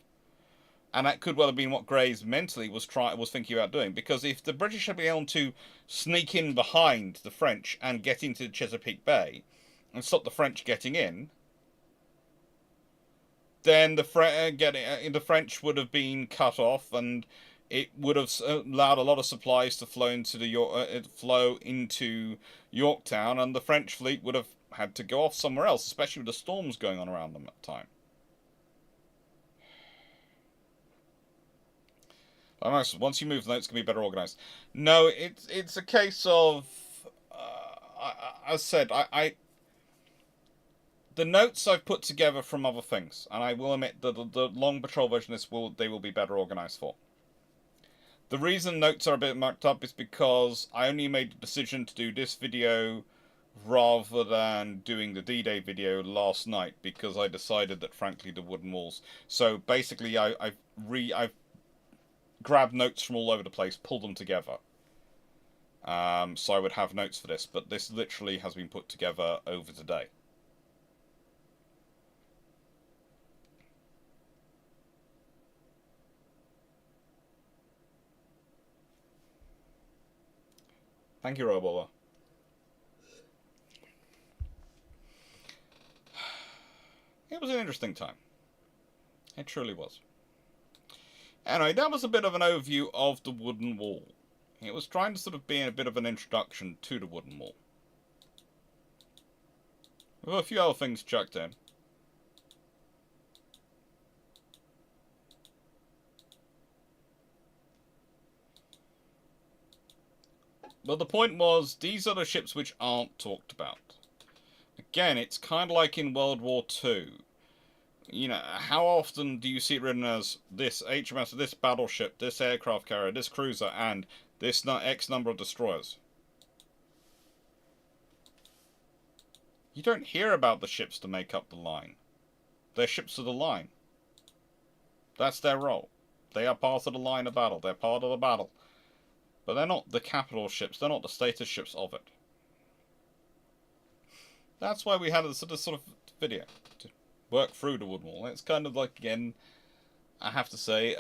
Speaker 1: And that could well have been what Graves mentally was thinking about doing, because if the British had been able to sneak in behind the French and get into Chesapeake Bay and stop the French getting in, then the French would have been cut off, and it would have allowed a lot of supplies to flow into Yorktown, and the French fleet would have had to go off somewhere else, especially with the storms going on around them at the time. Once you move, the notes can be better organised. No, it's a case of, as said, the notes I've put together from other things, and I will admit that the long patrol version of this they will be better organised for. The reason notes are a bit marked up is because I only made the decision to do this video rather than doing the D-Day video last night, because I decided that, frankly, the wooden walls. So basically, I've grabbed notes from all over the place, pulled them together. So I would have notes for this, but this literally has been put together over today. Thank you, Robola. It was an interesting time. It truly was. Anyway, that was a bit of an overview of the wooden wall. It was trying to sort of be a bit of an introduction to the wooden wall, with a few other things chucked in. But the point was, these are the ships which aren't talked about. Again, it's kind of like in World War II. You know, how often do you see it written as this HMS, this battleship, this aircraft carrier, this cruiser, and this X number of destroyers? You don't hear about the ships to make up the line. They're ships of the line. That's their role. They are part of the line of battle. They're part of the battle. But they're not the capital ships. They're not the status ships of it. That's why we had this sort of video to work through the wooden wall. It's kind of like, again, I have to say,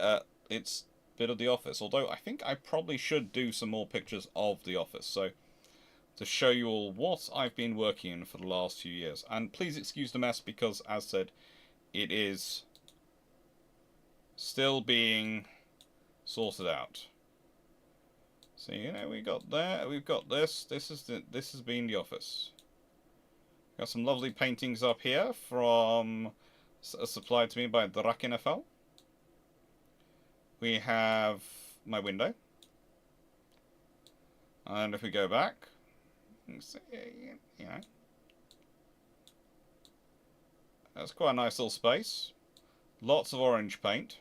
Speaker 1: it's a bit of The Office. Although I think I probably should do some more pictures of The Office. So, to show you all what I've been working in for the last few years. And please excuse the mess because, as said, it is still being sorted out. So, you know, we've got this. This has been The Office. Got some lovely paintings up here from supplied to me by Naval. We have my window, and if we go back, you can see, you know, that's quite a nice little space. Lots of orange paint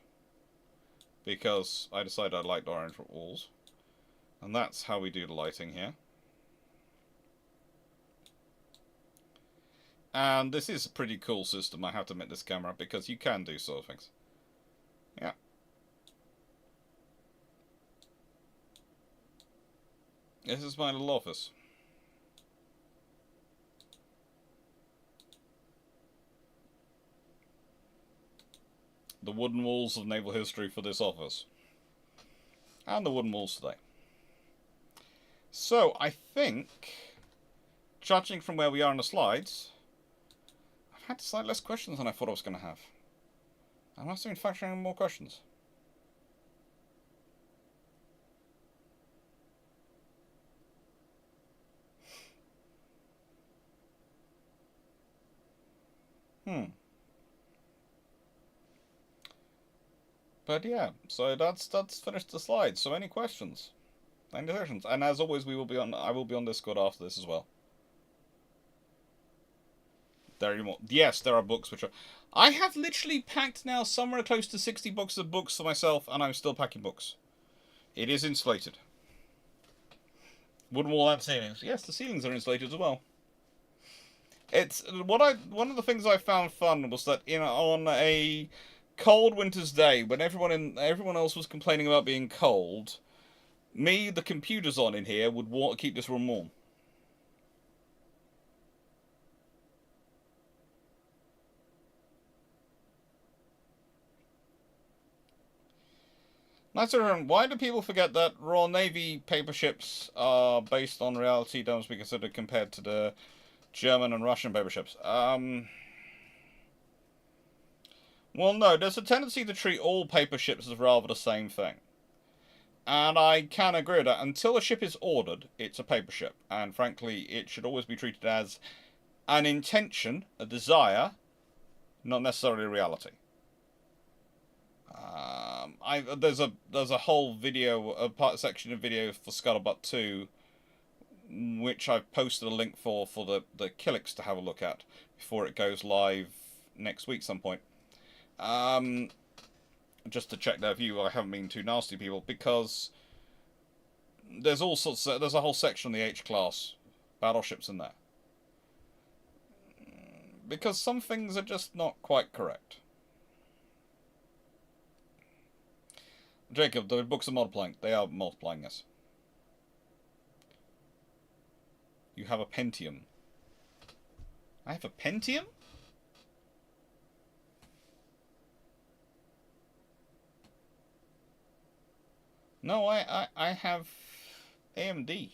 Speaker 1: because I decided I liked orange walls, and that's how we do the lighting here. And this is a pretty cool system, I have to admit, this camera, because you can do sort of things. Yeah. This is my little office. The wooden walls of naval history for this office. And the wooden walls today. So, I think, judging from where we are in the slides, I've had slightly less questions than I thought I was going to have. I must have been factoring in more questions. But yeah, so that's finished the slides. So any questions? Any decisions? And as always, I will be on Discord after this as well. There you go. Yes, there are books which are. I have literally packed now somewhere close to 60 boxes of books for myself, and I'm still packing books. It is insulated. Wooden wall and ceilings. Yes, the ceilings are insulated as well. It's one of the things I found fun was that on a cold winter's day when everyone else was complaining about being cold, me, the computers on in here, would keep this room warm. Nice room. Why do people forget that Royal Navy paper ships are based on reality? Don't be considered compared to the German and Russian paper ships. Well, no. There's a tendency to treat all paper ships as rather the same thing. And I can agree with that. Until a ship is ordered, it's a paper ship. And frankly, it should always be treated as an intention, a desire, not necessarily a reality. There's a whole video, section of video for Scuttlebutt 2, which I've posted a link for the Killix to have a look at before it goes live next week some point. Just to check their view, I haven't been too nasty, people, because there's all sorts. There's a whole section on the H-class battleships in there, because some things are just not quite correct. Jacob, the books are multiplying. They are multiplying, yes. You have a Pentium. I have a Pentium? No, I have AMD.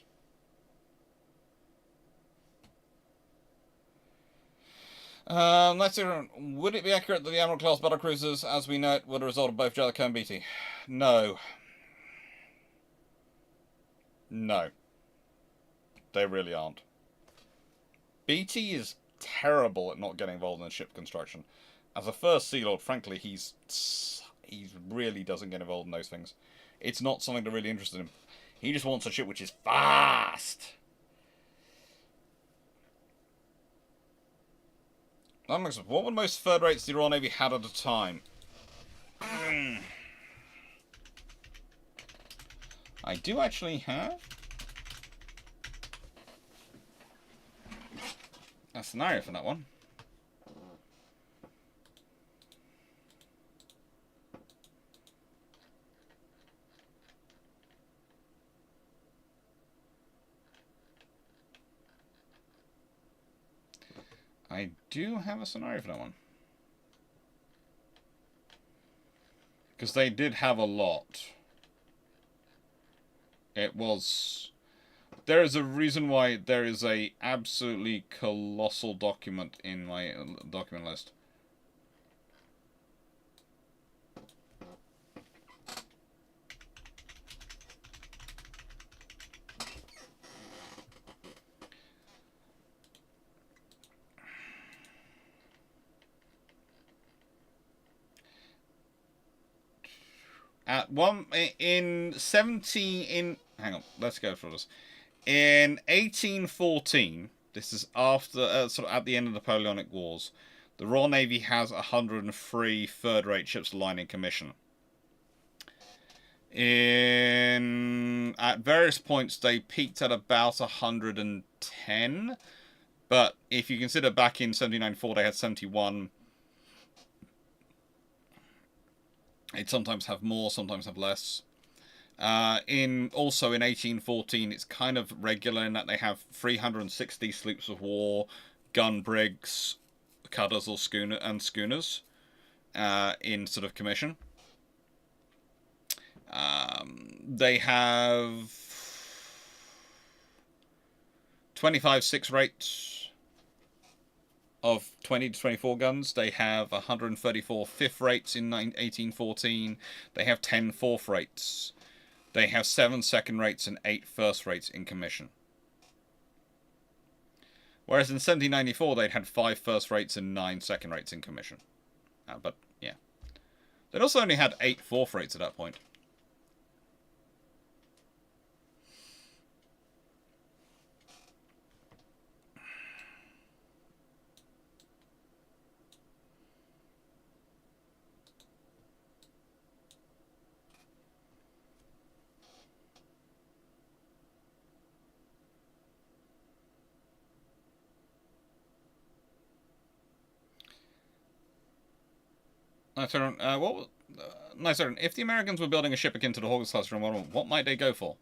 Speaker 1: Let's see. Would it be accurate that the Admiral-class battlecruisers, as we know it, were the result of both Jellicoe and Beatty? No. No. They really aren't. Beatty is terrible at not getting involved in ship construction. As a first Sea Lord, frankly, he really doesn't get involved in those things. It's not something they're really interested in. He just wants a ship which is fast. What were most third rates the Royal Navy had at the time? I do actually have a scenario for that one. I do have a scenario for that one. Because they did have a lot. It was... There is a reason why there is a absolutely colossal document in my document list. At one in 17 in hang on, let's go through this. In 1814, this is after sort of at the end of the Napoleonic Wars, the Royal Navy has 103 third-rate ships lying in commission. At various points, they peaked at about 110. But if you consider back in 1794 they had 71, they'd sometimes have more, sometimes have less. Also in 1814, it's kind of regular in that they have 360 sloops of war, gun brigs, cutters or schooners in sort of commission. They have 25 6 rates of 20 to 24 guns. They have 134 fifth rates in 1814. They have 10 fourth rates. They have 7 second rates and 8 first rates in commission. Whereas in 1794 they'd had 5 first rates and 9 second rates in commission. But yeah. They'd also only had 8 fourth rates at that point. If the Americans were building a ship akin to the Hawkins class, what might they go for?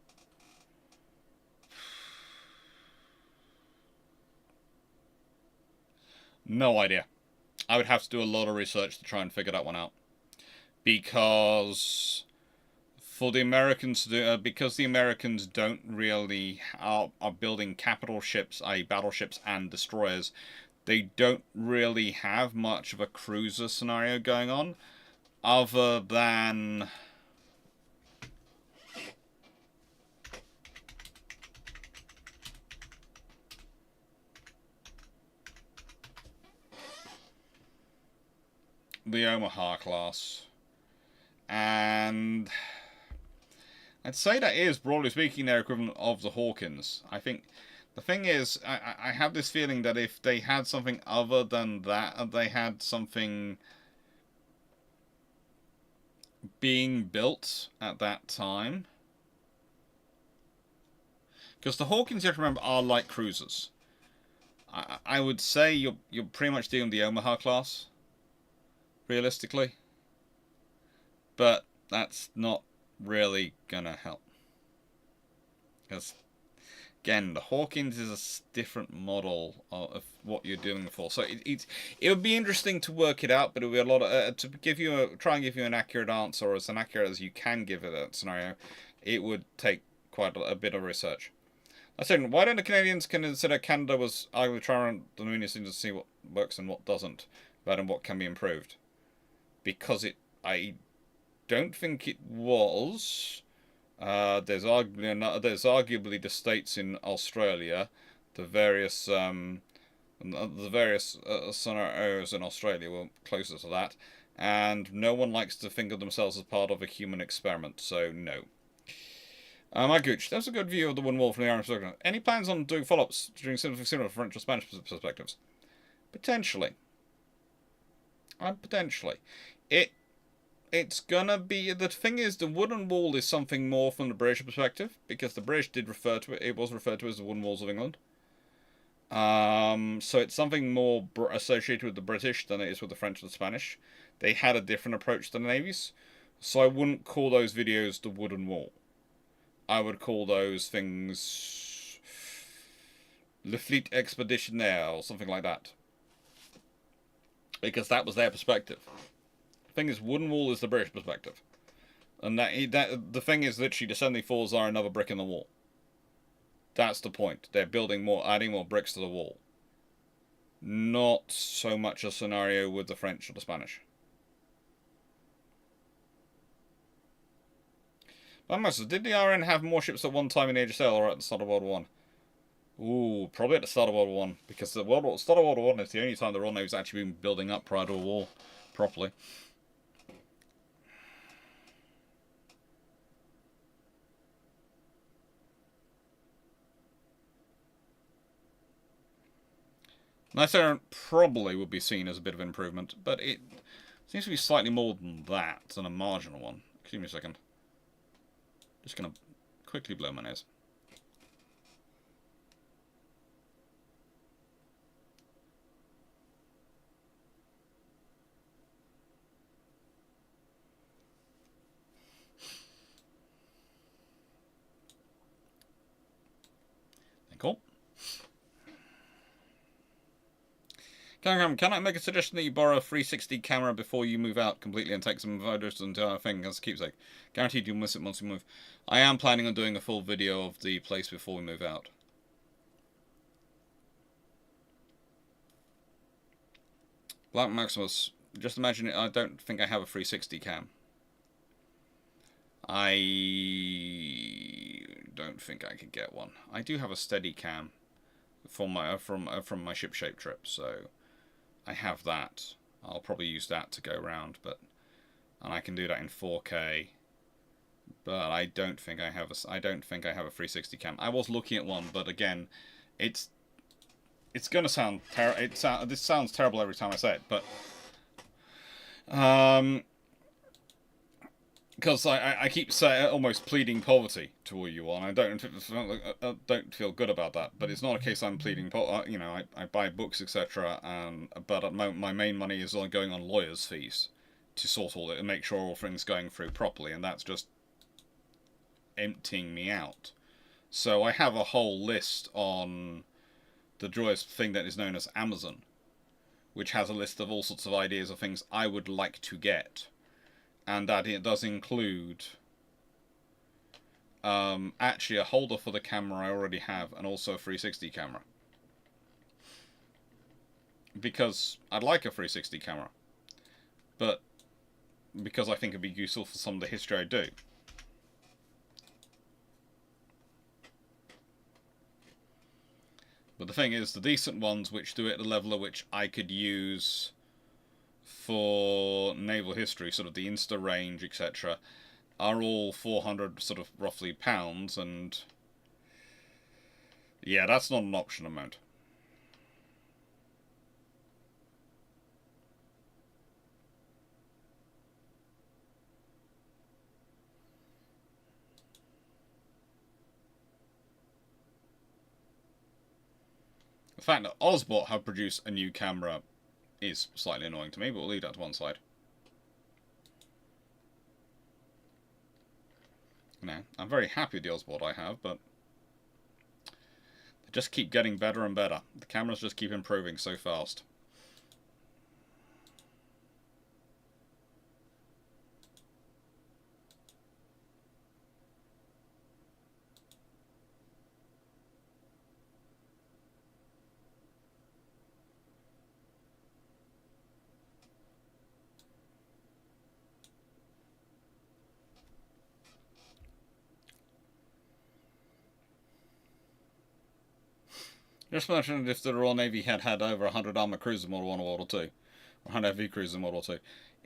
Speaker 1: No idea. I would have to do a lot of research to try and figure that one out. Because for the Americans, because the Americans don't really are building capital ships, i.e. battleships and destroyers, they don't really have much of a cruiser scenario going on, other than the Omaha class. And I'd say that is, broadly speaking, their equivalent of the Hawkins. I think the thing is, I have this feeling that if they had something other than that, they had something being built at that time. Because the Hawkins, you have to remember, are light cruisers. I would say you're pretty much dealing with the Omaha class, realistically. But that's not really gonna help. Because, again, the Hawkins is a different model of what you're doing for. So it would be interesting to work it out, but it would be a lot of to try and give you an accurate answer, or as accurate as you can give it that scenario. It would take quite a bit of research. I said, why don't the Canadians consider Canada was arbitrary the meanest thing to see what works and what doesn't, and what can be improved? Because I don't think it was. There's arguably the states in Australia, the various scenarios in Australia were closer to that, and no one likes to think of themselves as part of a human experiment, so no. My gooch, that's a good view of the one wall from the Irish Circle. Any plans on doing follow-ups during something similar from French or Spanish perspectives? Potentially. Potentially. It's gonna be, the thing is, the wooden wall is something more from the British perspective, because the British did refer to it was referred to as the wooden walls of England. So it's something more associated with the British than it is with the French and the Spanish. They had a different approach to the navies, so I wouldn't call those videos the wooden wall. I would call those things Le Fleet Expeditionnaire or something like that, because that was their perspective. The thing is, wooden wall is the British perspective, and that the thing is literally the 74s are another brick in the wall. That's the point. They're building more, adding more bricks to the wall. Not so much a scenario with the French or the Spanish. Did the RN have more ships at one time in Age of Sail or at the start of World War I? Ooh, probably at the start of World War I, because the start of World War I is the only time the Royal Navy's actually been building up prior to a war properly. Nice Iron probably would be seen as a bit of improvement, but it seems to be slightly more than that, than a marginal one. Excuse me a second. Just gonna quickly blow my nose. Can I make a suggestion that you borrow a 360 camera before you move out completely and take some photos and thing as a keepsake? Guaranteed you'll miss it once you move. I am planning on doing a full video of the place before we move out. Black Maximus, just imagine it. I don't think I have a 360 cam. I don't think I could get one. I do have a steady cam from my ship shape trip, so I have that. I'll probably use that to go around, and I can do that in 4K. But I don't think I have a 360 cam. I was looking at one, but again, it's gonna sound this sounds terrible every time I say it, but because I keep saying, almost pleading poverty to all you on. I don't feel good about that, but it's not a case I'm pleading you know, I buy books, etc. But at the moment, my main money is going on lawyers' fees to sort all it and make sure all things going through properly, and that's just emptying me out. So I have a whole list on the joyous thing that is known as Amazon, which has a list of all sorts of ideas of things I would like to get. And that it does include actually a holder for the camera I already have, and also a 360 camera. Because I'd like a 360 camera, but because I think it'd be useful for some of the history I do. But the thing is, the decent ones which do it at a level at which I could use for naval history, sort of the Insta range, etc., are all 400 sort of roughly pounds, and yeah, that's not an option amount. The fact that Osbot have produced a new camera is slightly annoying to me, but we'll leave that to one side. Now, I'm very happy with the Osbot I have, but they just keep getting better and better. The cameras just keep improving so fast. Just mentioned if the Royal Navy had over 100 armoured cruisers in World War I or World War II, or 100 heavy cruisers in World War II,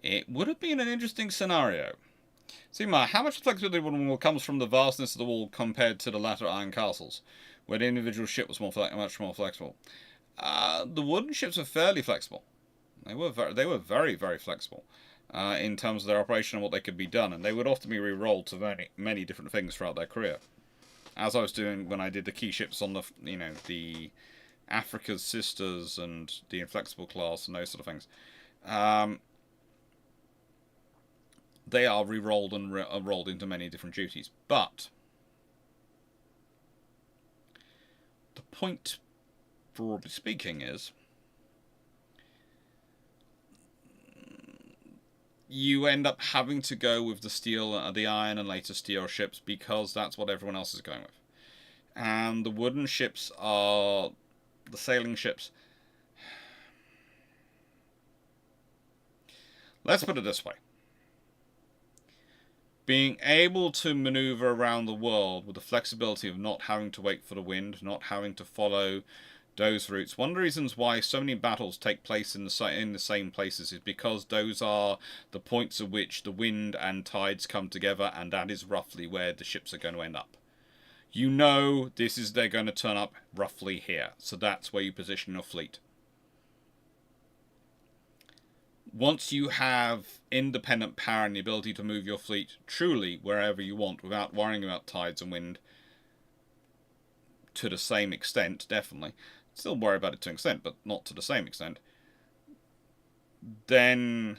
Speaker 1: it would have been an interesting scenario. See, Mark, how much flexibility comes from the vastness of the wall compared to the latter iron castles, where the individual ship was much more flexible? The wooden ships were fairly flexible. They were very, very flexible in terms of their operation and what they could be done, and they would often be re-rolled to many different things throughout their career. As I was doing when I did the key ships on the, you know, the Africa's Sisters and the Inflexible class and those sort of things. They are re-rolled and rolled into many different duties. But the point, broadly speaking, is you end up having to go with the steel, the iron and later steel ships because that's what everyone else is going with. And the wooden ships are the sailing ships. Let's put it this way. Being able to maneuver around the world with the flexibility of not having to wait for the wind, not having to follow those routes. One of the reasons why so many battles take place in the same places is because those are the points at which the wind and tides come together, and that is roughly where the ships are going to end up. You know they're going to turn up roughly here, so that's where you position your fleet. Once you have independent power and the ability to move your fleet truly wherever you want without worrying about tides and wind to the same extent, definitely, still worry about it to an extent, but not to the same extent, then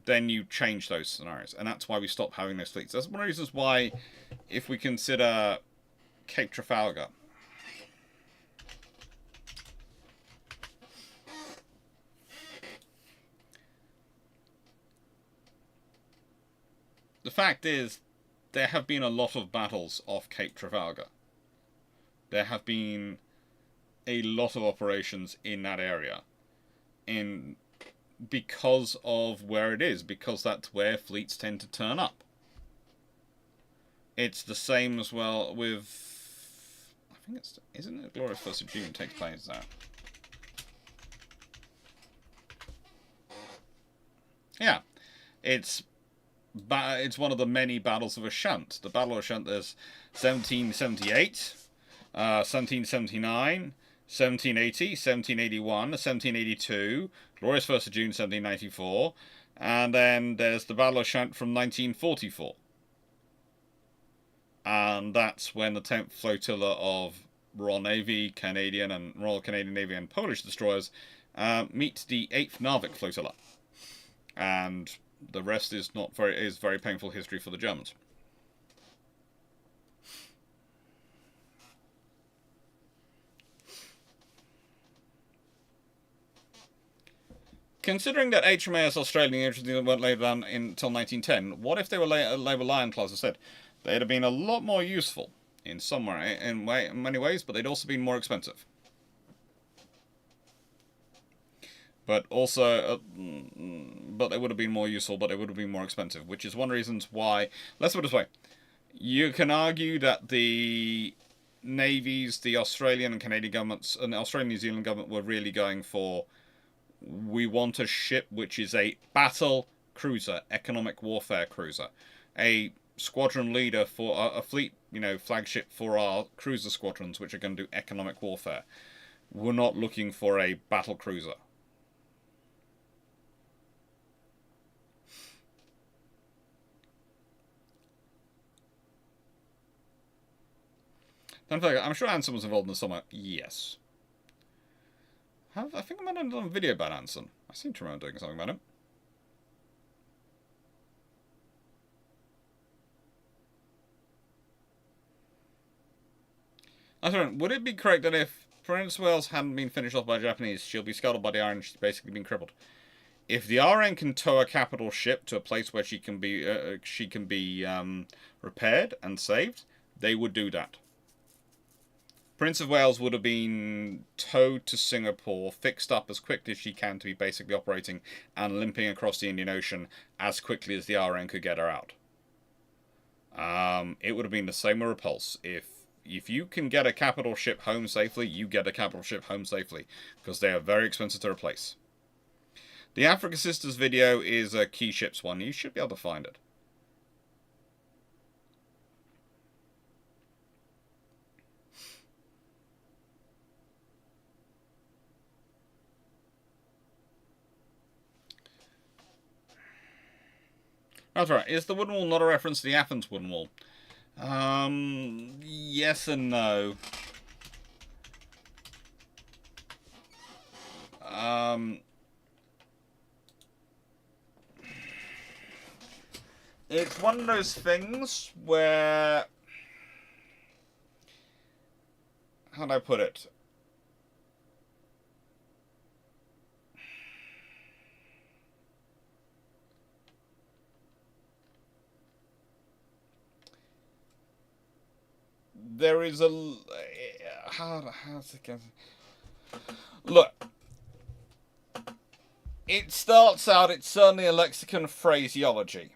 Speaker 1: you change those scenarios. And that's why we stop having those fleets. That's one of the reasons why, if we consider Cape Trafalgar, the fact is, there have been a lot of battles off Cape Trafalgar. There have been a lot of operations in that area, because of where it is, because that's where fleets tend to turn up. It's the same as well with, I think it's, isn't it Glorious 1st of June takes place there? Yeah, it's one of the many battles of Ashunt. The Battle of Ashunt, there's 1778, 1779, 1780, 1781, 1782, Glorious 1st of June 1794, and then there's the Battle of Ashunt from 1944. And that's when the 10th Flotilla of Royal Navy, Canadian and Royal Canadian Navy and Polish destroyers meet the 8th Narvik Flotilla. And the rest is very painful history for the Germans. Considering that HMAS Australian weren't laid down until 1910, what if they were labelled Ironclads instead? They'd have been a lot more useful in many ways, but they'd also been more expensive. But also, but they would have been more useful, but they would have been more expensive, which is one of the reasons why. Let's put it this way: you can argue that the navies, the Australian and Canadian governments, and the Australian and New Zealand government were really going for, we want a ship which is a battle cruiser, economic warfare cruiser, a squadron leader for a fleet, flagship for our cruiser squadrons, which are going to do economic warfare. We're not looking for a battle cruiser. I'm sure Anson was involved in this somewhere. Yes. I think I might have done a video about Anson. I seem to remember doing something about him. I don't know, would it be correct that if Prince Wales hadn't been finished off by the Japanese, she'll be scuttled by the RN, she's basically been crippled? If the RN can tow a capital ship to a place where she can be repaired and saved, they would do that. Prince of Wales would have been towed to Singapore, fixed up as quickly as she can to be basically operating and limping across the Indian Ocean as quickly as the RN could get her out. It would have been the same with Repulse. If you can get a capital ship home safely, you get a capital ship home safely, because they are very expensive to replace. The Africa Sisters video is a Key Ships one. You should be able to find it. That's right. Is the wooden wall not a reference to the Athens wooden wall? Yes and no. It's one of those things where, how do I put it? There is a, how's it going? Look, it starts out, it's certainly a lexicon phraseology.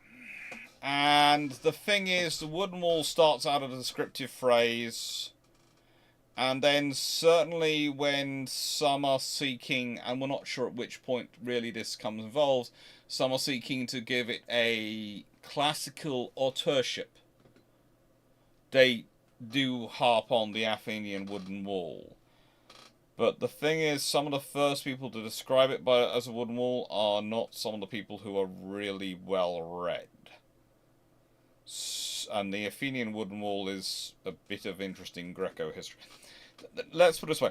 Speaker 1: And the thing is, the wooden wall starts out as a descriptive phrase. And then certainly when some are seeking, and we're not sure at which point really this comes involved, some are seeking to give it a classical authorship. They do harp on the Athenian wooden wall. But the thing is, some of the first people to describe it as a wooden wall are not some of the people who are really well read. And the Athenian wooden wall is a bit of interesting Greco history. Let's put it this way.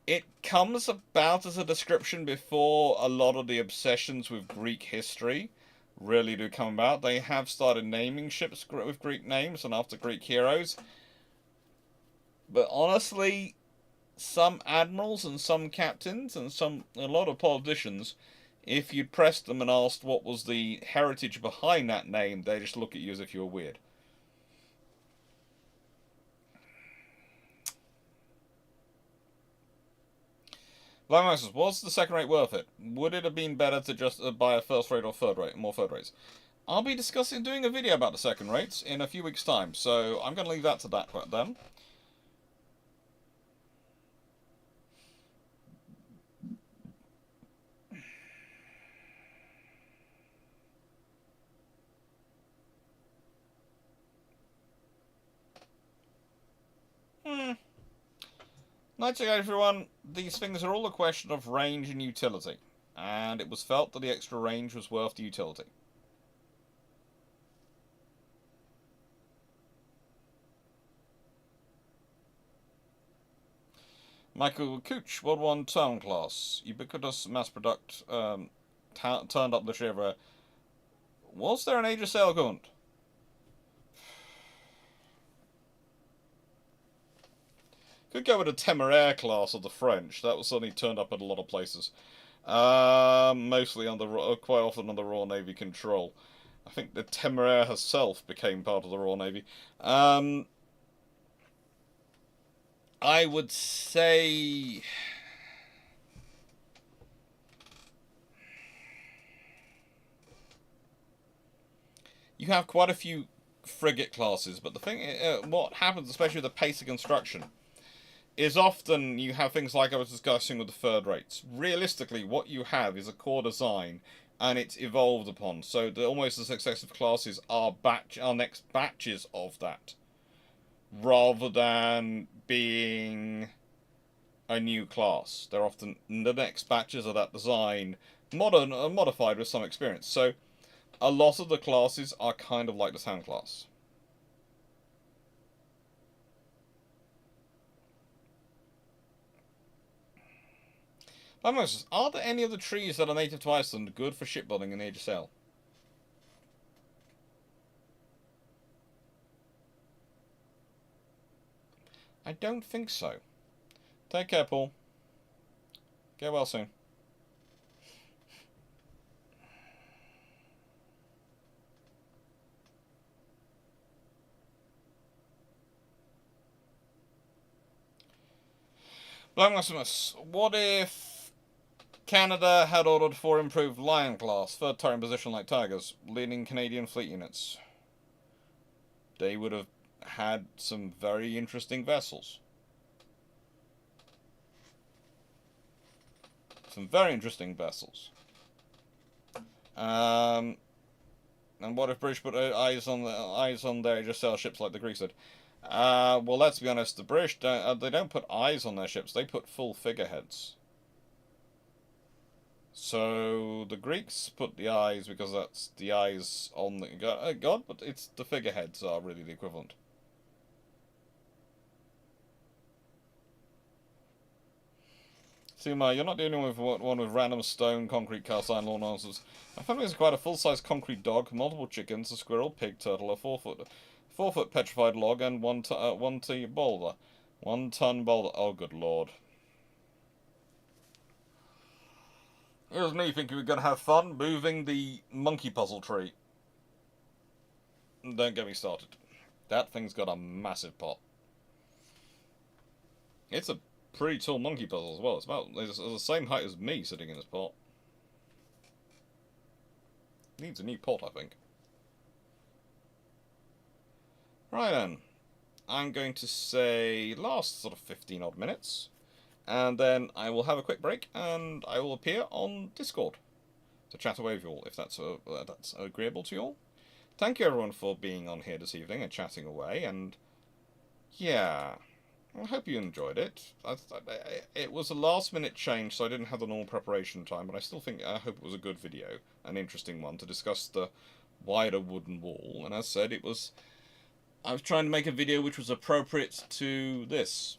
Speaker 1: It comes about as a description before a lot of the obsessions with Greek history really do come about. They have started naming ships with Greek names and after Greek heroes. But honestly, some admirals and some captains and a lot of politicians If you'd pressed them and asked what was the heritage behind that name, they just look at you as if you were weird. Blackmax says, was the second rate worth it? Would it have been better to just buy a first rate or third rate, more third rates? I'll be doing a video about the second rates in a few weeks' time, so I'm going to leave that to that then. Night again, everyone. These things are all a question of range and utility, and it was felt that the extra range was worth the utility. Michael Cooch, World 1 Town Class, ubiquitous mass product, turned up the shiver. Was there an Age of Sail Gaunt? Could go with a Temeraire class of the French. That was suddenly turned up at a lot of places. Mostly quite often under Royal Navy control. I think the Temeraire herself became part of the Royal Navy. I would say... you have quite a few frigate classes, but the thing, what happens, especially with the pace of construction, is often you have things like I was discussing with the third rates. Realistically, what you have is a core design, and it's evolved upon. So almost the successive classes are next batches of that, rather than being a new class. They're often the next batches of that design, modified with some experience. So a lot of the classes are kind of like the town class. Are there any of the trees that are native to Iceland good for shipbuilding in the Age of Sail? I don't think so. Take care, Paul. Get well soon. Black Maximus, what if Canada had ordered 4 improved Lion class, third turret position like Tigers, leading Canadian fleet units? They would have had some very interesting vessels. Some very interesting vessels. And what if British put eyes on their Age of Sail ships like the Greeks did? Well, let's be honest. The British they don't put eyes on their ships. They put full figureheads. So the Greeks put the eyes because that's the eyes on the god, but it's the figureheads are really the equivalent. Suma, you're not the only one with random stone, concrete, cast iron lawn nonsense. My family has acquired a full-size concrete dog, multiple chickens, a squirrel, pig, turtle, a 4-foot petrified log, and 1 ton boulder. 1 ton boulder. Oh, good lord. Here's me thinking we're going to have fun moving the monkey puzzle tree. Don't get me started. That thing's got a massive pot. It's a pretty tall monkey puzzle as well. It's the same height as me sitting in this pot. Needs a new pot, I think. Right then. I'm going to say last sort of 15 odd minutes. And then I will have a quick break and I will appear on Discord to chat away with you all, if that's agreeable to you all. Thank you everyone for being on here this evening and chatting away, and yeah, I hope you enjoyed it. It was a last minute change, so I didn't have the normal preparation time, but I hope it was a good video, an interesting one to discuss the wider wooden wall, and as said, I was trying to make a video which was appropriate to this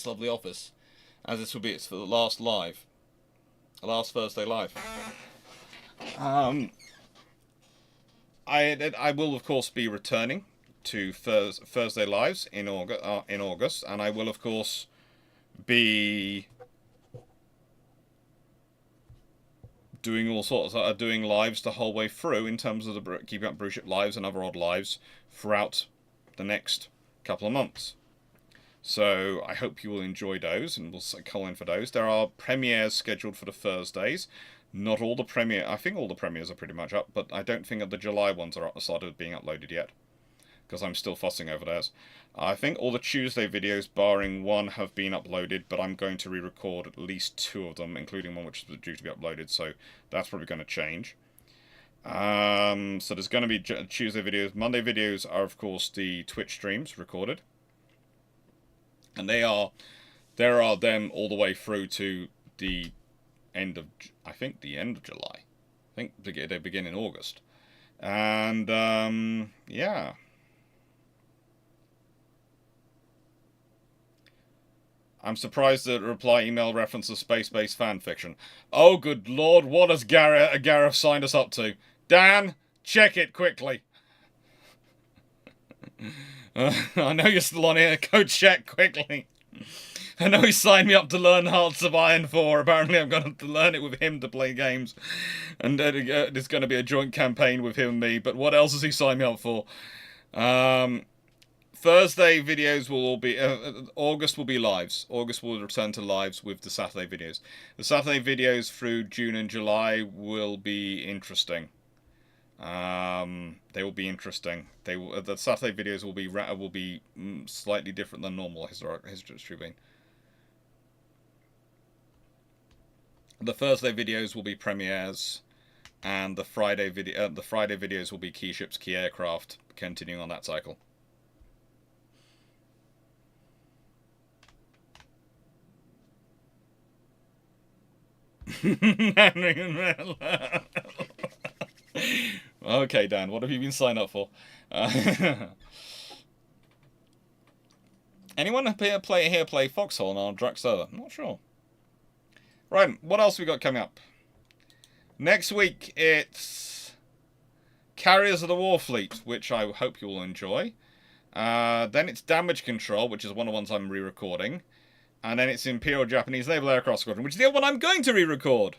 Speaker 1: lovely office, as this will be for the last Thursday live. I will of course be returning to Thursday lives in August, and I will of course be doing all sorts of doing lives the whole way through in terms of the keeping up Brewship lives and other odd lives throughout the next couple of months. So I hope you will enjoy those, and we'll call in for those. There are premieres scheduled for the Thursdays. Not all the premiere. I think all the premieres are pretty much up, but I don't think that the July ones are started being uploaded yet, because I'm still fussing over theirs. I think all the Tuesday videos, barring one, have been uploaded, but I'm going to re-record at least 2 of them, including one which is due to be uploaded, so that's probably going to change. So there's going to be Tuesday videos. Monday videos are, of course, the Twitch streams recorded. And there are them all the way through to the end of, I think, the end of July. I think they begin in August. And, yeah. I'm surprised that reply email references space-based fanfiction. Oh, good lord, what has Gareth signed us up to? Dan, check it quickly. I know you're still on here. Go check quickly. I know he signed me up to learn Hearts of Iron 4. Apparently I'm going to learn it with him to play games. And there's going to be a joint campaign with him and me. But what else has he signed me up for? Thursday videos will all be... August will be lives. August will return to lives with the Saturday videos. The Saturday videos through June and July will be interesting. They will be interesting. The Saturday videos will be slightly different than normal history being. The Thursday videos will be premieres, and the Friday videos will be key ships, key aircraft, continuing on that cycle. Okay, Dan, what have you been signed up for? Anyone here play Foxhole on our Drux server? I'm not sure. Right, what else we got coming up? Next week, it's Carriers of the Warfleet, which I hope you will enjoy. Then it's Damage Control, which is one of the ones I'm re-recording. And then it's Imperial Japanese Naval Aircraft Squadron, which is the other one I'm going to re-record.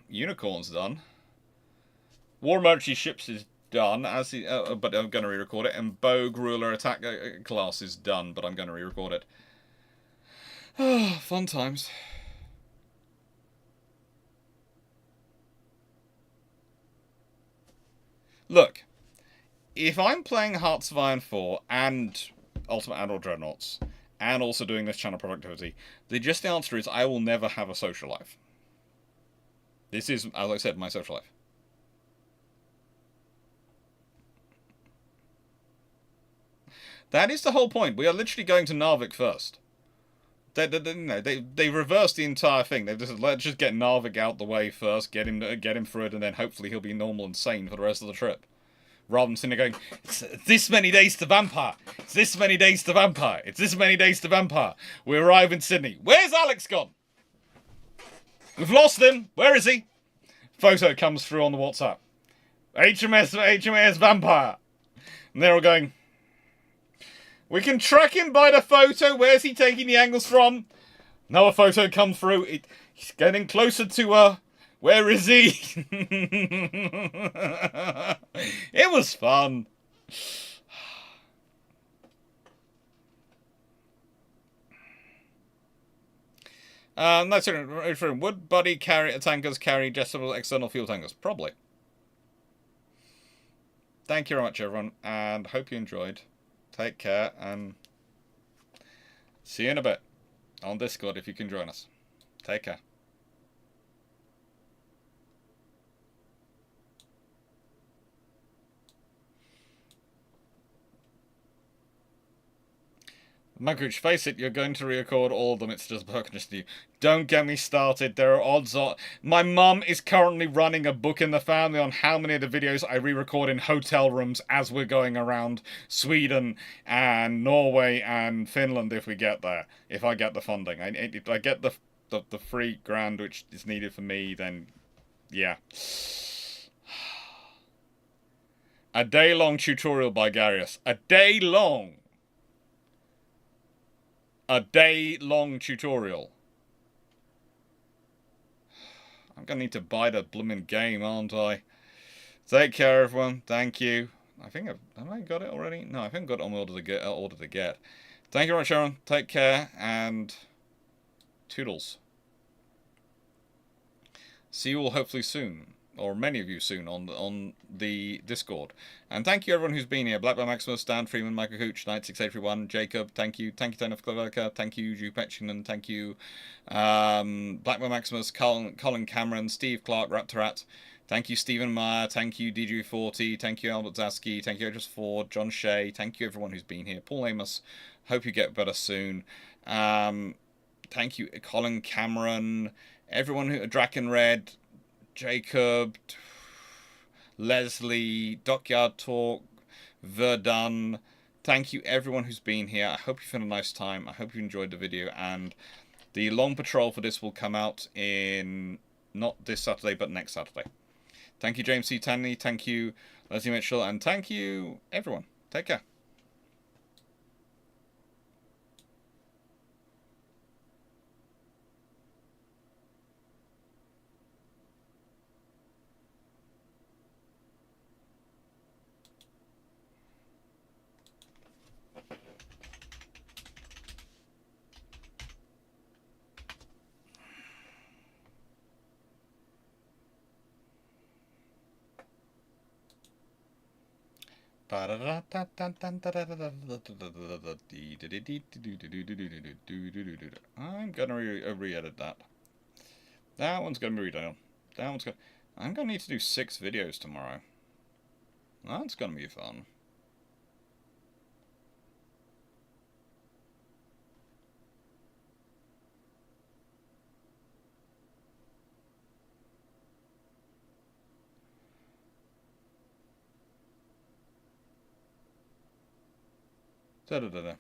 Speaker 1: Unicorn's done. War Military Ships is done, but I'm going to re-record it. And Bogue Ruler Attack Class is done, but I'm going to re-record it. Fun times. Look, if I'm playing Hearts of Iron 4 and Ultimate Admiral Dreadnoughts, and also doing this channel productivity, the answer is I will never have a social life. This is, as I said, my social life. That is the whole point. We are literally going to Narvik first. They reversed the entire thing. They just let's just get Narvik out the way first, get him through it, and then hopefully he'll be normal and sane for the rest of the trip. Rather than sitting there going, it's this many days to Vampire. It's this many days to Vampire. It's this many days to Vampire. We arrive in Sydney. Where's Alex gone? We've lost him. Where is he? Photo comes through on the WhatsApp. HMS Vampire. And they're all going, we can track him by the photo. Where's he taking the angles from? Another photo comes through. He's getting closer to where is he? It was fun. That's it. Would buddy tankers carry adjustable external fuel tankers? Probably. Thank you very much, everyone, and hope you enjoyed. Take care, and see you in a bit on Discord if you can join us. Take care. Magruch, face it, you're going to re-record all of them. It's just Berkness to you. Don't get me started. There are odds on... My mum is currently running a book in the family on how many of the videos I re-record in hotel rooms as we're going around Sweden and Norway and Finland if we get there. If I get the funding. If I get the $3,000 which is needed for me, then... Yeah. A day-long tutorial by Garius. A day-long! A day-long tutorial. I'm going to need to buy the blooming game, aren't I? Take care, everyone. Thank you. I think have I got it already? No, I haven't got it on order to get. Thank you very much, Sharon. Take care, and toodles. See you all hopefully soon, or many of you soon, on the Discord. And thank you everyone who's been here. Blackbear Maximus, Dan Freeman, Michael Hooch, Knight6831, Jacob, thank you. Thank you, Ten of Cleverca, thank you, Ju Petchinen, thank you, Blackbear Maximus, Colin Cameron, Steve Clarke, Raptorat, thank you, Stephen Meyer, thank you, DJ40, thank you, Albert Zaski, thank you, Edris Ford, John Shea, thank you everyone who's been here. Paul Amos, hope you get better soon. Thank you, Colin Cameron, everyone who, Draken Red, Jacob, Leslie, Dockyard Talk, Verdun. Thank you everyone who's been here. I hope you've had a nice time. I hope you enjoyed the video, and the long patrol for this will come out in not this Saturday but next Saturday. Thank you, James C. Tanley. Thank you, Leslie Mitchell, and thank you everyone. Take care. I'm gonna re-edit that. That one's gonna be redone. That one's gonna. I'm gonna need to do 6 videos tomorrow. That's gonna be fun. Da da da da.